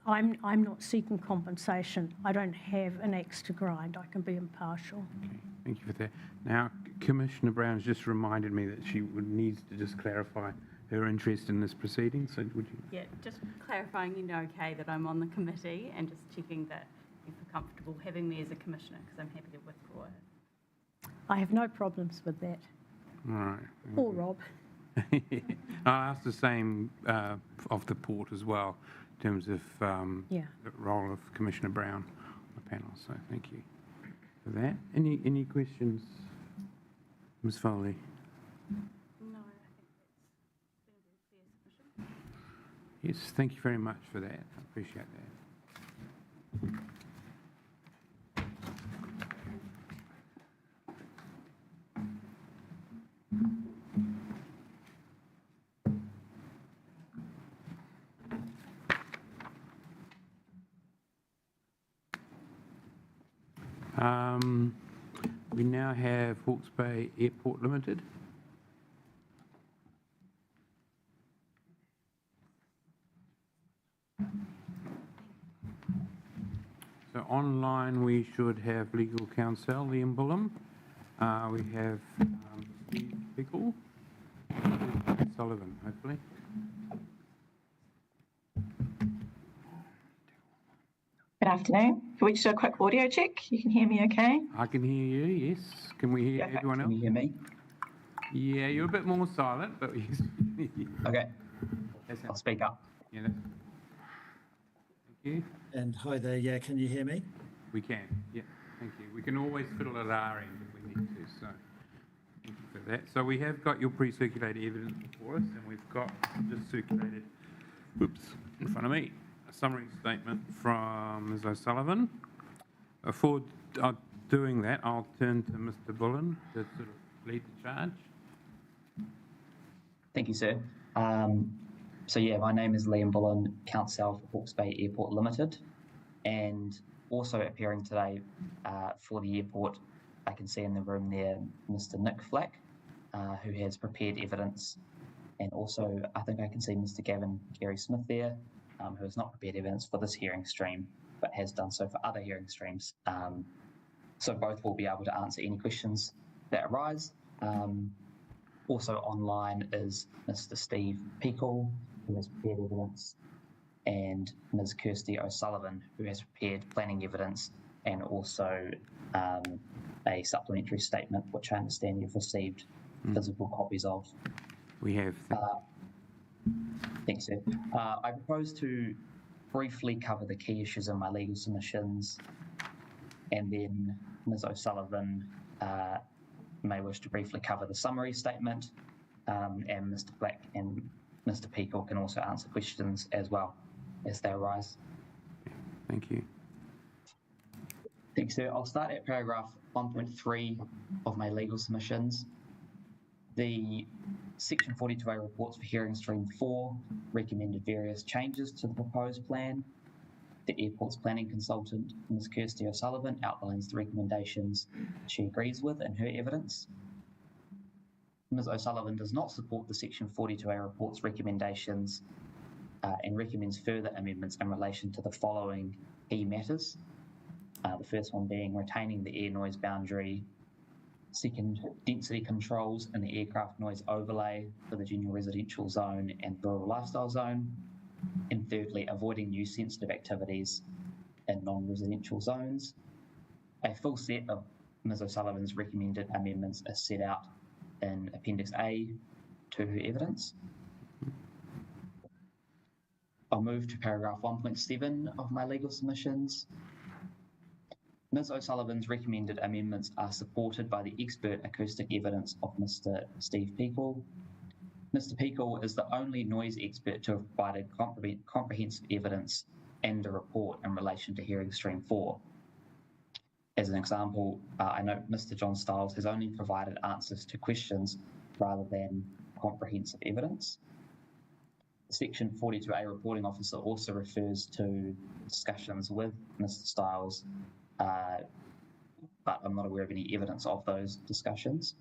I'm not seeking compensation. I don't have an axe to grind. I can be impartial. Okay, thank you for that. Now, Commissioner Brown's just reminded me that she needs to just clarify her interest in this proceeding, so would you? Yeah, just clarifying, okay that I'm on the committee, and just checking that you feel comfortable having me as a commissioner, because I'm happy to withdraw it. I have no problems with that. All right. Or Rob. I'll ask the same of the port as well, in terms of the role of Commissioner Brown on the panel. So thank you for that. Any questions, Ms. Foley? No, I think that's been a very clear submission. Yes, thank you very much for that. I appreciate that. We now have Hawke's Bay Airport Limited. So online we should have legal counsel Liam Bullen. We have Steve Pickle, Sullivan, hopefully. Good afternoon. Can we just do a quick audio check? You can hear me okay? I can hear you, yes. Can we hear Perfect. everyone else? Can you hear me? Yeah, you're a bit more silent, but yes. Okay. I'll speak up. Yeah, thank you. And hi there, yeah, can you hear me? We can, yeah, thank you. We can always fiddle at our end if we need to, so thank you for that. So we have got your pre-circulated evidence before us, and we've got just circulated, in front of me, a summary statement from Ms. O'Sullivan. For doing that, I'll turn to Mr. Bullen to sort of lead the charge. Thank you, sir. So yeah, my name is Liam Bullen, counsel for Hawke's Bay Airport Limited, and also appearing today for the airport, I can see in the room there Mr. Nick Flack, who has prepared evidence, and also I think I can see Mr. Gavin Gary Smith there, who has not prepared evidence for this hearing stream, but has done so for other hearing streams. So both will be able to answer any questions that arise. Also online is Mr. Steve Pickle, who has prepared evidence, and Ms. Kirsty O'Sullivan, who has prepared planning evidence and also a supplementary statement, which I understand you've received physical copies of. We have. Thanks, sir. I propose to briefly cover the key issues in my legal submissions, and then Ms. O'Sullivan may wish to briefly cover the summary statement, and Mr. Black and Mr. Pickle can also answer questions as well as they arise. Thank you. Thanks, sir. I'll start at paragraph 1.3 of my legal submissions. The Section 42A reports for hearing stream 4 recommended various changes to the proposed plan. The airport's planning consultant, Ms. Kirsty O'Sullivan, outlines the recommendations she agrees with in her evidence. Ms. O'Sullivan does not support the Section 42A report's recommendations and recommends further amendments in relation to the following key matters. The first one being retaining the air noise boundary Second, density controls in the aircraft noise overlay for the general residential zone and rural lifestyle zone. And thirdly, avoiding new sensitive activities in non-residential zones. A full set of Ms O'Sullivan's recommended amendments is set out in Appendix A to her evidence. I'll move to paragraph 1.7 of my legal submissions. Ms O'Sullivan's recommended amendments are supported by the expert acoustic evidence of Mr Steve Peakle. Mr Peakle is the only noise expert to have provided comprehensive evidence and a report in relation to hearing stream 4. As an example, I note Mr John Stiles has only provided answers to questions rather than comprehensive evidence. The Section 42A reporting officer also refers to discussions with Mr Stiles, but I'm not aware of any evidence of those discussions.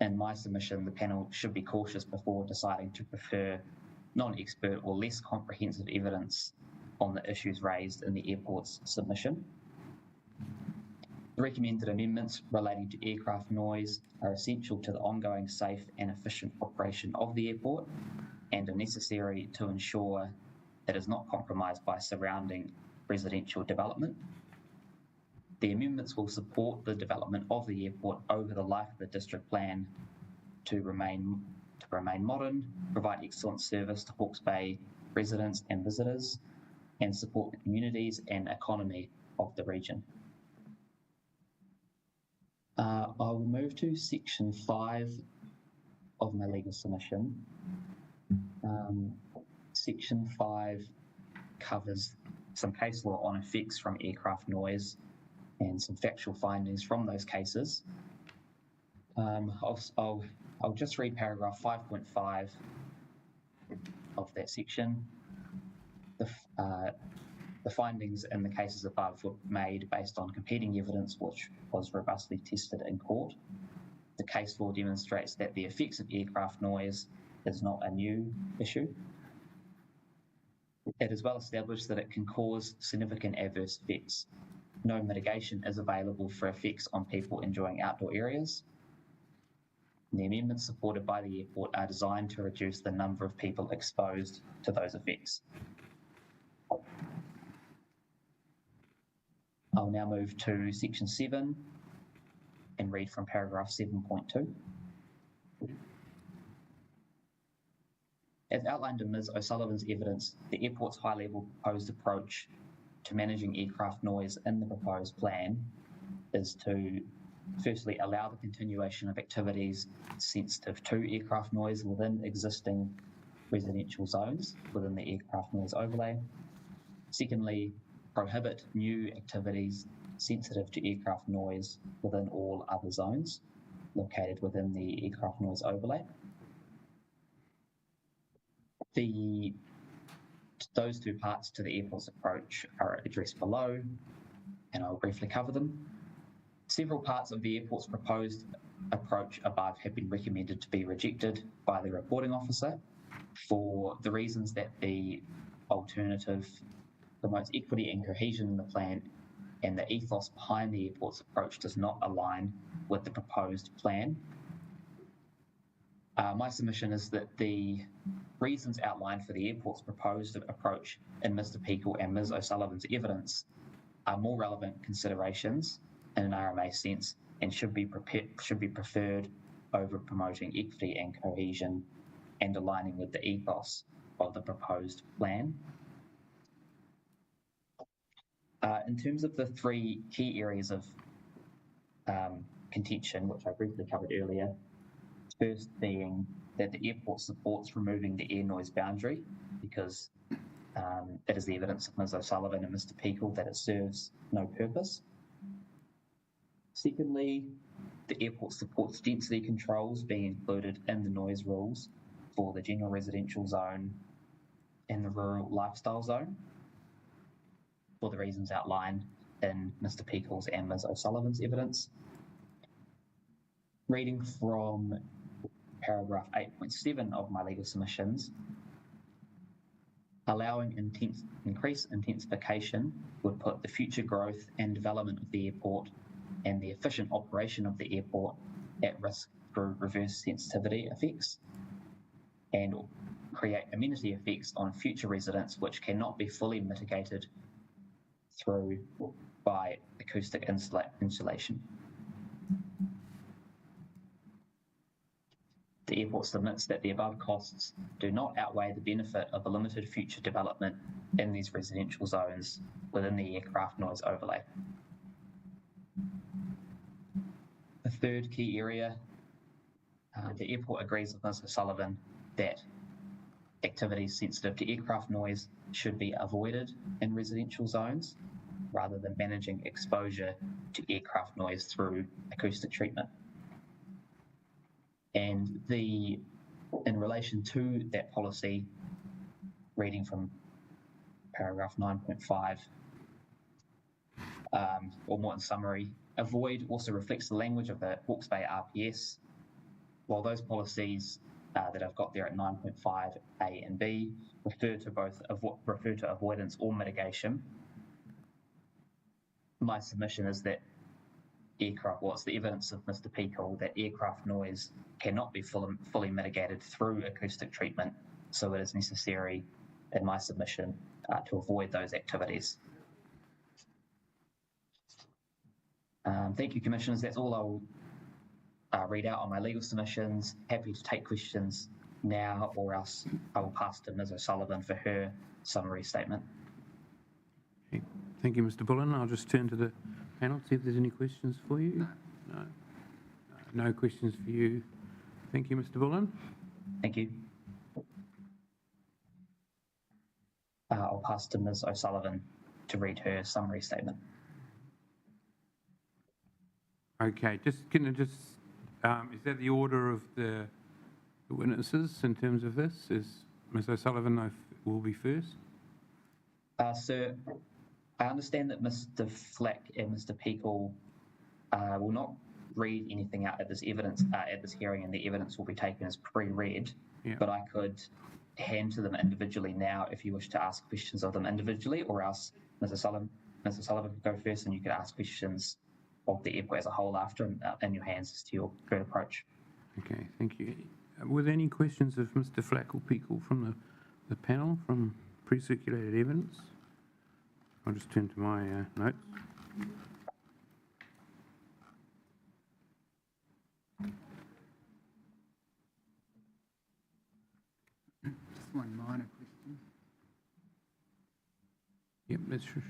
In my submission, the panel should be cautious before deciding to prefer non-expert or less comprehensive evidence on the issues raised in the airport's submission. The recommended amendments relating to aircraft noise are essential to the ongoing safe and efficient operation of the airport and are necessary to ensure it is not compromised by surrounding residential development. The amendments will support the development of the airport over the life of the district plan to remain modern, provide excellent service to Hawke's Bay residents and visitors, and support the communities and economy of the region. I will move to section 5 of my legal submission. Section 5 covers some case law on effects from aircraft noise and some factual findings from those cases. I'll just read paragraph 5.5 of that section. The findings in the cases above were made based on competing evidence which was robustly tested in court. The case law demonstrates that the effects of aircraft noise is not a new issue. It is well established that it can cause significant adverse effects. No mitigation is available for effects on people enjoying outdoor areas. The amendments supported by the airport are designed to reduce the number of people exposed to those effects. I'll now move to section 7 and read from paragraph 7.2. As outlined in Ms O'Sullivan's evidence, the airport's high-level proposed approach to managing aircraft noise in the proposed plan is to firstly allow the continuation of activities sensitive to aircraft noise within existing residential zones within the aircraft noise overlay. Secondly, prohibit new activities sensitive to aircraft noise within all other zones located within the aircraft noise overlay. Those two parts to the airport's approach are addressed below, and I'll briefly cover them. Several parts of the airport's proposed approach above have been recommended to be rejected by the reporting officer for the reasons that the alternative promotes equity and cohesion in the plan, and the ethos behind the airport's approach does not align with the proposed plan. My submission is that the reasons outlined for the airport's proposed approach in Mr Peakle and Ms O'Sullivan's evidence are more relevant considerations in an RMA sense and should be preferred over promoting equity and cohesion and aligning with the ethos of the proposed plan. In terms of the three key areas of contention, which I briefly covered earlier, first being that the airport supports removing the air noise boundary because that is the evidence of Ms O'Sullivan and Mr Peakle that it serves no purpose. Secondly, the airport supports density controls being included in the noise rules for the general residential zone and the rural lifestyle zone for the reasons outlined in Mr Peakle's and Ms O'Sullivan's evidence. Reading from paragraph 8.7 of my legal submissions, allowing increased intensification would put the future growth and development of the airport and the efficient operation of the airport at risk through reverse sensitivity effects, and create amenity effects on future residents which cannot be fully mitigated by acoustic insulation. The airport submits that the above costs do not outweigh the benefit of a limited future development in these residential zones within the aircraft noise overlay. The third key area, the airport agrees with Ms. O'Sullivan that activities sensitive to aircraft noise should be avoided in residential zones rather than managing exposure to aircraft noise through acoustic treatment. And in relation to that policy, reading from paragraph 9.5, or more in summary, avoid also reflects the language of the Hawke's Bay RPS, while those policies that I've got there at 9.5 A and B refer to avoidance or mitigation. My submission is that it's the evidence of Mr. Peakle that aircraft noise cannot be fully mitigated through acoustic treatment, so it is necessary in my submission to avoid those activities. Thank you, Commissioners. That's all I'll read out on my legal submissions. Happy to take questions now, or else I will pass to Ms. O'Sullivan for her summary statement. Okay. Thank you, Mr. Bullen. I'll just turn to the panel, see if there's any questions for you. No. No questions for you. Thank you, Mr. Bullen. Thank you. I'll pass to Ms. O'Sullivan to read her summary statement. Okay, is that the order of the witnesses in terms of this? Is Ms. O'Sullivan will be first? Sir, I understand that Mr. Flack and Mr. Peakle will not read anything out at this hearing, and the evidence will be taken as pre-read. Yeah. But I could hand to them individually now if you wish to ask questions of them individually, or else Ms. O'Sullivan could go first, and you could ask questions of the airport as a whole after, in your hands as to your preferred approach. Okay, thank you. Were there any questions of Mr. Flack or Peakle from the panel from pre-circulated evidence? I'll just turn to my notes. Just one minor question. Yep, that's sure.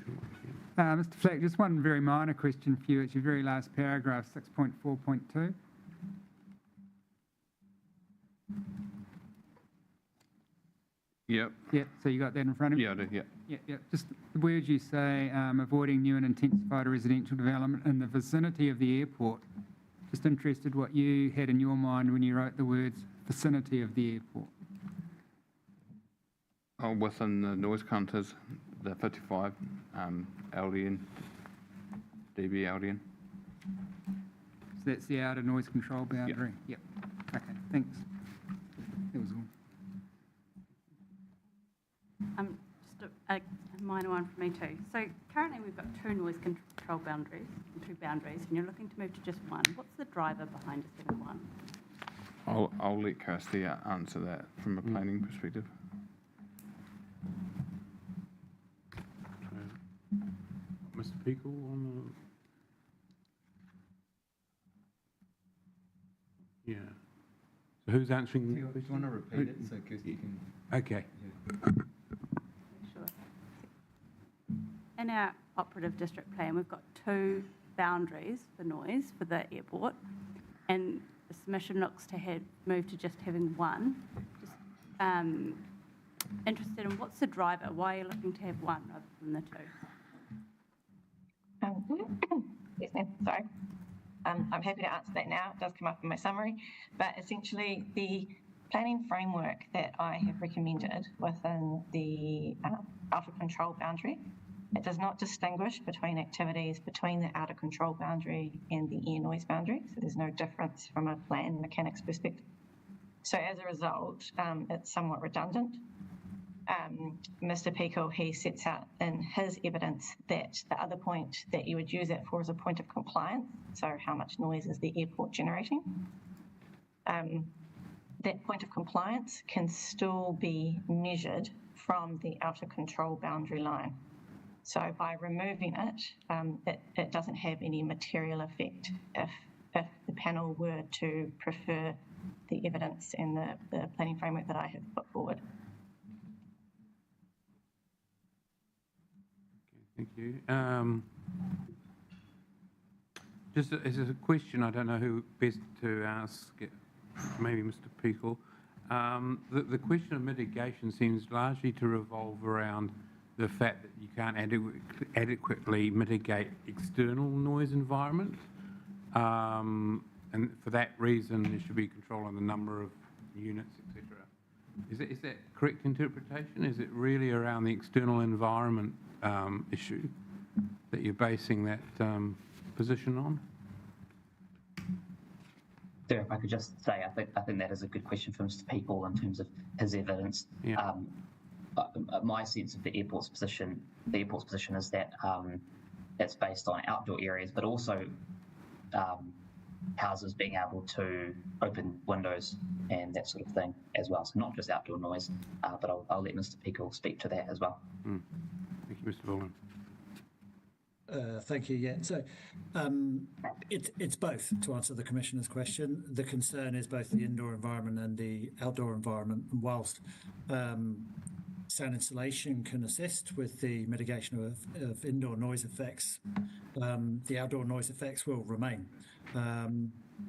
Mr. Flack, just one very minor question for you. It's your very last paragraph, 6.4.2. Yep. Yep, so you got that in front of you? Yeah, I do, yeah. Yep. Just the words you say, avoiding new and intensified residential development in the vicinity of the airport. Just interested what you had in your mind when you wrote the words vicinity of the airport. Oh, within the noise counters, the 55 LDN, dB LDN. So that's the outer noise control boundary? Yep. Okay, thanks. That was all. Just a minor one for me too. So currently we've got two noise control boundaries, and you're looking to move to just one. What's the driver behind just having one? I'll let Kirsty answer that from a planning perspective. Mr. Peakle on the... Yeah. So who's answering the question? Do you want to repeat it so Kirsty can... Okay. Yeah. Sure. In our operative district plan, we've got two boundaries for noise for the airport, and the submission looks to move to just having one. Just interested in what's the driver? Why are you looking to have one rather than the two? Yes, ma'am. Sorry. I'm happy to answer that now. It does come up in my summary. But essentially, the planning framework that I have recommended within the outer control boundary, it does not distinguish between activities between the outer control boundary and the air noise boundary. So there's no difference from a plan mechanics perspective. So as a result, it's somewhat redundant. Mr. Pekel, he sets out in his evidence that the other point that you would use it for is a point of compliance, so how much noise is the airport generating. That point of compliance can still be measured from the outer control boundary line. So by removing it, it doesn't have any material effect if the panel were to prefer the evidence and the planning framework that I have put forward. Thank you. Just as a question, I don't know who best to ask it, maybe Mr. Pekel. The question of mitigation seems largely to revolve around the fact that you can't adequately mitigate external noise environment. And for that reason, there should be control on the number of units, etc. Is that correct interpretation? Is it really around the external environment issue that you're basing that position on? Sir, if I could just say, I think that is a good question for Mr. Pekel in terms of his evidence. Yeah. My sense of the airport's position is that it's based on outdoor areas, but also houses being able to open windows and that sort of thing as well. So not just outdoor noise, but I'll let Mr. Pekel speak to that as well. Thank you, Mr. Baldwin. Thank you. Yeah, so it's both, to answer the Commissioner's question. The concern is both the indoor environment and the outdoor environment. And whilst sound insulation can assist with the mitigation of indoor noise effects, the outdoor noise effects will remain.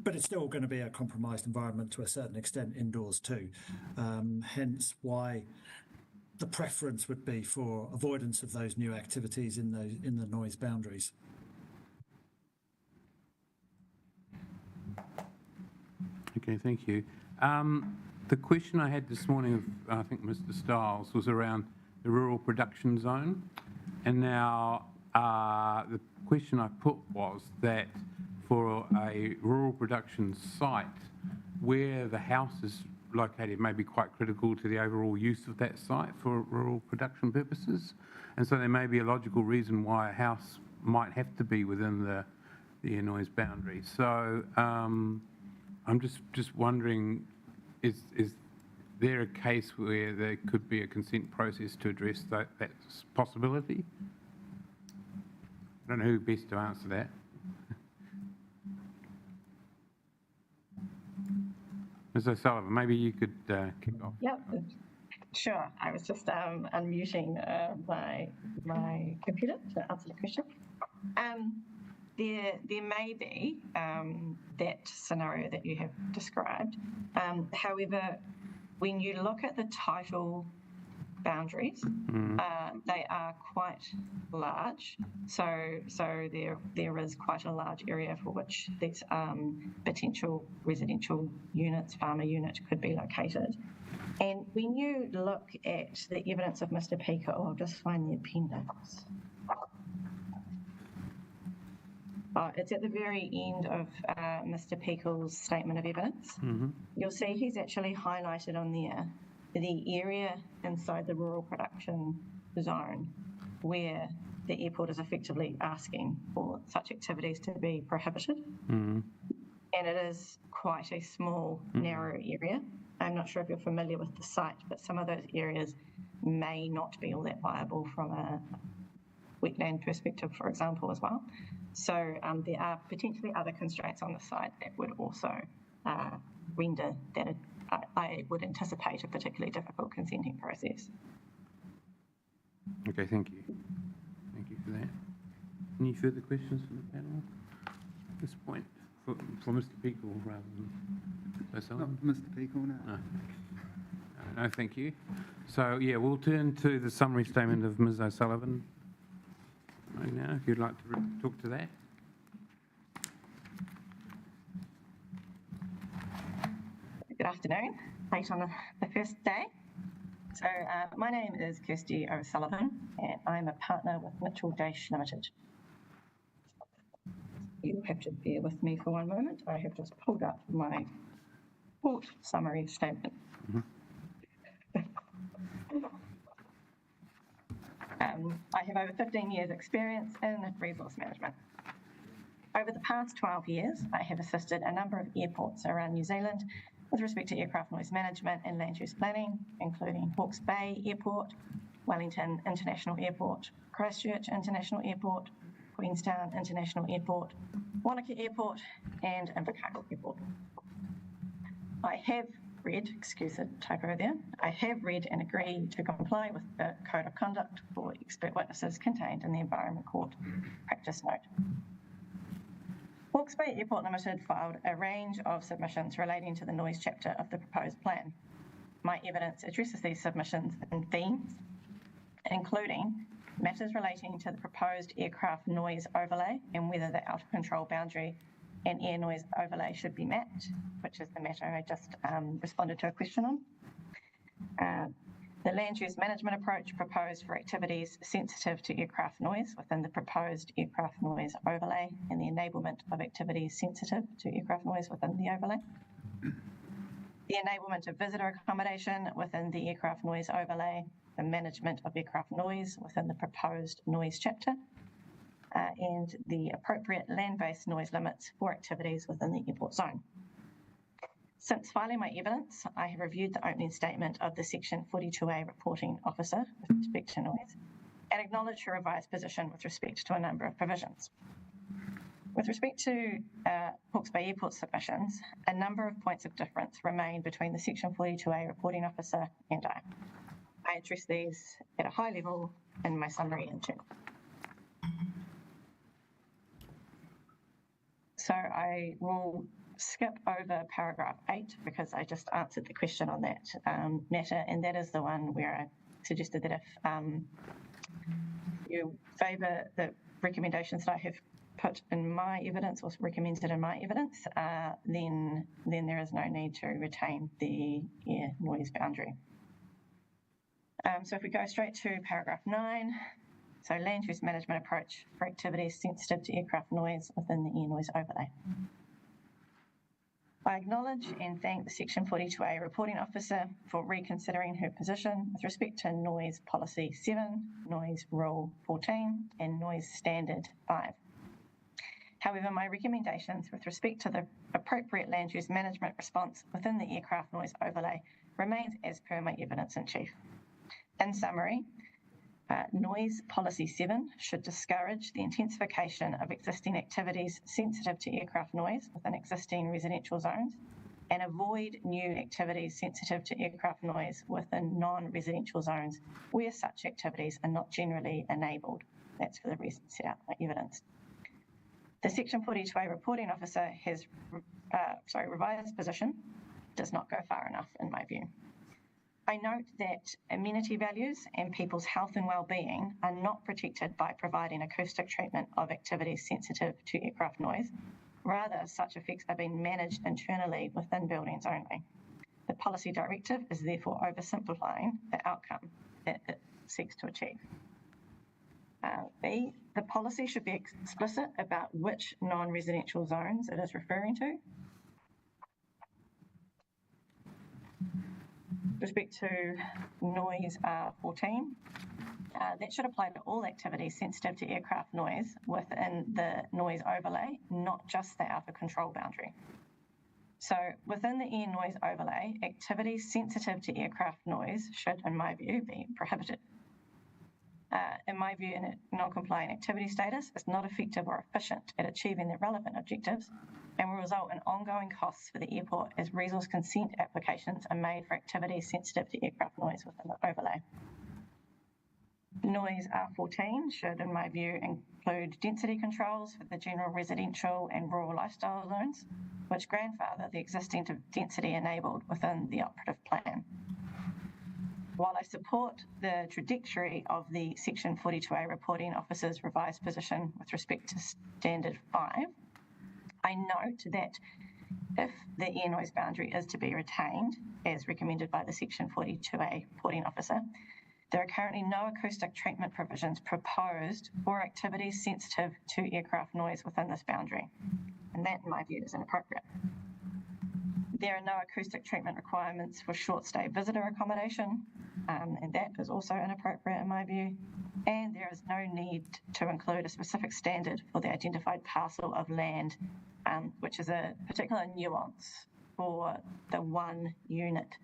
But it's still going to be a compromised environment to a certain extent indoors too. Hence why the preference would be for avoidance of those new activities in the noise boundaries. Okay, thank you. The question I had this morning of, I think, Mr. Stiles was around the rural production zone. And now the question I put was that for a rural production site where the house is located may be quite critical to the overall use of that site for rural production purposes. And so there may be a logical reason why a house might have to be within the air noise boundary. So I'm just wondering, is there a case where there could be a consent process to address that possibility? I don't know who best to answer that. Ms. O'Sullivan, maybe you could kick off. Yep, sure. I was just unmuting my computer to answer the question. There may be that scenario that you have described. However, when you look at the tidal boundaries, they are quite large. So there is quite a large area for which these potential residential units, farmer units could be located. And when you look at the evidence of Mr. Pekel, I'll just find the appendix. It's at the very end of Mr. Pekel's statement of evidence. You'll see he's actually highlighted on there the area inside the rural production zone where the airport is effectively asking for such activities to be prohibited. And it is quite a small, narrow area. I'm not sure if you're familiar with the site, but some of those areas may not be all that viable from a wetland perspective, for example, as well. So there are potentially other constraints on the site that would also render that I would anticipate a particularly difficult consenting process. Okay, thank you. Thank you for that. Any further questions from the panel at this point for Mr. Pekel rather than O'Sullivan? Not Mr. Pekel, no. No, thank you. So, yeah, we'll turn to the summary statement of Ms. O'Sullivan right now, if you'd like to talk to that. Good afternoon, late on the first day. So my name is Kirsty O'Sullivan and I'm a partner with Mitchell Dash Limited. You have to bear with me for one moment. I have just pulled up my short summary statement. I have over 15 years experience in resource management. Over the past 12 years, I have assisted a number of airports around New Zealand with respect to aircraft noise management and land use planning, including Hawke's Bay Airport, Wellington International Airport, Christchurch International Airport, Queenstown International Airport, Wanaka Airport, and Invercargill Airport. I have read, excuse the typo there, I have read and agree to comply with the Code of Conduct for Expert Witnesses contained in the Environment Court Practice Note. Hawke's Bay Airport Limited filed a range of submissions relating to the noise chapter of the proposed plan. My evidence addresses these submissions in themes, including matters relating to the proposed aircraft noise overlay and whether the out of control boundary and air noise overlay should be met, which is the matter I just responded to a question on. The land use management approach proposed for activities sensitive to aircraft noise within the proposed aircraft noise overlay and the enablement of activities sensitive to aircraft noise within the overlay. The enablement of visitor accommodation within the aircraft noise overlay, the management of aircraft noise within the proposed noise chapter, and the appropriate land-based noise limits for activities within the airport zone. Since filing my evidence, I have reviewed the opening statement of the Section 42A reporting officer with respect to noise and acknowledged her revised position with respect to a number of provisions. With respect to Hawke's Bay Airport submissions, a number of points of difference remain between the Section 42A reporting officer and I. I address these at a high level in my summary in turn. So I will skip over paragraph 8 because I just answered the question on that matter, and that is the one where I suggested that if you favour the recommendations that I have put in my evidence or recommended in my evidence, then there is no need to retain the air noise boundary. So if we go straight to paragraph 9, so land use management approach for activities sensitive to aircraft noise within the air noise overlay. I acknowledge and thank the Section 42A reporting officer for reconsidering her position with respect to Noise Policy 7, Noise Rule 14, and Noise Standard 5. However, my recommendations with respect to the appropriate land use management response within the aircraft noise overlay remains as per my evidence in chief. In summary, Noise Policy 7 should discourage the intensification of existing activities sensitive to aircraft noise within existing residential zones and avoid new activities sensitive to aircraft noise within non-residential zones where such activities are not generally enabled. That's for the reasons set out in my evidence. The Section 42A reporting officer has revised position does not go far enough in my view. I note that amenity values and people's health and well-being are not protected by providing acoustic treatment of activities sensitive to aircraft noise. Rather, such effects are being managed internally within buildings only. The policy directive is therefore oversimplifying the outcome that it seeks to achieve. B, the policy should be explicit about which non-residential zones it is referring to. With respect to noise 14, that should apply to all activities sensitive to aircraft noise within the noise overlay, not just the out of control boundary. So within the air noise overlay, activities sensitive to aircraft noise should, in my view, be prohibited. In my view, a non-compliant activity status is not effective or efficient at achieving the relevant objectives and will result in ongoing costs for the airport as resource consent applications are made for activities sensitive to aircraft noise within the overlay. Noise R14 should, in my view, include density controls for the general residential and rural lifestyle zones, which grandfather the existing density enabled within the operative plan. While I support the trajectory of the Section 42A reporting officer's revised position with respect to Standard 5, I note that if the air noise boundary is to be retained, as recommended by the Section 42A reporting officer, there are currently no acoustic treatment provisions proposed for activities sensitive to aircraft noise within this boundary, and that, in my view, is inappropriate. There are no acoustic treatment requirements for short-stay visitor accommodation and that is also inappropriate in my view. And there is no need to include a specific standard for the identified parcel of land, which is a particular nuance for the one unit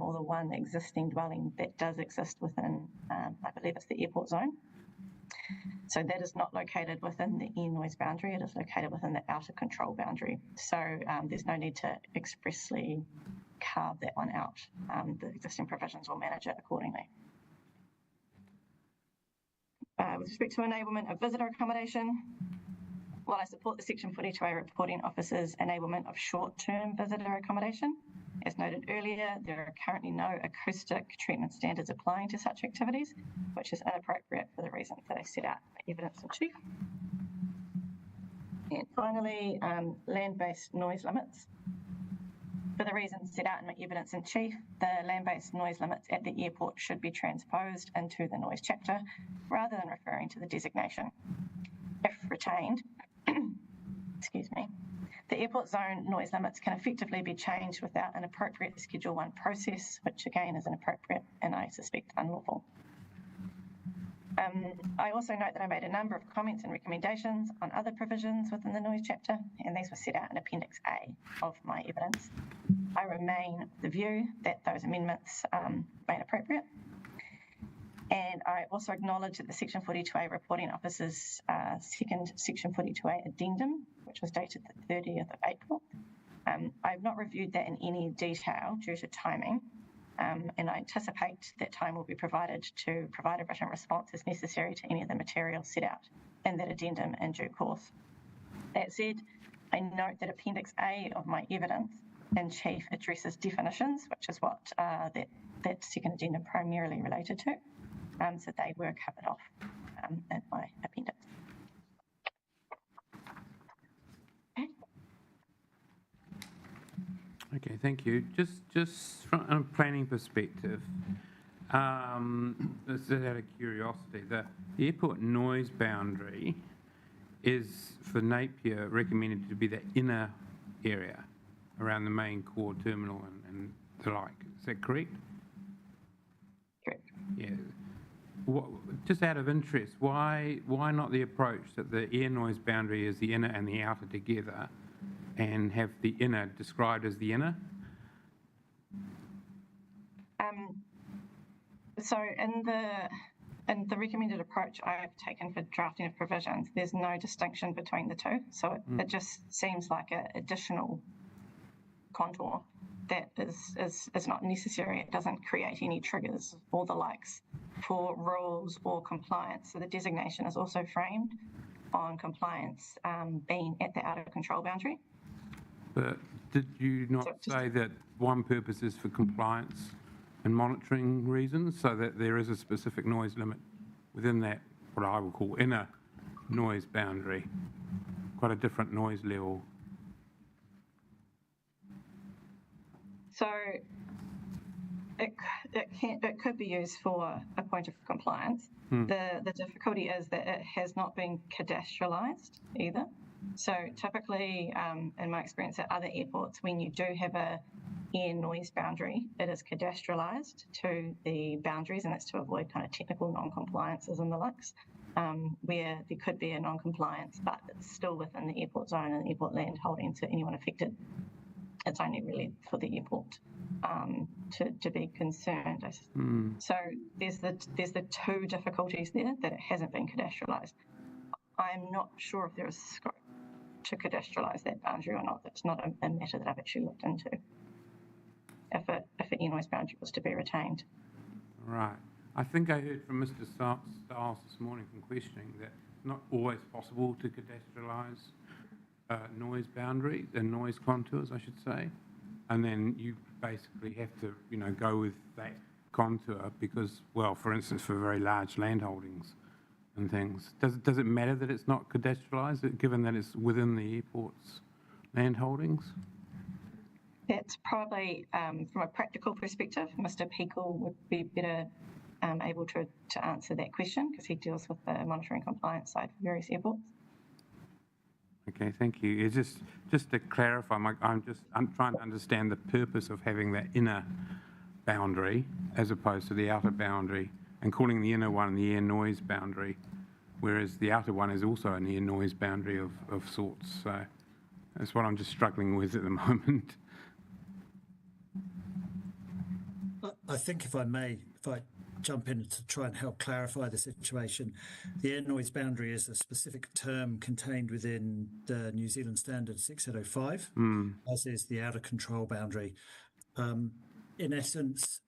or the one existing dwelling that does exist within, I believe it's the airport zone. So that is not located within the air noise boundary, it is located within the outer control boundary. So there's no need to expressly carve that one out. The existing provisions will manage it accordingly. With respect to enablement of visitor accommodation, while I support the Section 42A reporting officer's enablement of short-term visitor accommodation, as noted earlier, there are currently no acoustic treatment standards applying to such activities, which is inappropriate for the reasons that I set out in evidence in chief. And finally, land-based noise limits. For the reasons set out in my evidence in chief, the land-based noise limits at the airport should be transposed into the noise chapter rather than referring to the designation. If retained, excuse me, the airport zone noise limits can effectively be changed without an appropriate Schedule 1 process, which again is inappropriate and I suspect unlawful. I also note that I made a number of comments and recommendations on other provisions within the noise chapter, and these were set out in Appendix A of my evidence. I remain of the view that those amendments remain appropriate. And I also acknowledge that the Section 42A reporting officer's second Section 42A addendum, which was dated the 30th of April. I have not reviewed that in any detail due to timing, and I anticipate that time will be provided to provide a written response as necessary to any of the material set out in that addendum in due course. That said, I note that Appendix A of my evidence in chief addresses definitions, which is what that second addendum primarily related to. So they were covered off in my appendix. Okay, thank you. Just from a planning perspective, this is out of curiosity, the airport noise boundary is for Napier recommended to be the inner area around the main core terminal and the like. Is that correct? Correct. Yeah. Just out of interest, why not the approach that the air noise boundary is the inner and the outer together, and have the inner described as the inner? So in the recommended approach I've taken for drafting of provisions, there's no distinction between the two. So it just seems like an additional contour that is not necessary. It doesn't create any triggers or the likes for rules or compliance. So the designation is also framed on compliance being at the outer control boundary. But did you not say that one purpose is for compliance and monitoring reasons, so that there is a specific noise limit within that, what I would call inner noise boundary, quite a different noise level? So it could be used for a point of compliance. The difficulty is that it has not been cadastralized either. So typically, in my experience at other airports, when you do have a air noise boundary, it is cadastralized to the boundaries, and that's to avoid kind of technical non-compliances and the likes, where there could be a non-compliance, but it's still within the airport zone and airport land holding to anyone affected. It's only really for the airport to be concerned. So there's the two difficulties there, that it hasn't been cadastralized. I'm not sure if there is scope to cadastralize that boundary or not. That's not a matter that I've actually looked into. If an air noise boundary was to be retained. Right. I think I heard from Mr. Stiles this morning from questioning that it's not always possible to cadastralize noise boundaries and noise contours, I should say, and then you basically have to, go with that contour because, well, for instance, for very large landholdings and things, does it matter that it's not cadastralized, given that it's within the airport's landholdings? That's probably, from a practical perspective, Mr. Peakle would be better able to answer that question because he deals with the monitoring compliance side for various airports. Okay, thank you. It's just to clarify, I'm trying to understand the purpose of having that inner boundary as opposed to the outer boundary, and calling the inner one the air noise boundary, whereas the outer one is also an air noise boundary of sorts. So that's what I'm just struggling with at the moment. I think if I jump in to try and help clarify the situation, the air noise boundary is a specific term contained within the New Zealand Standard 6805, as is the outer control boundary. In essence,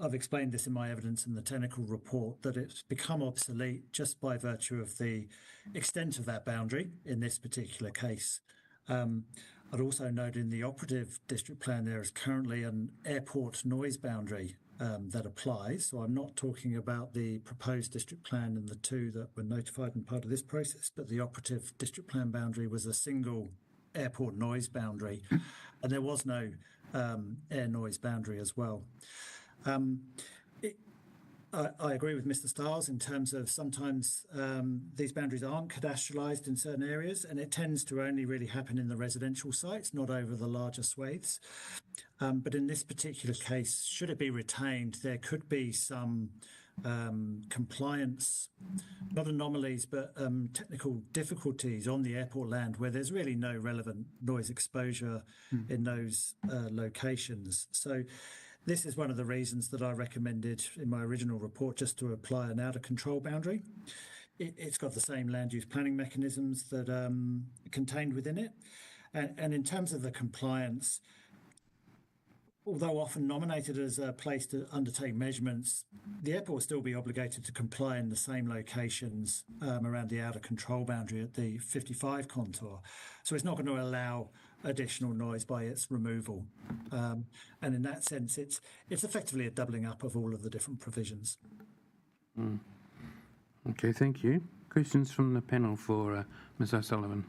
I've explained this in my evidence in the technical report, that it's become obsolete just by virtue of the extent of that boundary in this particular case. I'd also note in the operative district plan there is currently an airport noise boundary that applies. So I'm not talking about the proposed district plan and the two that were notified in part of this process, but the operative district plan boundary was a single airport noise boundary, and there was no air noise boundary as well. I agree with Mr. Stiles in terms of sometimes these boundaries aren't cadastralised in certain areas, and it tends to only really happen in the residential sites, not over the larger swathes. But in this particular case, should it be retained, there could be some compliance, not anomalies, but technical difficulties on the airport land where there's really no relevant noise exposure in those locations. So this is one of the reasons that I recommended in my original report just to apply an outer control boundary. It's got the same land use planning mechanisms that are contained within it. And in terms of the compliance, although often nominated as a place to undertake measurements, the airport will still be obligated to comply in the same locations around the outer control boundary at the 55 contour. So it's not going to allow additional noise by its removal. And in that sense, it's effectively a doubling up of all of the different provisions. Okay, thank you. Questions from the panel for Ms O'Sullivan?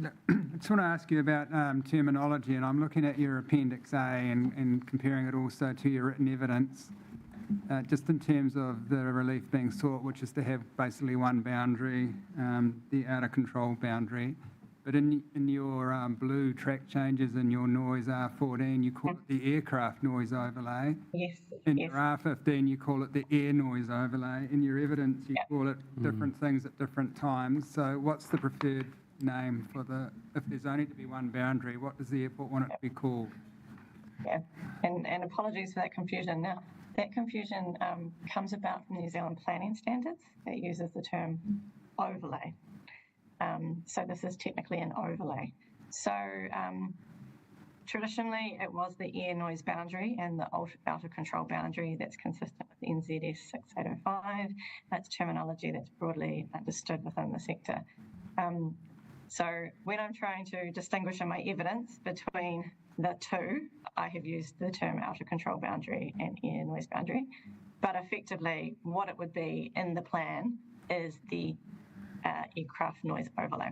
I just want to ask you about terminology, and I'm looking at your Appendix A and comparing it also to your written evidence, just in terms of the relief being sought, which is to have basically one boundary, the outer control boundary. But in your blue track changes in your noise R14, you call it the aircraft noise overlay. Yes. In your R15, you call it the air noise overlay. In your evidence, you call it different things at different times. So what's the preferred name for if there's only to be one boundary, what does the airport want it to be called? Yeah, and apologies for that confusion. Now, that confusion comes about from New Zealand planning standards that uses the term overlay. So this is technically an overlay. So traditionally, it was the air noise boundary and the outer control boundary that's consistent with NZS 6805. That's terminology that's broadly understood within the sector. So when I'm trying to distinguish in my evidence between the two, I have used the term outer control boundary and air noise boundary. But effectively, what it would be in the plan is the aircraft noise overlay.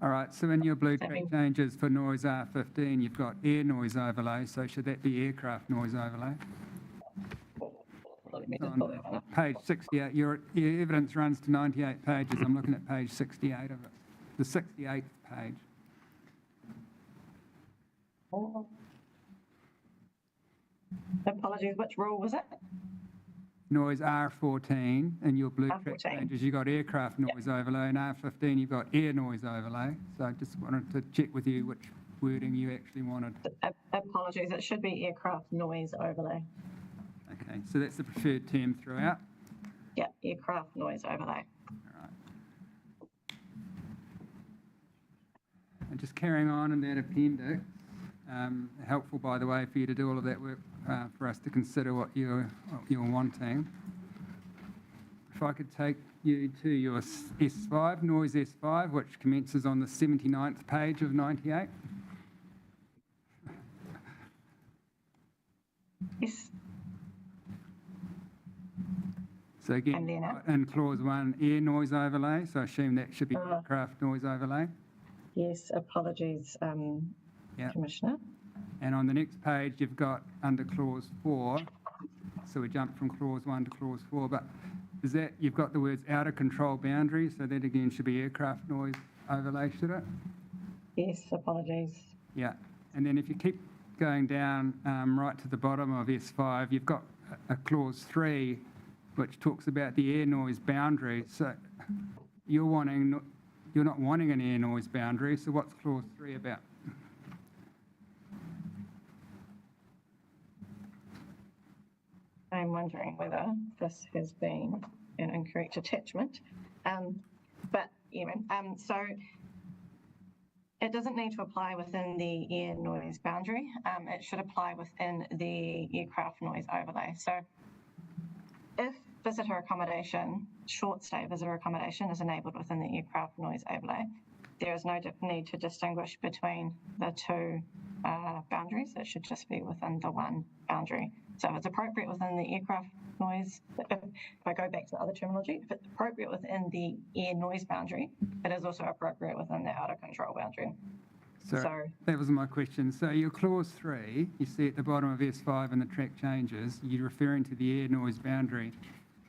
All right, so in your blue track changes for noise R15, you've got air noise overlay, so should that be aircraft noise overlay? On page 68, your evidence runs to 98 pages. I'm looking at page 68 of it, the 68th page. Apologies, which rule was it? Noise R14 in your blue track changes, you've got aircraft noise overlay, and R15 you've got air noise overlay. So I just wanted to check with you which wording you actually wanted. Apologies, it should be aircraft noise overlay. Okay, so that's the preferred term throughout? Yeah, aircraft noise overlay. All right. And just carrying on in that appendix, helpful, by the way, for you to do all of that work for us to consider what you're wanting. If I could take you to your S5, noise S5, which commences on the 79th page of 98. Yes. So again, in clause 1, air noise overlay, so I assume that should be aircraft noise overlay. Yes, apologies, Commissioner. And on the next page, you've got under clause 4, so we jump from clause 1 to clause 4, but is that, you've got the words outer control boundary, so that again should be aircraft noise overlay, should it? Yes, apologies. Yeah, and then if you keep going down right to the bottom of S5, you've got a clause 3 which talks about the air noise boundary. So you're not wanting an air noise boundary, so what's clause 3 about? I'm wondering whether this has been an incorrect attachment. But yeah, so it doesn't need to apply within the air noise boundary. It should apply within the aircraft noise overlay. So if visitor accommodation, short stay visitor accommodation is enabled within the aircraft noise overlay, there is no need to distinguish between the two boundaries. It should just be within the one boundary. So if it's appropriate within the aircraft noise, if I go back to the other terminology, if it's appropriate within the air noise boundary, it is also appropriate within the out of control boundary. So that was my question. So your clause 3, you see at the bottom of S5 in the track changes, you're referring to the air noise boundary.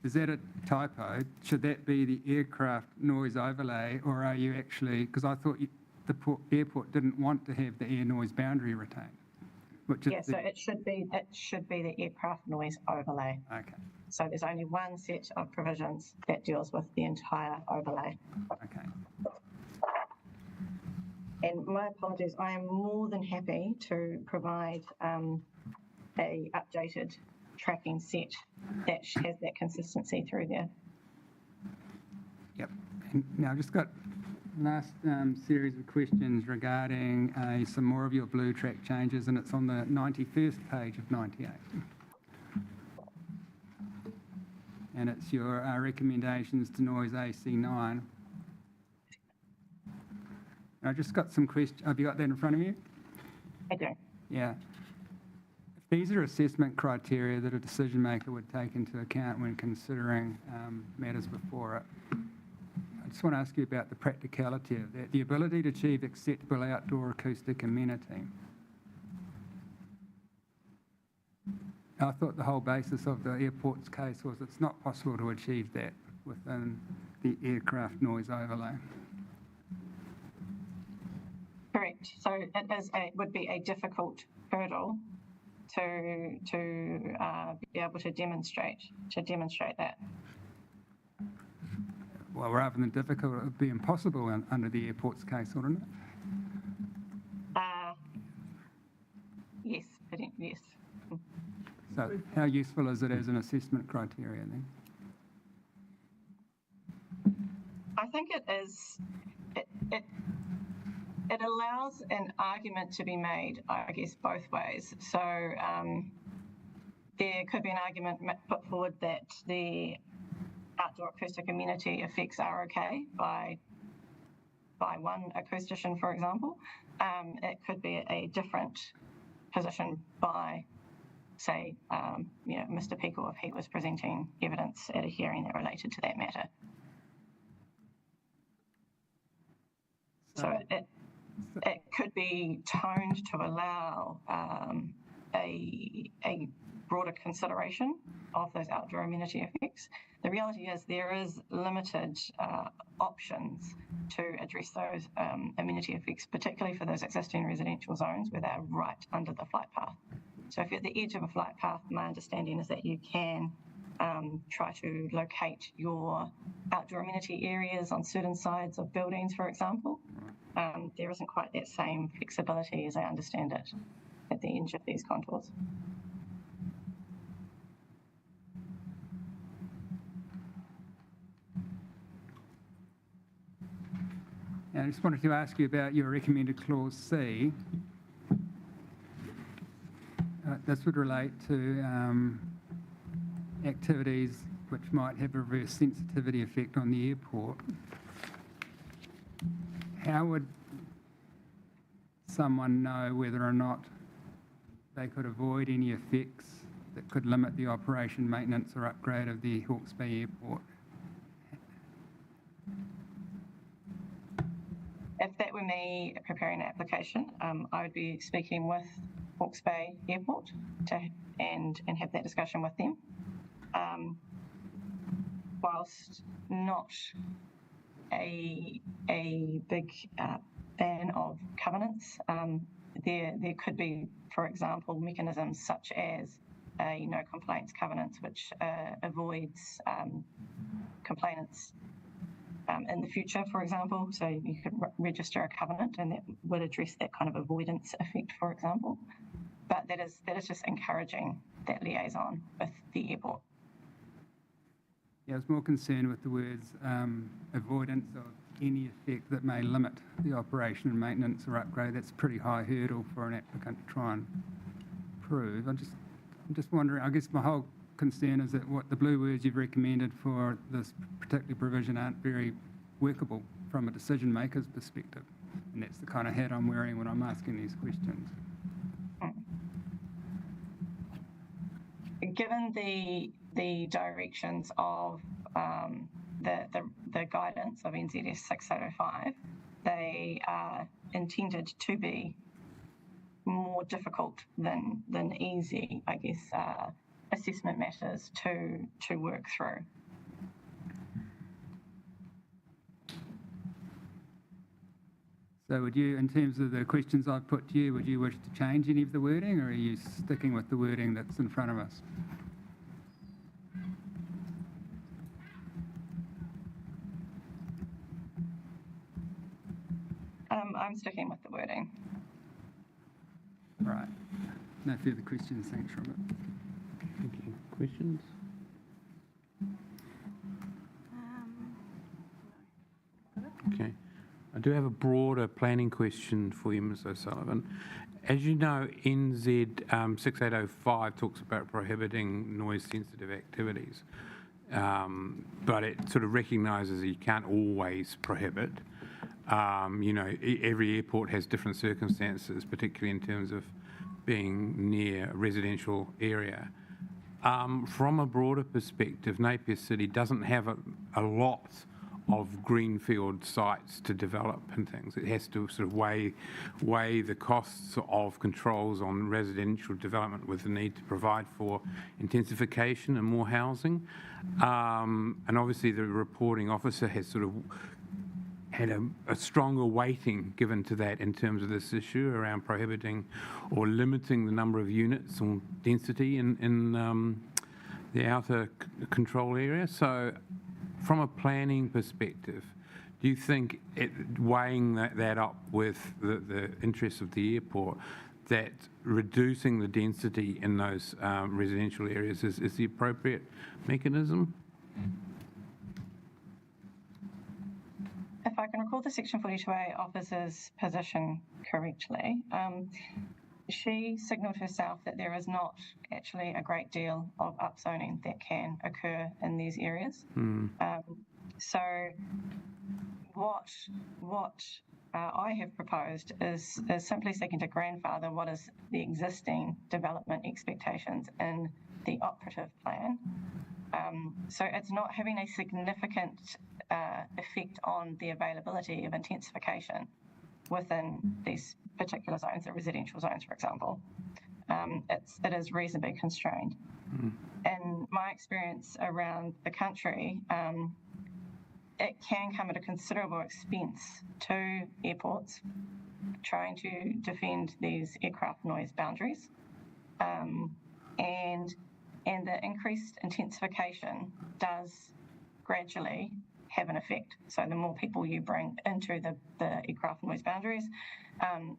Is that a typo? Should that be the aircraft noise overlay, or are you actually, because I thought the airport didn't want to have the air noise boundary retained. Yeah, so it should be the aircraft noise overlay. Okay. So there's only one set of provisions that deals with the entire overlay. Okay. And my apologies, I am more than happy to provide a updated tracking set that has that consistency through there. Yep. And now I've just got last series of questions regarding some more of your blue track changes, and it's on the 91st page of 98. And it's your recommendations to noise AC9. I just got some questions. Have you got that in front of you? I do. Yeah. If these are assessment criteria that a decision maker would take into account when considering matters before it, I just want to ask you about the practicality of that. The ability to achieve acceptable outdoor acoustic amenity. I thought the whole basis of the airport's case was it's not possible to achieve that within the aircraft noise overlay. Correct. So it would be a difficult hurdle to be able to demonstrate that. Well, rather than difficult, it would be impossible under the airport's case, wouldn't it? Yes, yes. So how useful is it as an assessment criteria then? I think it is. It allows an argument to be made, I guess, both ways. So there could be an argument put forward that the outdoor acoustic amenity effects are okay by one acoustician, for example. It could be a different position by, say, Mr. Peekle if he was presenting evidence at a hearing that related to that matter. So it could be toned to allow a broader consideration of those outdoor amenity effects. The reality is there is limited options to address those amenity effects, particularly for those existing residential zones where they're right under the flight path. So if you're at the edge of a flight path, my understanding is that you can try to locate your outdoor amenity areas on certain sides of buildings, for example. There isn't quite that same flexibility, as I understand it, at the edge of these contours. And I just wanted to ask you about your recommended clause C. This would relate to activities which might have a reverse sensitivity effect on the airport. How would someone know whether or not they could avoid any effects that could limit the operation, maintenance or upgrade of the Hawke's Bay Airport? If that were me preparing an application, I would be speaking with Hawke's Bay Airport and have that discussion with them. Whilst not a big fan of covenants, there could be, for example, mechanisms such as a no complaints covenant, which avoids complainants in the future, for example. So you could register a covenant, and that would address that kind of avoidance effect, for example. But that is just encouraging that liaison with the airport. Yeah, I was more concerned with the words avoidance of any effect that may limit the operation and maintenance or upgrade. That's a pretty high hurdle for an applicant to try and prove. I'm just wondering, I guess my whole concern is that what the blue words you've recommended for this particular provision aren't very workable from a decision maker's perspective. And that's the kind of hat I'm wearing when I'm asking these questions. Given the directions of the guidance of NZS 6805, they are intended to be more difficult than easy, I guess, assessment matters to work through. So would you, in terms of the questions I've put to you, would you wish to change any of the wording, or are you sticking with the wording that's in front of us? I'm sticking with the wording. Right. No further questions. Thanks, Robert. Thank you. Questions? Okay. I do have a broader planning question for you, Ms O'Sullivan. As you know, NZ 6805 talks about prohibiting noise-sensitive activities, but it sort of recognises that you can't always prohibit. You know, every airport has different circumstances, particularly in terms of being near a residential area. From a broader perspective, Napier City doesn't have a lot of greenfield sites to develop and things. It has to sort of weigh the costs of controls on residential development with the need to provide for intensification and more housing. And obviously the reporting officer has sort of had a stronger weighting given to that in terms of this issue around prohibiting or limiting the number of units or density in the outer control area. So from a planning perspective, do you think weighing that up with the interests of the airport, that reducing the density in those residential areas is the appropriate mechanism? If I can recall the Section 42A officer's position correctly, she signalled herself that there is not actually a great deal of upzoning that can occur in these areas. So what I have proposed is simply seeking to grandfather what is the existing development expectations in the operative plan. So it's not having a significant effect on the availability of intensification within these particular zones, the residential zones, for example. It is reasonably constrained. In my experience around the country, it can come at a considerable expense to airports trying to defend these aircraft noise boundaries. And the increased intensification does gradually have an effect. So the more people you bring into the aircraft noise boundaries,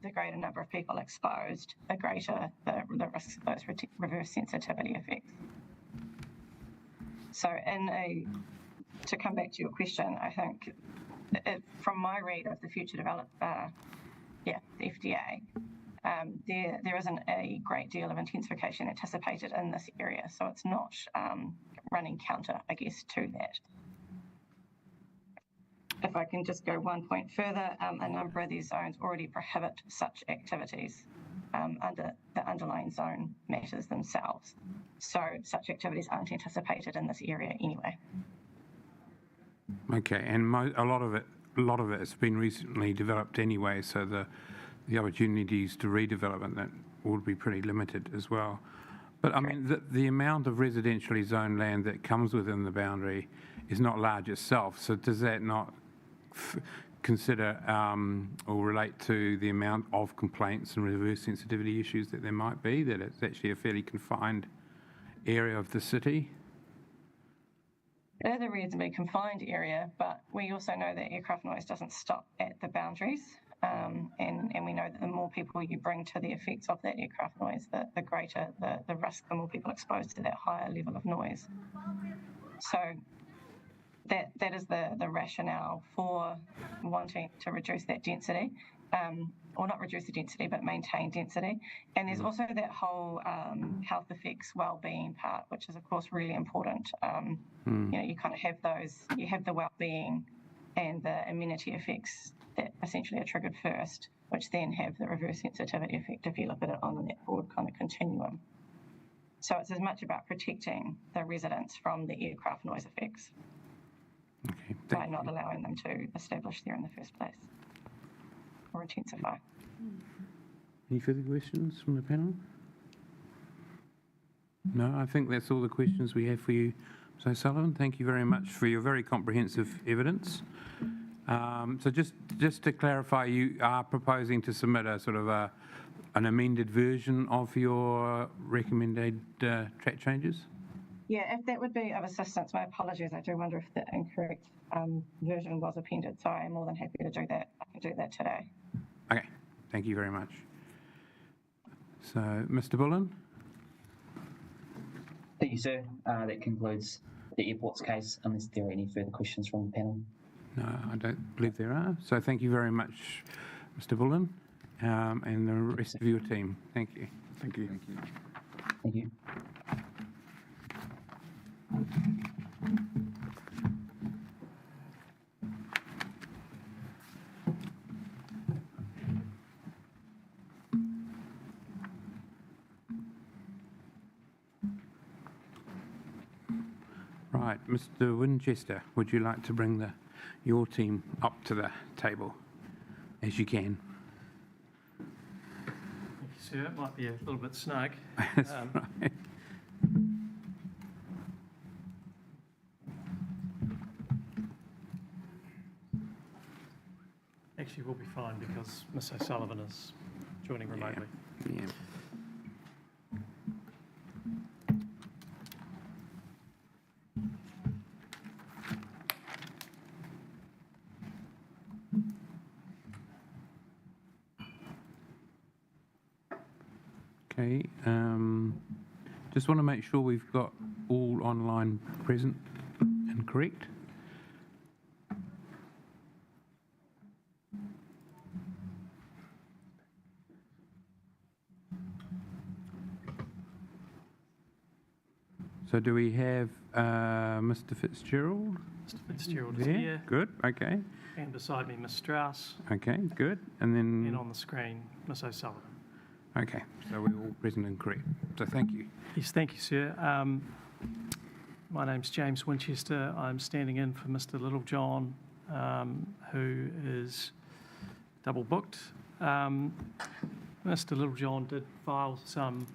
the greater number of people exposed, the greater the risk of those reverse sensitivity effects. So to come back to your question, I think from my read of the future the FDA, there isn't a great deal of intensification anticipated in this area, so it's not running counter, I guess, to that. If I can just go one point further, a number of these zones already prohibit such activities under the underlying zone matters themselves. So such activities aren't anticipated in this area anyway. Okay, and a lot of it has been recently developed anyway, so the opportunities to redevelopment that would be pretty limited as well. But I mean, the amount of residentially zoned land that comes within the boundary is not large itself. So does that not consider or relate to the amount of complaints and reverse sensitivity issues that there might be, that it's actually a fairly confined area of the city? It is a reasonably confined area, but we also know that aircraft noise doesn't stop at the boundaries. And we know that the more people you bring to the effects of that aircraft noise, the greater the risk, the more people exposed to that higher level of noise. So that is the rationale for wanting to reduce that density, or not reduce the density, but maintain density. And there's also that whole health effects well-being part, which is of course really important. You know, you kind of have those, you have the well-being and the amenity effects that essentially are triggered first, which then have the reverse sensitivity effect if you look at it on that broad kind of continuum. So it's as much about protecting the residents from the aircraft noise effects by not allowing them to establish there in the first place or intensify. Any further questions from the panel? No, I think that's all the questions we have for you, Ms. O'Sullivan. Thank you very much for your very comprehensive evidence. So just to clarify, you are proposing to submit a sort of an amended version of your recommended track changes? Yeah, if that would be of assistance, my apologies. I do wonder if the incorrect version was appended, so I'm more than happy to do that. I can do that today. Okay, thank you very much. So, Mr. Bullen? Thank you, sir. That concludes the airport's case, unless there are any further questions from the panel. No, I don't believe there are. So thank you very much, Mr. Bullen, and the rest of your team. Thank you. Thank you. Thank you. Thank you. Right, Mr. Winchester, would you like to bring your team up to the table as you can? Thank you, sir. It might be a little bit snug. That's right. Actually, we'll be fine because Ms. O'Sullivan is joining remotely. Yeah. Okay, just want to make sure we've got all online present and correct. So do we have Mr. Fitzgerald? Mr. Fitzgerald is there? here. Good, okay. And beside me, Ms. Strauss. Okay, good. And then... And on the screen, Ms. O'Sullivan. Okay, so we're all present and correct. So thank you. Yes, thank you, sir. My name's James Winchester. I'm standing in for Mr. Littlejohn, who is double booked. Mr. Littlejohn did file some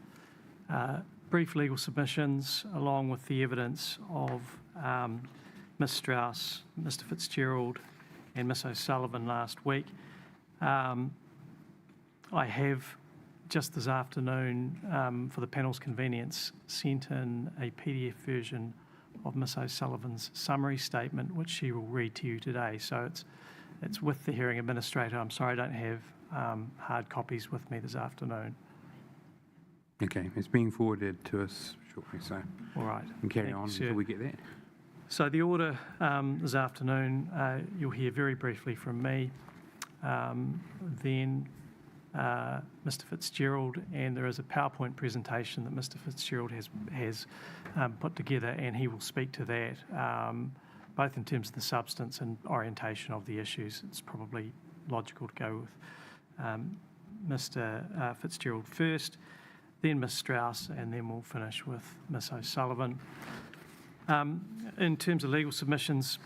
brief legal submissions along with the evidence of Ms. Strauss, Mr. Fitzgerald and Ms. O'Sullivan last week. I have just this afternoon, for the panel's convenience, sent in a PDF version of Ms. O'Sullivan's summary statement, which she will read to you today. So it's with the hearing administrator. I'm sorry I don't have hard copies with me this afternoon. Okay, it's being forwarded to us shortly, so all right, we can carry on until we get that. So the order this afternoon, you'll hear very briefly from me, then Mr. Fitzgerald, and there is a PowerPoint presentation that Mr. Fitzgerald has put together, and he will speak to that, both in terms of the substance and orientation of the issues. It's probably logical to go with Mr. Fitzgerald first, then Ms. Strauss, and then we'll finish with Ms. O'Sullivan. In terms of legal submissions,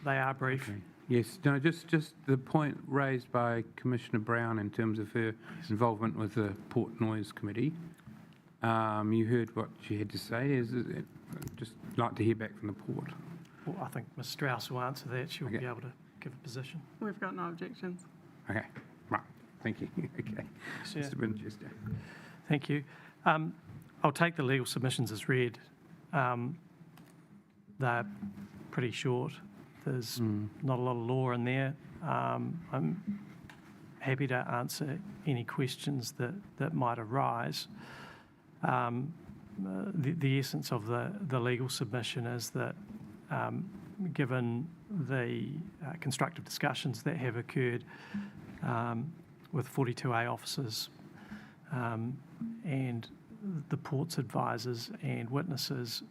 they are brief. Okay. Yes, no, just the point raised by Commissioner Brown in terms of her involvement with the Port Noise Committee. You heard what she had to say. I'd just like to hear back from the Port. Well, I think Ms. Strauss will answer that. She'll be able to give a position. We've got no objections. Okay, right, thank you. Okay, Yeah. Mr. Winchester. Thank you. I'll take the legal submissions as read. They're pretty short. There's not a lot of law in there. I'm happy to answer any questions that might arise. The essence of the legal submission is that given the constructive discussions that have occurred with 42A officers and the port's advisors and witnesses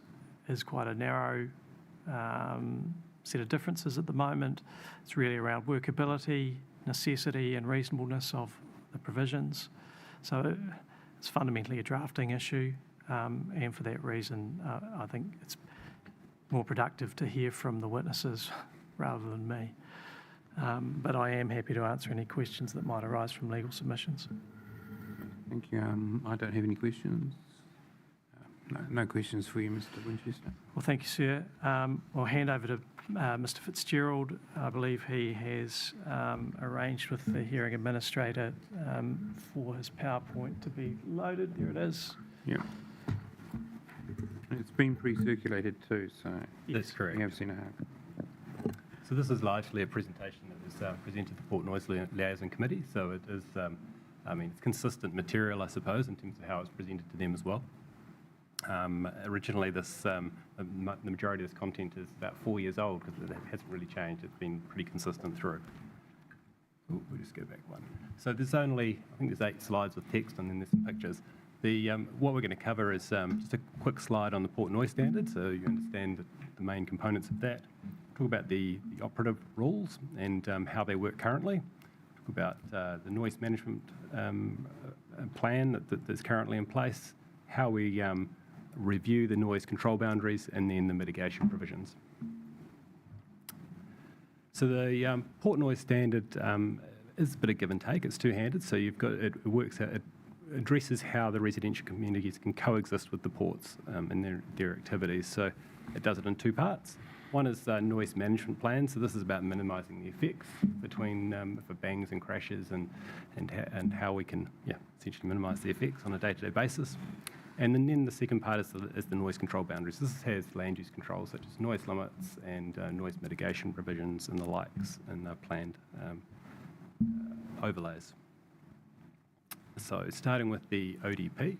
is quite a narrow set of differences at the moment. It's really around workability, necessity and reasonableness of the provisions. So it's fundamentally a drafting issue, and for that reason I think it's more productive to hear from the witnesses rather than me. But I am happy to answer any questions that might arise from legal submissions. Thank you. I don't have any questions. No questions for you, Mr. Winchester. Well, thank you, sir. I'll hand over to Mr. Fitzgerald. I believe he has arranged with the hearing administrator for his PowerPoint to be loaded. There it is. Yeah. It's been pre-circulated too, so That's correct. we have seen it. So this is largely a presentation that was presented to the Port Noise Liaison Committee. So it is, it's consistent material, I suppose, in terms of how it's presented to them as well. Originally, the majority of this content is about 4 years old because it hasn't really changed. It's been pretty consistent through. We'll just go back one. So there's only, I think there's 8 slides with text and then there's some pictures. What we're going to cover is just a quick slide on the Port Noise Standard, so you understand the main components of that. Talk about the operative rules and how they work currently. Talk about the noise management plan that's currently in place, how we review the noise control boundaries, and then the mitigation provisions. So the Port Noise Standard is a bit of give and take. It's two-handed, so you've got it works out. It addresses how the residential communities can coexist with the ports and their activities. So it does it in 2 parts. One is noise management plan. So this is about minimising the effects between for bangs and crashes and how we can essentially minimise the effects on a day-to-day basis. And then the second part is the noise control boundaries. This has land use controls such as noise limits and noise mitigation provisions and the likes and planned overlays. So starting with the ODP,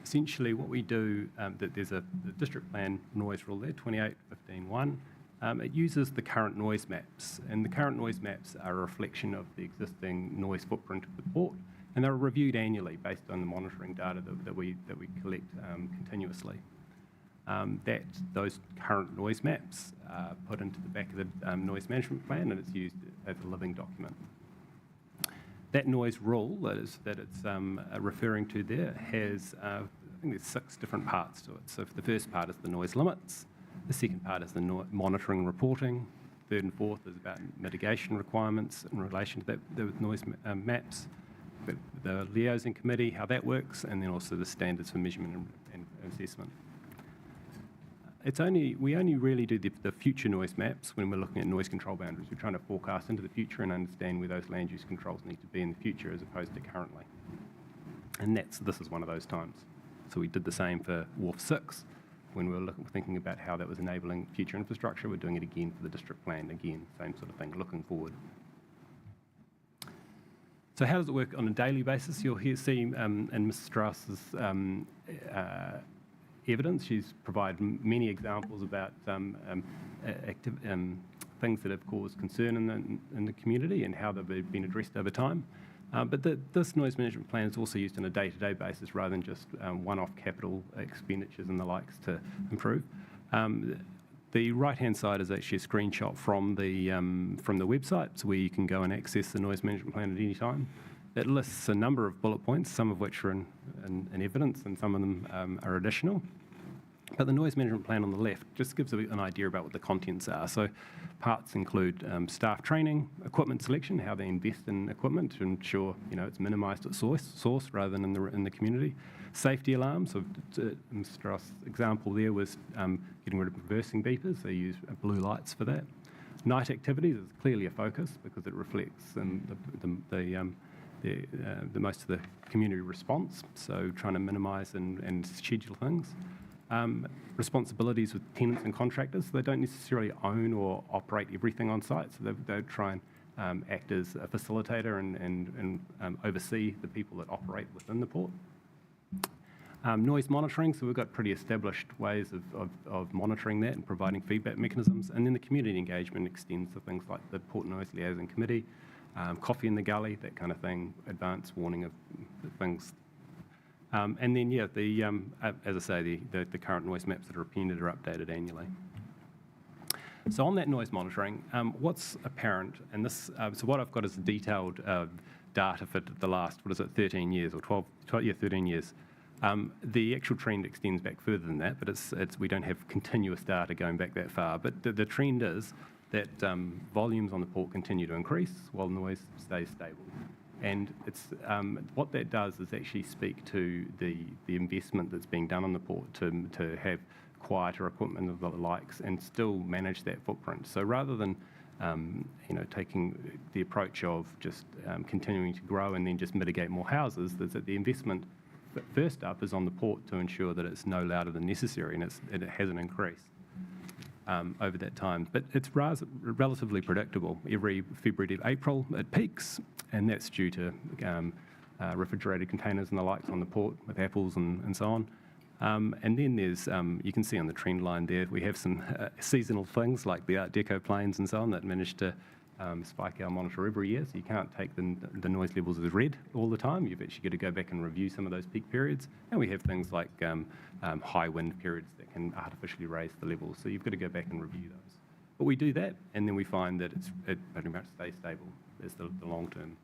essentially what we do, there's the district plan noise rule there, 28.15.1. It uses the current noise maps, and the current noise maps are a reflection of the existing noise footprint of the port, and they're reviewed annually based on the monitoring data that we collect continuously. Those current noise maps are put into the back of the noise management plan, and it's used as a living document. That noise rule that it's referring to there has, I think there's 6 different parts to it. So the first part is the noise limits. The second part is the monitoring and reporting. Third and fourth is about mitigation requirements in relation to the noise maps. The liaison committee, how that works, and then also the standards for measurement and assessment. We only really do the future noise maps when we're looking at noise control boundaries. We're trying to forecast into the future and understand where those land use controls need to be in the future as opposed to currently. And this is one of those times. So we did the same for Wharf 6 when we were thinking about how that was enabling future infrastructure. We're doing it again for the district plan, again, same sort of thing, looking forward. So how does it work on a daily basis? You'll see in Ms. Strauss's evidence, she's provided many examples about things that have caused concern in the community and how they've been addressed over time. But this noise management plan is also used on a day-to-day basis rather than just one-off capital expenditures and the likes to improve. The right-hand side is actually a screenshot from the website, so where you can go and access the noise management plan at any time. It lists a number of bullet points, some of which are in evidence and some of them are additional. But the noise management plan on the left just gives an idea about what the contents are. So parts include staff training, equipment selection, how they invest in equipment to ensure it's minimised at source rather than in the community. Safety alarms. So Mr. Strauss' example there was getting rid of reversing beepers. They use blue lights for that. Night activities is clearly a focus because it reflects the most of the community response, so trying to minimise and schedule things. Responsibilities with tenants and contractors. They don't necessarily own or operate everything on site, so they try and act as a facilitator and oversee the people that operate within the port. Noise monitoring, so we've got pretty established ways of monitoring that and providing feedback mechanisms. And then the community engagement extends to things like the Port Noise Liaison Committee, coffee in the gully, that kind of thing, advance warning of things. And then, yeah, as I say, the current noise maps that are appended are updated annually. So on that noise monitoring, what's apparent, and this, so what I've got is detailed data for the last, 13 years or 13 years. The actual trend extends back further than that, but we don't have continuous data going back that far. But the trend is that volumes on the port continue to increase while noise stays stable. And it's what that does is actually speak to the investment that's being done on the port to have quieter equipment and the likes and still manage that footprint. So rather than taking the approach of just continuing to grow and then just mitigate more houses, there's that the investment first up is on the port to ensure that it's no louder than necessary, and it hasn't increased over that time. But it's relatively predictable. Every February to April it peaks, and that's due to refrigerated containers and the likes on the port with apples and so on. And then there's, you can see on the trend line there, we have some seasonal things like the Art Deco planes and so on that manage to spike our monitor every year, so you can't take the noise levels as red all the time. You've actually got to go back and review some of those peak periods. And we have things like high wind periods that can artificially raise the levels, so you've got to go back and review those. But we do that, and then we find that it pretty much stays stable as the long-term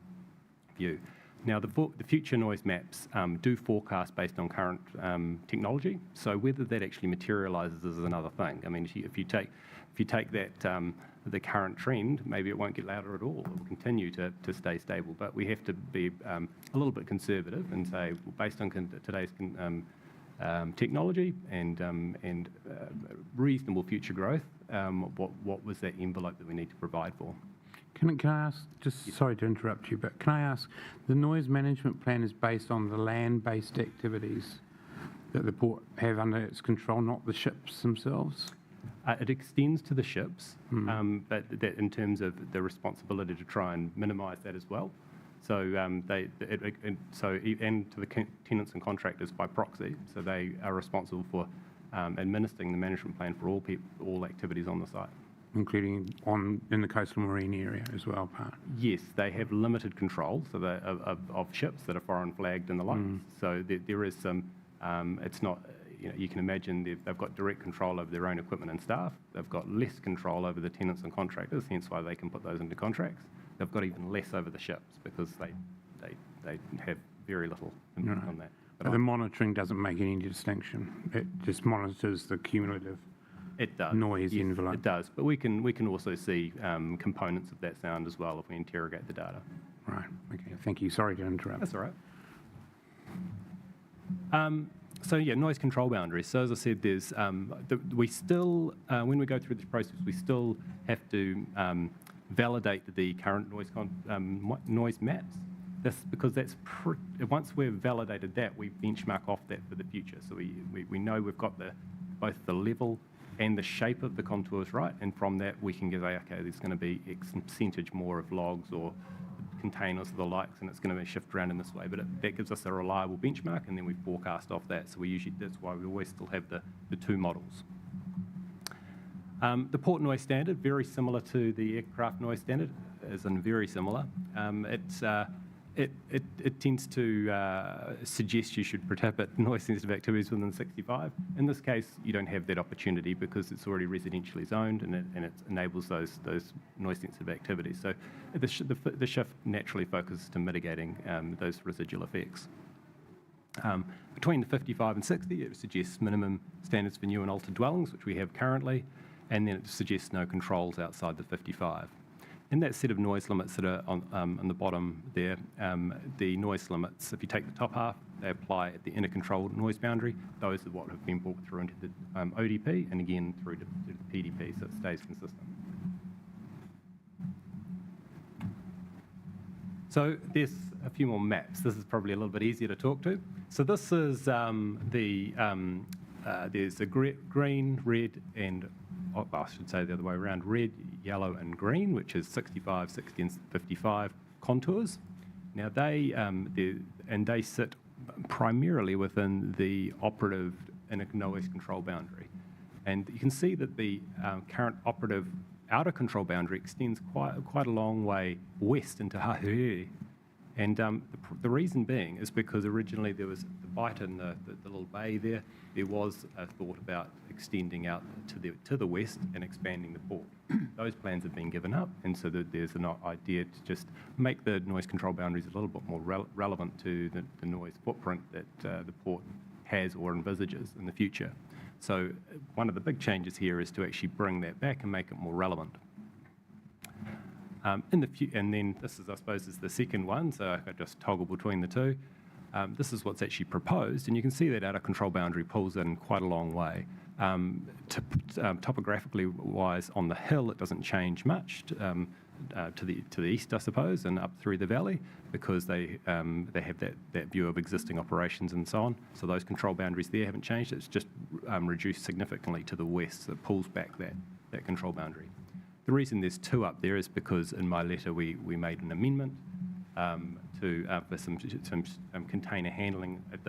view. Now, the future noise maps do forecast based on current technology, so whether that actually materialises is another thing. I mean, if you take that the current trend, maybe it won't get louder at all. It will continue to stay stable, but we have to be a little bit conservative and say, well, based on today's technology and reasonable future growth, what was that envelope that we need to provide for? Can I ask, just sorry to interrupt you, but can I ask, the noise management plan is based on the land-based activities that the port have under its control, not the ships themselves? It extends to the ships, but that in terms of the responsibility to try and minimise that as well. So and to the tenants and contractors by proxy, so they are responsible for administering the management plan for all activities on the site. Including in the coastal marine area as well, part? Yes, they have limited control so of ships that are foreign flagged and the like. So there is some, it's not, you can imagine they've got direct control over their own equipment and staff. They've got less control over the tenants and contractors, hence why they can put those into contracts. They've got even less over the ships because they have very little input on that. But the monitoring doesn't make any distinction. It just monitors the cumulative noise envelope. It does, but we can also see components of that sound as well if we interrogate the data. Right, okay, thank you. Sorry to interrupt. That's all right. So yeah, noise control boundaries. So as I said, there's we still, when we go through this process, we still have to validate the current noise maps. That's because once we've validated that, we benchmark off that for the future. So we know we've got both the level and the shape of the contours right, and from that we can say, okay, there's going to be X percentage more of logs or containers or the likes, and it's going to shift around in this way. But that gives us a reliable benchmark, and then we forecast off that. So that's why we always still have the two models. The port noise standard, very similar to the aircraft noise standard, as in very similar. It tends to suggest you should prohibit noise-sensitive activities within 65. In this case, you don't have that opportunity because it's already residentially zoned, and it enables those noise-sensitive activities. So the shift naturally focuses to mitigating those residual effects. Between the 55 and 60, it suggests minimum standards for new and altered dwellings, which we have currently, and then it suggests no controls outside the 55. In that set of noise limits that are on the bottom there, the noise limits, if you take the top half, they apply at the inner controlled noise boundary. Those are what have been brought through into the ODP and again through to the PDP, so it stays consistent. So there's a few more maps. This is probably a little bit easier to talk to. So this is there's a green, red, and I should say the other way around, red, yellow, and green, which is 65, 60, and 55 contours. Now they sit primarily within the operative noise control boundary. And you can see that the current operative outer control boundary extends quite a long way west into Hahirere. And the reason being is because originally there was the bight in the little bay there. There was a thought about extending out to the west and expanding the port. Those plans have been given up, and so there's an idea to just make the noise control boundaries a little bit more relevant to the noise footprint that the port has or envisages in the future. So one of the big changes here is to actually bring that back and make it more relevant. And then this is, I suppose, is the second one, so I could just toggle between the two. This is what's actually proposed, and you can see that outer control boundary pulls in quite a long way. Topographically wise, on the hill, it doesn't change much to the east, I suppose, and up through the valley, because they have that view of existing operations and so on. So those control boundaries there haven't changed. It's just reduced significantly to the west, so it pulls back that control boundary. The reason there's two up there is because in my letter we made an amendment for some container handling at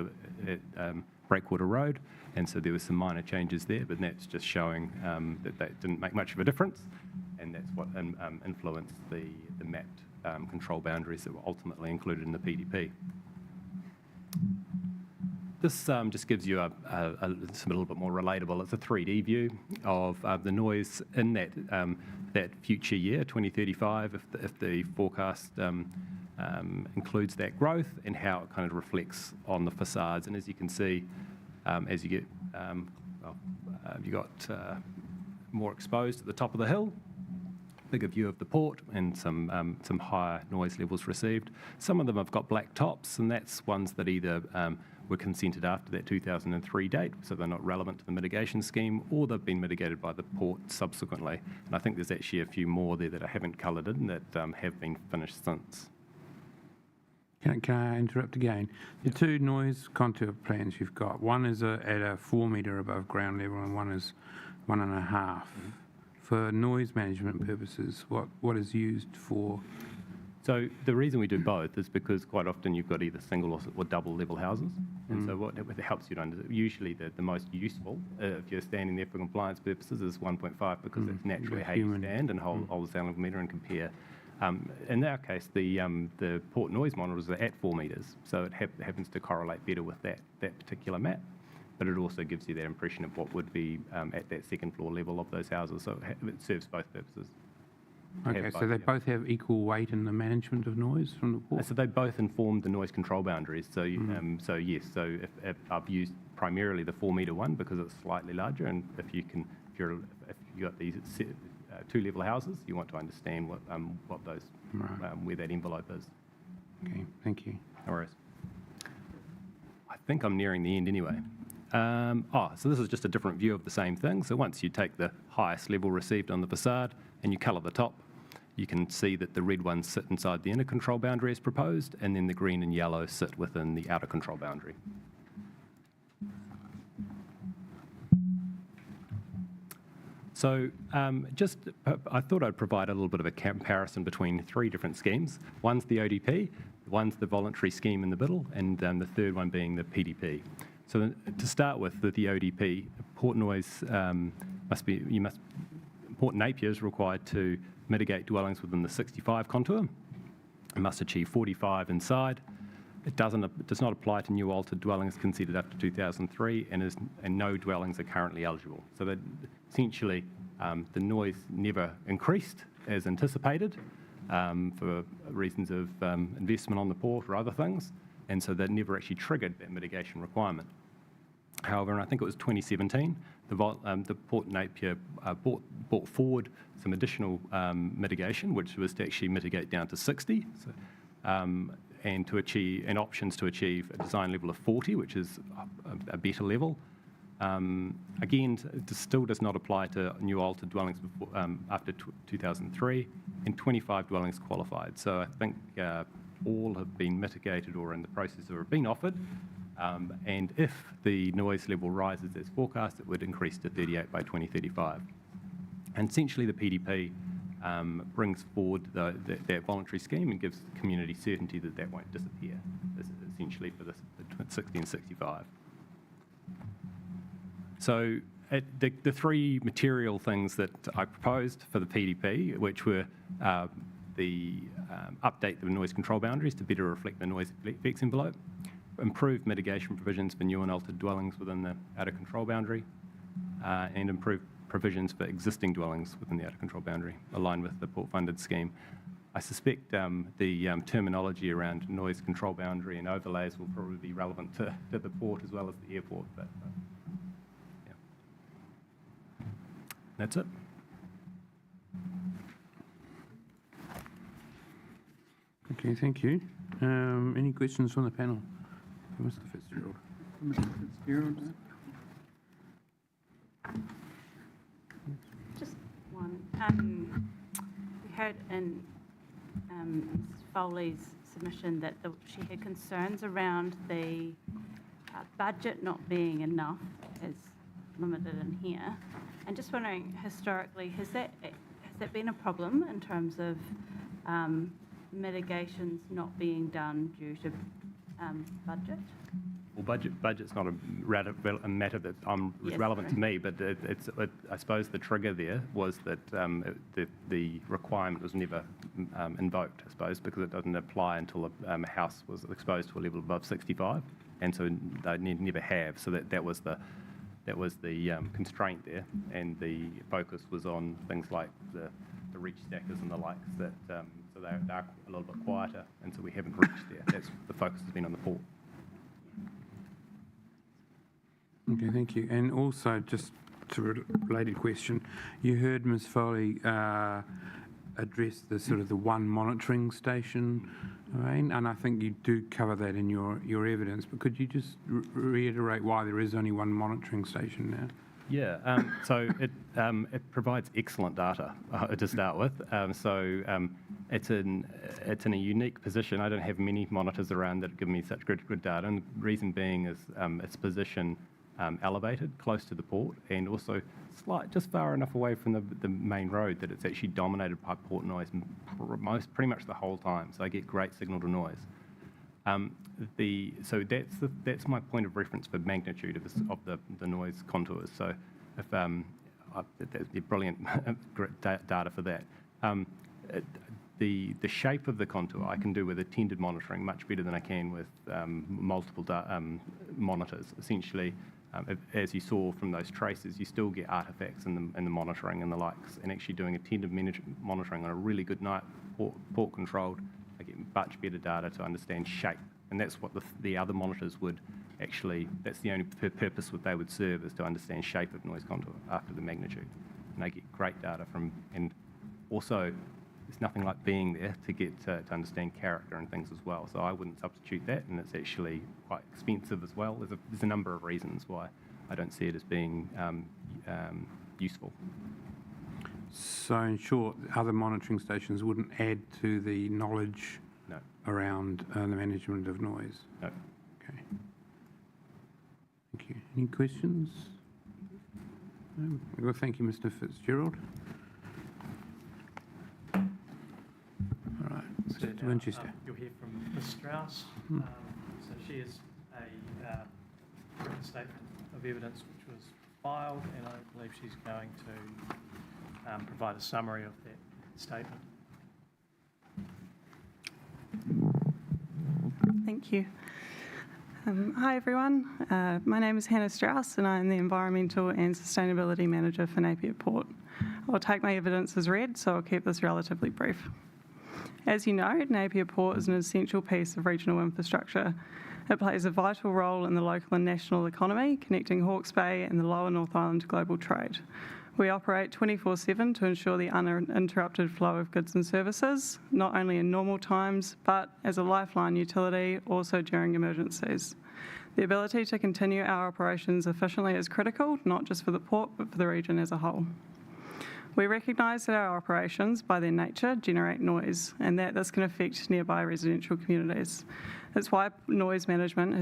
Breakwater Road, and so there were some minor changes there, but that's just showing that didn't make much of a difference, and that's what influenced the mapped control boundaries that were ultimately included in the PDP. This just gives you a little bit more relatable. It's a 3D view of the noise in that future year, 2035, if the forecast includes that growth, and how it kind of reflects on the facades. And as you can see, as you get you got more exposed at the top of the hill, bigger view of the port, and some higher noise levels received. Some of them have got black tops, and that's ones that either were consented after that 2003 date, so they're not relevant to the mitigation scheme, or they've been mitigated by the port subsequently. And I think there's actually a few more there that I haven't coloured in that have been finished since. Can I interrupt again? The two noise contour plans you've got, one is at a 4 metre above ground level and one is 1.5. For noise management purposes, what is used for? So the reason we do both is because quite often you've got either single or double level houses. And so what it helps you to understand, usually the most useful, if you're standing there for compliance purposes, is 1.5, because it's naturally how you stand and hold the sound level meter and compare. In our case, the port noise monitors are at 4 metres, so it happens to correlate better with that particular map. But it also gives you that impression of what would be at that second floor level of those houses, so it serves both purposes. Okay, so they both have equal weight in the management of noise from the port? So they both inform the noise control boundaries. So so yes, so if I've used primarily the 4 metre one because it's slightly larger, and if you got these two level houses, you want to understand what those where that envelope is. Okay, thank you. No worries. I think I'm nearing the end anyway. So this is just a different view of the same thing. So once you take the highest level received on the facade and you colour the top, you can see that the red ones sit inside the inner control boundary as proposed, and then the green and yellow sit within the outer control boundary. So I thought I'd provide a little bit of a comparison between three different schemes. One's the ODP, one's the voluntary scheme in the middle, and the third one being the PDP. So to start with the ODP, port noise Port Napier is required to mitigate dwellings within the 65 contour. It must achieve 45 inside. It does not apply to new altered dwellings considered after 2003, and no dwellings are currently eligible. So that essentially the noise never increased as anticipated for reasons of investment on the port or other things, and so that never actually triggered that mitigation requirement. However, and I think it was 2017, the Port Napier brought forward some additional mitigation, which was to actually mitigate down to 60, and options to achieve a design level of 40, which is a better level. Again, it still does not apply to new altered dwellings after 2003, and 25 dwellings qualified. So I think all have been mitigated or in the process of being offered. And if the noise level rises as forecast, it would increase to 38 by 2035. And essentially the PDP brings forward that voluntary scheme and gives the community certainty that that won't disappear, essentially for the 60 and 65. So the three material things that I proposed for the PDP, which were the update the noise control boundaries to better reflect the noise effects envelope, improve mitigation provisions for new and altered dwellings within the outer control boundary, and improve provisions for existing dwellings within the outer control boundary, aligned with the port-funded scheme. I suspect the terminology around noise control boundary and overlays will probably be relevant to the port as well as the airport, but yeah. That's it. Okay, thank you. Any questions from the panel? Mr. Fitzgerald. Mr. Fitzgerald. Just one. We heard in Ms. Foley's submission that she had concerns around the budget not being enough, as limited in here. And just wondering, historically, has that been a problem in terms of mitigations not being done due to budget? Well, budget's not a matter that Yes, relevant sorry. to me, but I suppose the trigger there was that the requirement was never invoked, I suppose, because it doesn't apply until a house was exposed to a level above 65, and so they never have. So that was the constraint there, and the focus was on things like the reach stackers and the likes. That so they're a little bit quieter, and so we haven't reached there. That's the focus has been on the port. Okay, thank you. And also, just to a related question, you heard Ms. Foley address the sort of the one monitoring station, right? And I think you do cover that in your evidence, but could you just reiterate why there is only one monitoring station now? Yeah, so it provides excellent data to start with. It's in a unique position. I don't have many monitors around that give me such good data, and the reason being is its position elevated, close to the port, and also just far enough away from the main road that it's actually dominated by port noise pretty much the whole time. So I get great signal to noise. So that's my point of reference for magnitude of the noise contours. So if that's brilliant data for that. The shape of the contour I can do with attended monitoring much better than I can with multiple monitors. Essentially, as you saw from those traces, you still get artifacts in the monitoring and the likes. And actually doing attended monitoring on a really good night, port controlled, I get much better data to understand shape. And that's what the other monitors would actually, that's the only purpose what they would serve, is to understand shape of noise contour after the magnitude. And they get great data from, and also there's nothing like being there to get to understand character and things as well. So I wouldn't substitute that, and it's actually quite expensive as well. There's a number of reasons why I don't see it as being useful. So in short, other monitoring stations wouldn't add to the knowledge around the management of noise? No. Okay. Thank you. Any questions? No? Well, thank you, Mr. Fitzgerald. All right, So Mr. now, Winchester. you'll hear from Ms. Strauss. So she is a written statement of evidence which was filed, and I believe she's going to provide a summary of that statement. Thank you. Hi everyone, my name is Hannah Strauss and I'm the Environmental and Sustainability Manager for Napier Port. I'll take my evidence as read, so I'll keep this relatively brief. As you know, Napier Port is an essential piece of regional infrastructure. It plays a vital role in the local and national economy, connecting Hawke's Bay and the Lower North Island to global trade. We operate 24/7 to ensure the uninterrupted flow of goods and services, not only in normal times, but as a lifeline utility, also during emergencies. The ability to continue our operations efficiently is critical, not just for the port, but for the region as a whole. We recognise that our operations, by their nature, generate noise and that this can affect nearby residential communities. That's why noise management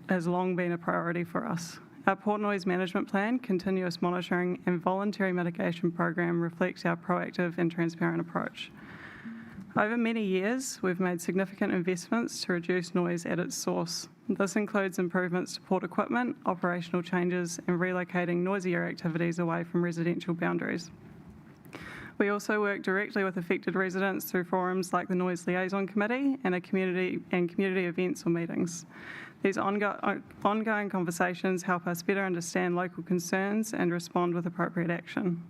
has long been a priority for us. Our Port Noise Management Plan, continuous monitoring and voluntary mitigation program reflects our proactive and transparent approach. Over many years, we've made significant investments to reduce noise at its source. This includes improvements to port equipment, operational changes, and relocating noisier activities away from residential boundaries. We also work directly with affected residents through forums like the Noise Liaison Committee and community events or meetings. These ongoing conversations help us better understand local concerns and respond with appropriate action.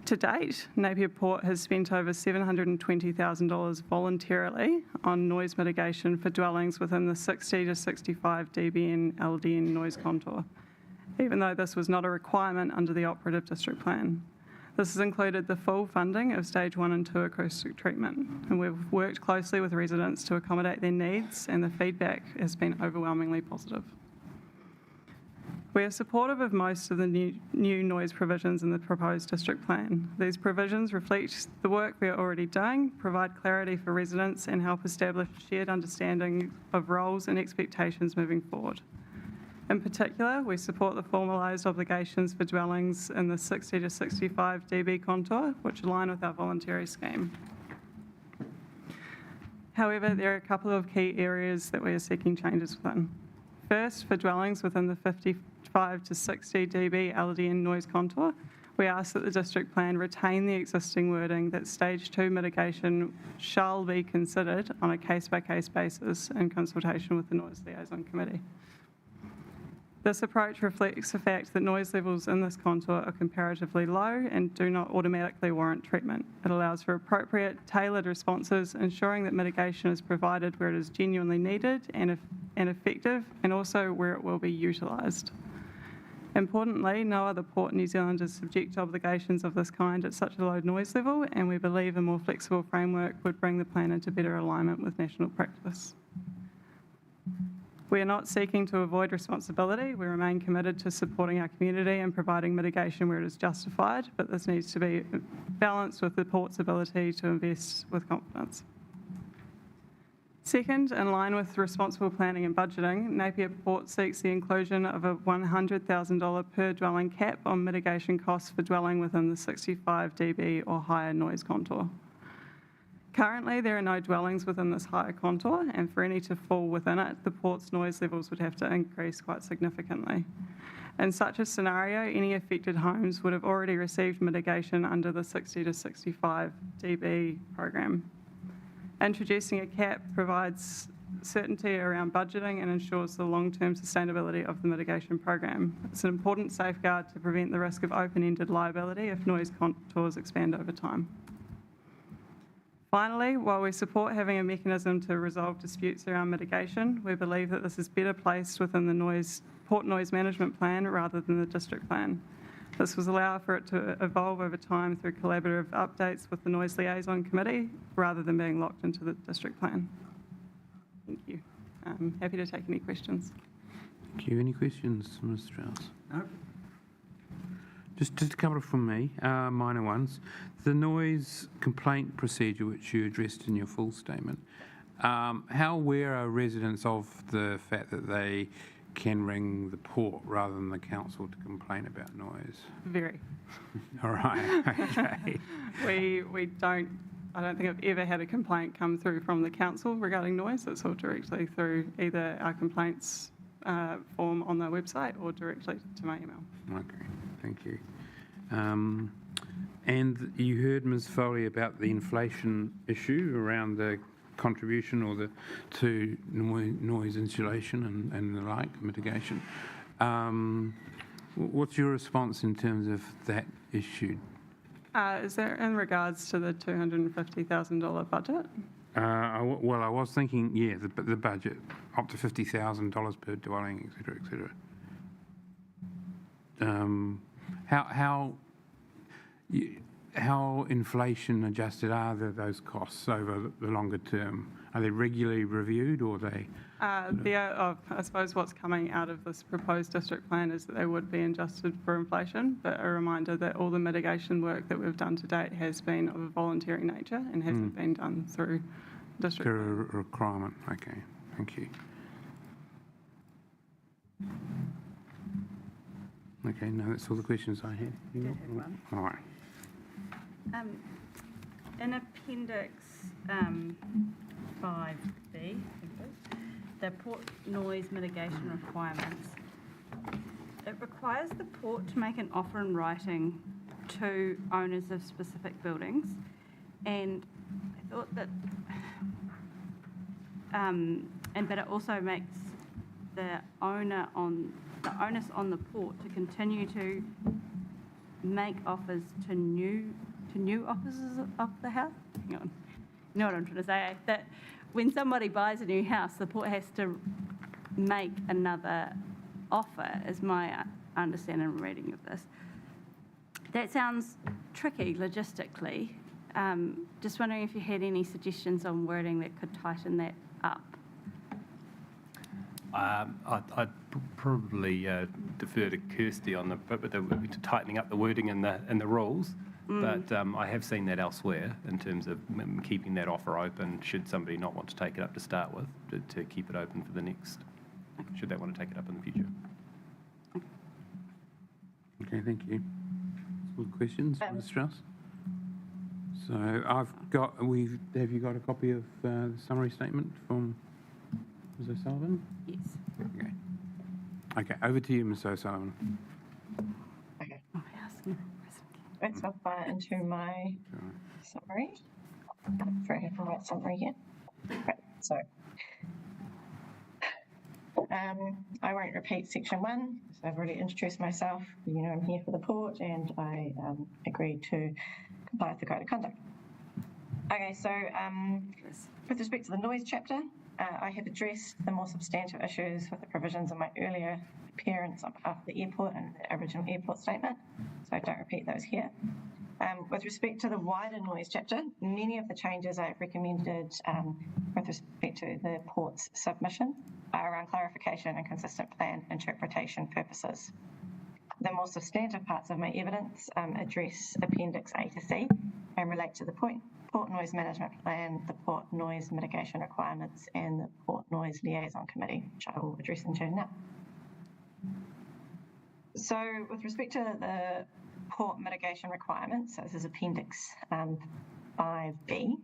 To date, Napier Port has spent over $720,000 voluntarily on noise mitigation for dwellings within the 60 to 65 dBn LDN noise contour, even though this was not a requirement under the operative district plan. This has included the full funding of Stage 1 and 2 acoustic treatment, and we've worked closely with residents to accommodate their needs, and the feedback has been overwhelmingly positive. We are supportive of most of the new noise provisions in the proposed district plan. These provisions reflect the work we are already doing, provide clarity for residents, and help establish a shared understanding of roles and expectations moving forward. In particular, we support the formalised obligations for dwellings in the 60 to 65 dB contour, which align with our voluntary scheme. However, there are a couple of key areas that we are seeking changes within. First, for dwellings within the 55 to 60 dB LDN noise contour, we ask that the district plan retain the existing wording that Stage 2 mitigation shall be considered on a case-by-case basis in consultation with the Noise Liaison Committee. This approach reflects the fact that noise levels in this contour are comparatively low and do not automatically warrant treatment. It allows for appropriate, tailored responses, ensuring that mitigation is provided where it is genuinely needed and effective, and also where it will be utilised. Importantly, no other port in New Zealand is subject to obligations of this kind at such a low noise level, and we believe a more flexible framework would bring the plan into better alignment with national practice. We are not seeking to avoid responsibility. We remain committed to supporting our community and providing mitigation where it is justified, but this needs to be balanced with the port's ability to invest with confidence. Second, in line with responsible planning and budgeting, Napier Port seeks the inclusion of a $100,000 per dwelling cap on mitigation costs for dwelling within the 65 dB or higher noise contour. Currently, there are no dwellings within this higher contour, and for any to fall within it, the port's noise levels would have to increase quite significantly. In such a scenario, any affected homes would have already received mitigation under the 60 to 65 dB program. Introducing a cap provides certainty around budgeting and ensures the long-term sustainability of the mitigation program. It's an important safeguard to prevent the risk of open-ended liability if noise contours expand over time. Finally, while we support having a mechanism to resolve disputes around mitigation, we believe that this is better placed within the Port Noise Management Plan rather than the district plan. This will allow for it to evolve over time through collaborative updates with the Noise Liaison Committee rather than being locked into the district plan. Thank you. I'm happy to take any questions. Thank you. Any questions, Ms. Strauss? No. Just a couple from me, minor ones. The noise complaint procedure, which you addressed in your full statement, how aware are residents of the fact that they can ring the port rather than the council to complain about noise? Very. All right, okay. We don't, I don't think I've ever had a complaint come through from the council regarding noise. It's all directly through either our complaints form on the website or directly to my email. Okay, thank you. And you heard Ms. Foley about the inflation issue around the contribution to noise insulation and the like, mitigation. What's your response in terms of that issue? Is that in regards to the $250,000 budget? Well, I was thinking, yeah, the budget, up to $50,000 per dwelling, et cetera, et cetera. how inflation adjusted are those costs over the longer term? Are they regularly reviewed, or they? I suppose what's coming out of this proposed district plan is that they would be adjusted for inflation, but a reminder that all the mitigation work that we've done to date has been of a voluntary nature and hasn't been done through district Through a requirement. Okay, thank you. Okay, no, that's all the questions I had. I did have one. All right. In Appendix 5B, I think it is, the port noise mitigation requirements, it requires the port to make an offer in writing to owners of specific buildings, and I thought that, but it also makes the onus on the port to continue to make offers to new officers of the house. Hang on. You know what I'm trying to say? That when somebody buys a new house, the port has to make another offer, is my understanding and reading of this. That sounds tricky logistically. Just wondering if you had any suggestions on wording that could tighten that up. I'd probably defer to Kirsty on to tightening up the wording in the rules. But I have seen that elsewhere in terms of keeping that offer open should somebody not want to take it up to start with, to keep it open for the next, should they want to take it up in the future. Okay, thank you. Some questions, Ms. Strauss? So have you got a copy of the summary statement from Ms. O'Sullivan? Yes. Okay. Okay, over to you, Ms. O'Sullivan. Okay. Let's hop into my summary. Sorry, I have the right summary here. Okay, so I won't repeat section 1, so I've already introduced myself. You know I'm here for the port, and I agreed to comply with the Code of Conduct. Okay, so with respect to the noise chapter, I have addressed the more substantive issues with the provisions of my earlier appearance on behalf of the airport and the original airport statement, so I don't repeat those here. With respect to the wider noise chapter, many of the changes I've recommended with respect to the port's submission are around clarification and consistent plan interpretation purposes. The more substantive parts of my evidence address Appendix A to C and relate to the Port Noise Management Plan, the Port Noise Mitigation Requirements, and the Port Noise Liaison Committee, which I will address in turn now. So with respect to the port mitigation requirements, so this is Appendix 5B,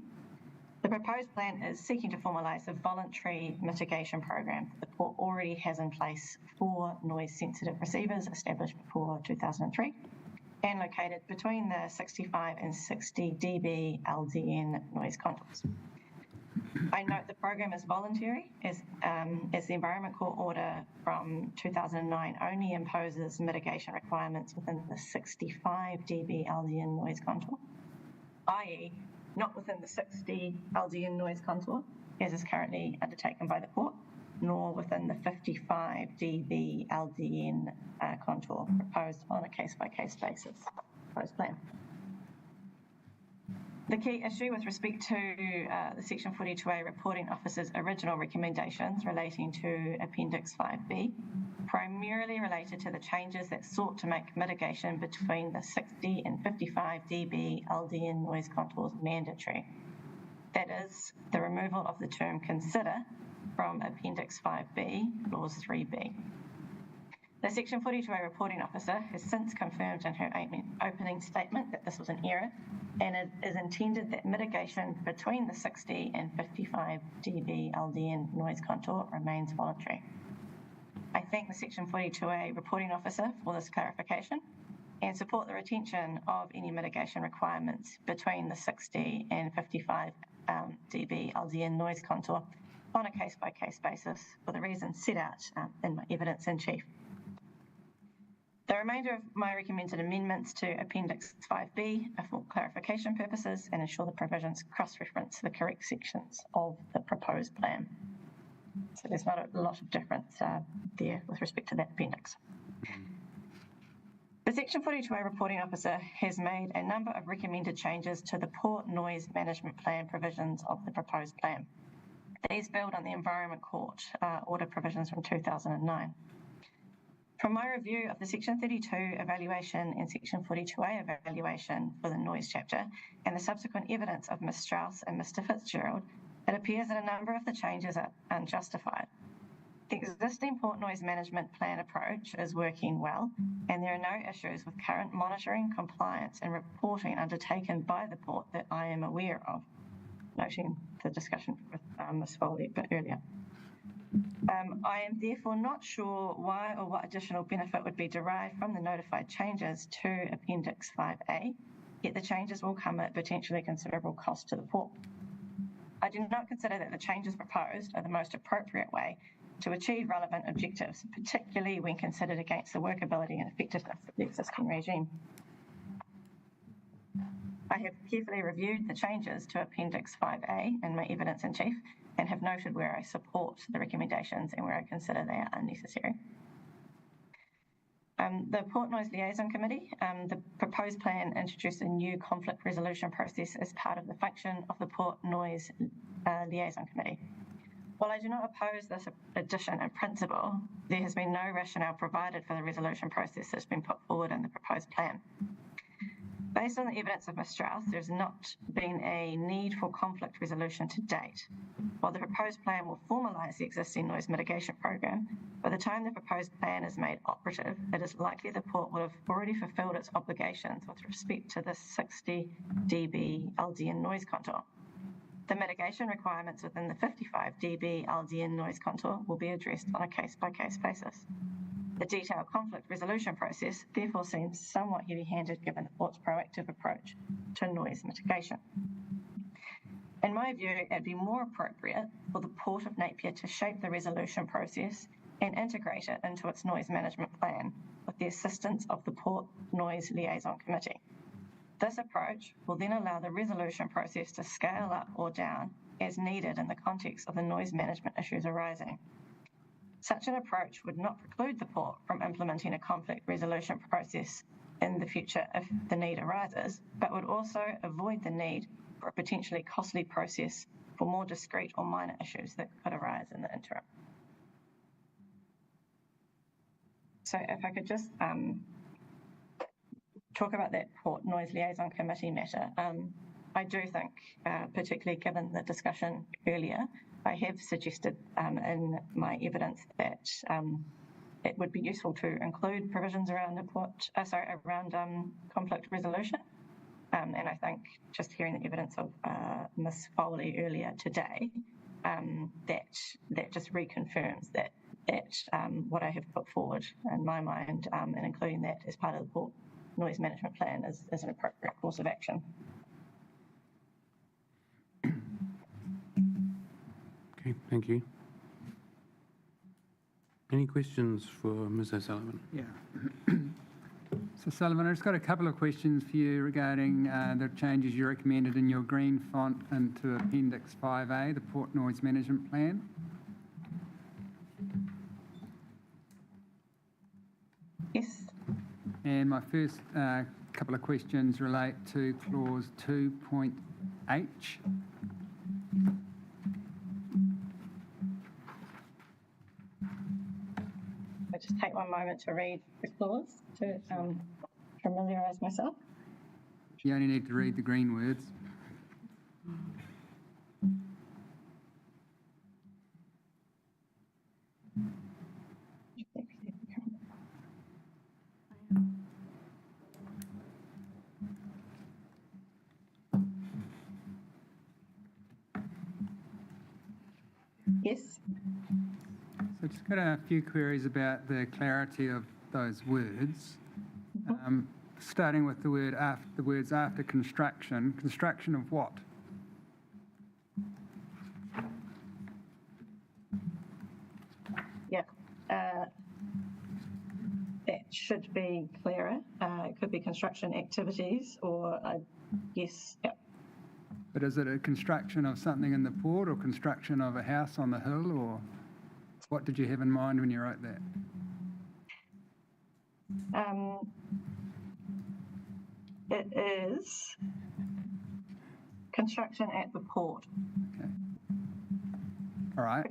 the proposed plan is seeking to formalise a voluntary mitigation program that the port already has in place for noise-sensitive receivers established before 2003 and located between the 65 and 60 dB LDN noise contours. I note the program is voluntary, as the Environment Court order from 2009 only imposes mitigation requirements within the 65 dB LDN noise contour, i.e. not within the 60 LDN noise contour, as is currently undertaken by the port, nor within the 55 dB LDN contour proposed on a case-by-case basis, proposed plan. The key issue with respect to the Section 42A reporting officer's original recommendations relating to Appendix 5B primarily related to the changes that sought to make mitigation between the 60 and 55 dB LDN noise contours mandatory. That is, the removal of the term consider from Appendix 5B, Clause 3B. The Section 42A reporting officer has since confirmed in her opening statement that this was an error, and it is intended that mitigation between the 60 and 55 dB LDN noise contour remains voluntary. I thank the Section 42A reporting officer for this clarification and support the retention of any mitigation requirements between the 60 and 55 dB LDN noise contour on a case-by-case basis for the reasons set out in my evidence in chief. The remainder of my recommended amendments to Appendix 5B are for clarification purposes and ensure the provisions cross-reference the correct sections of the proposed plan. So there's not a lot of difference there with respect to that appendix. The Section 42A reporting officer has made a number of recommended changes to the Port Noise Management Plan provisions of the proposed plan. These build on the Environment Court order provisions from 2009. From my review of the Section 32 evaluation and Section 42A evaluation for the noise chapter and the subsequent evidence of Ms Strauss and Mr Fitzgerald, it appears that a number of the changes are unjustified. The existing Port Noise Management Plan approach is working well, and there are no issues with current monitoring, compliance and reporting undertaken by the Port that I am aware of, noting the discussion with Ms Foley a bit earlier. I am therefore not sure why or what additional benefit would be derived from the notified changes to Appendix 5A, yet the changes will come at potentially considerable cost to the Port. I do not consider that the changes proposed are the most appropriate way to achieve relevant objectives, particularly when considered against the workability and effectiveness of the existing regime. I have carefully reviewed the changes to Appendix 5A in my evidence in chief and have noted where I support the recommendations and where I consider they are unnecessary. The Port Noise Liaison Committee, the proposed plan introduced a new conflict resolution process as part of the function of the Port Noise Liaison Committee. While I do not oppose this addition in principle, there has been no rationale provided for the resolution process that's been put forward in the proposed plan. Based on the evidence of Ms Strauss, there has not been a need for conflict resolution to date. While the proposed plan will formalise the existing noise mitigation program, by the time the proposed plan is made operative, it is likely the Port will have already fulfilled its obligations with respect to the 60 dB LDN noise contour. The mitigation requirements within the 55 dB LDN noise contour will be addressed on a case-by-case basis. The detailed conflict resolution process therefore seems somewhat heavy-handed given the Port's proactive approach to noise mitigation. In my view, it would be more appropriate for the Port of Napier to shape the resolution process and integrate it into its noise management plan with the assistance of the Port Noise Liaison Committee. This approach will then allow the resolution process to scale up or down as needed in the context of the noise management issues arising. Such an approach would not preclude the Port from implementing a conflict resolution process in the future if the need arises, but would also avoid the need for a potentially costly process for more discrete or minor issues that could arise in the interim. So if I could just talk about that Port Noise Liaison Committee matter. I do think, particularly given the discussion earlier, I have suggested in my evidence that it would be useful to include provisions around conflict resolution. And I think just hearing the evidence of Ms Foley earlier today, that just reconfirms that what I have put forward in my mind and including that as part of the Port Noise Management Plan is an appropriate course of action. Okay, thank you. Any questions for Ms O'Sullivan? Yeah. So Sullivan, I've just got a couple of questions for you regarding the changes you recommended in your green font into Appendix 5A, the Port Noise Management Plan. Yes. And my first couple of questions relate to Clause 2.H. I'll just take one moment to read the clause to familiarise myself. You only need to read the green words. Yes. So just got a few queries about the clarity of those words. Starting with the words after construction. Construction of what? Yeah. That should be clearer. It could be construction activities or yes. Yeah. But is it a construction of something in the port or construction of a house on the hill, or what did you have in mind when you wrote that? it is construction at the port. Okay. All right.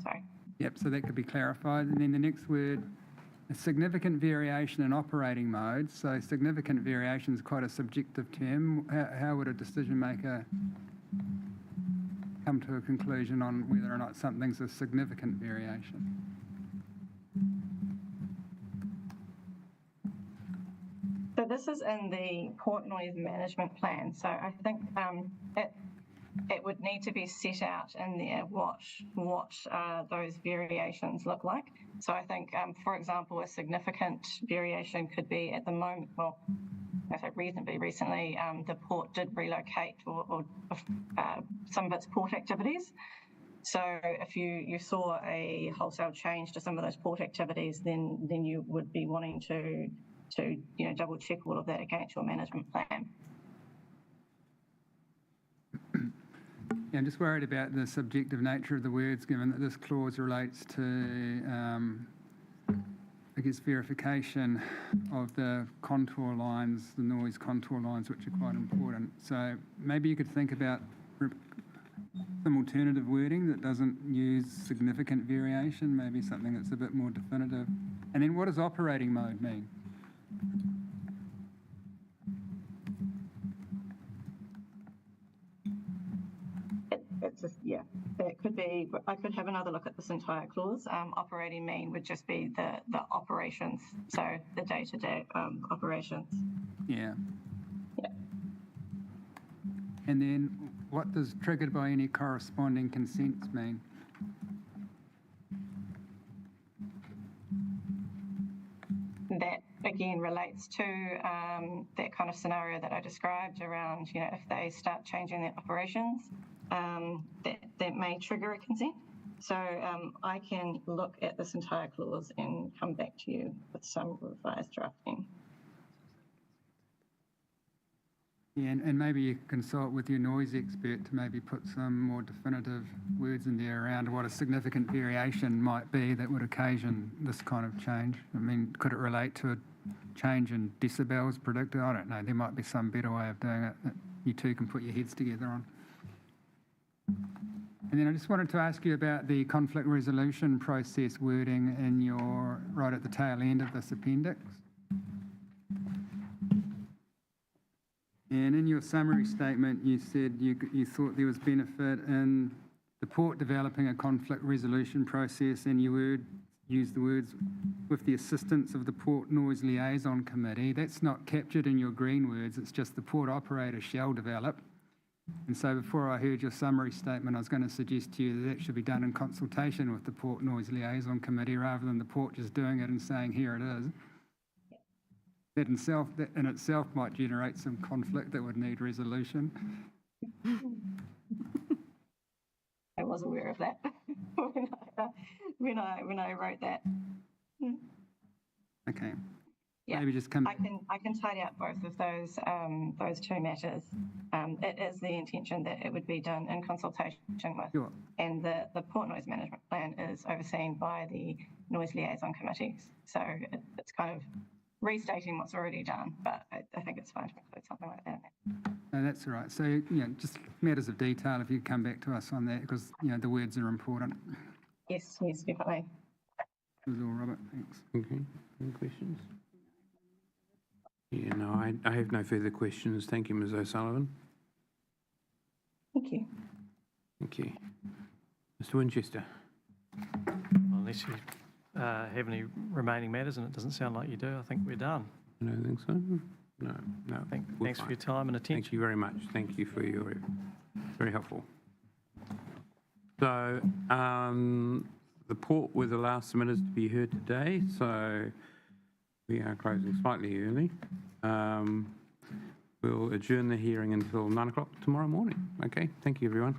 Sorry. Yep, so that could be clarified. And then the next word, a significant variation in operating modes. So significant variation is quite a subjective term. How would a decision maker come to a conclusion on whether or not something's a significant variation? So this is in the port noise management plan. So I think it would need to be set out in there what those variations look like. So I think, for example, a significant variation could be at the moment, well, I say reasonably recently, the port did relocate or some of its port activities. So if you saw a wholesale change to some of those port activities, then you would be wanting to double check all of that against your management plan. Yeah, I'm just worried about the subjective nature of the words, given that this clause relates to, I guess, verification of the contour lines, the noise contour lines, which are quite important. So maybe you could think about some alternative wording that doesn't use significant variation, maybe something that's a bit more definitive. And then what does operating mode mean? It's just, yeah, it could be, I could have another look at this entire clause. Operating mean would just be the operations, so the day-to-day operations. Yeah. Yeah. And then what does triggered by any corresponding consents mean? That again relates to that kind of scenario that I described around, if they start changing their operations, that may trigger a consent. So I can look at this entire clause and come back to you with some revised drafting. Yeah, and maybe you consult with your noise expert to maybe put some more definitive words in there around what a significant variation might be that would occasion this kind of change. I mean, could it relate to a change in decibels predicted? I don't know. There might be some better way of doing it that you two can put your heads together on. And then I just wanted to ask you about the conflict resolution process wording in your, right at the tail end of this appendix. And in your summary statement, you said you thought there was benefit in the port developing a conflict resolution process, and you used the words, with the assistance of the Port Noise Liaison Committee. That's not captured in your green words, it's just the port operator shall develop. And so before I heard your summary statement, I was going to suggest to you that that should be done in consultation with the Port Noise Liaison Committee rather than the port just doing it and saying, here it is. That in itself might generate some conflict that would need resolution. I was aware of that when I wrote that. Okay. Yeah, maybe just come. I can tidy up both of those two matters. It is the intention that it would be done in consultation with, sure. And the Port Noise Management Plan is overseen by the Noise Liaison Committees. So it's kind of restating what's already done, but I think it's fine to include something like that. No, that's all right. So, just matters of detail, if you come back to us on that, because, the words are important. Yes, definitely. That was all, Robert. Thanks. Okay. Any questions? Yeah, no, I have no further questions. Thank you, Ms. O'Sullivan. Thank you. Thank you. Mr. Winchester. Well, unless you have any remaining matters, and it doesn't sound like you do, I think we're done. I don't think so. No. Thanks for your time and attention. Thank you very much. Thank you for your, very helpful. So, the port were the last submitters to be heard today, so we are closing slightly early. We'll adjourn the hearing until 9 o'clock tomorrow morning. Okay, thank you, everyone.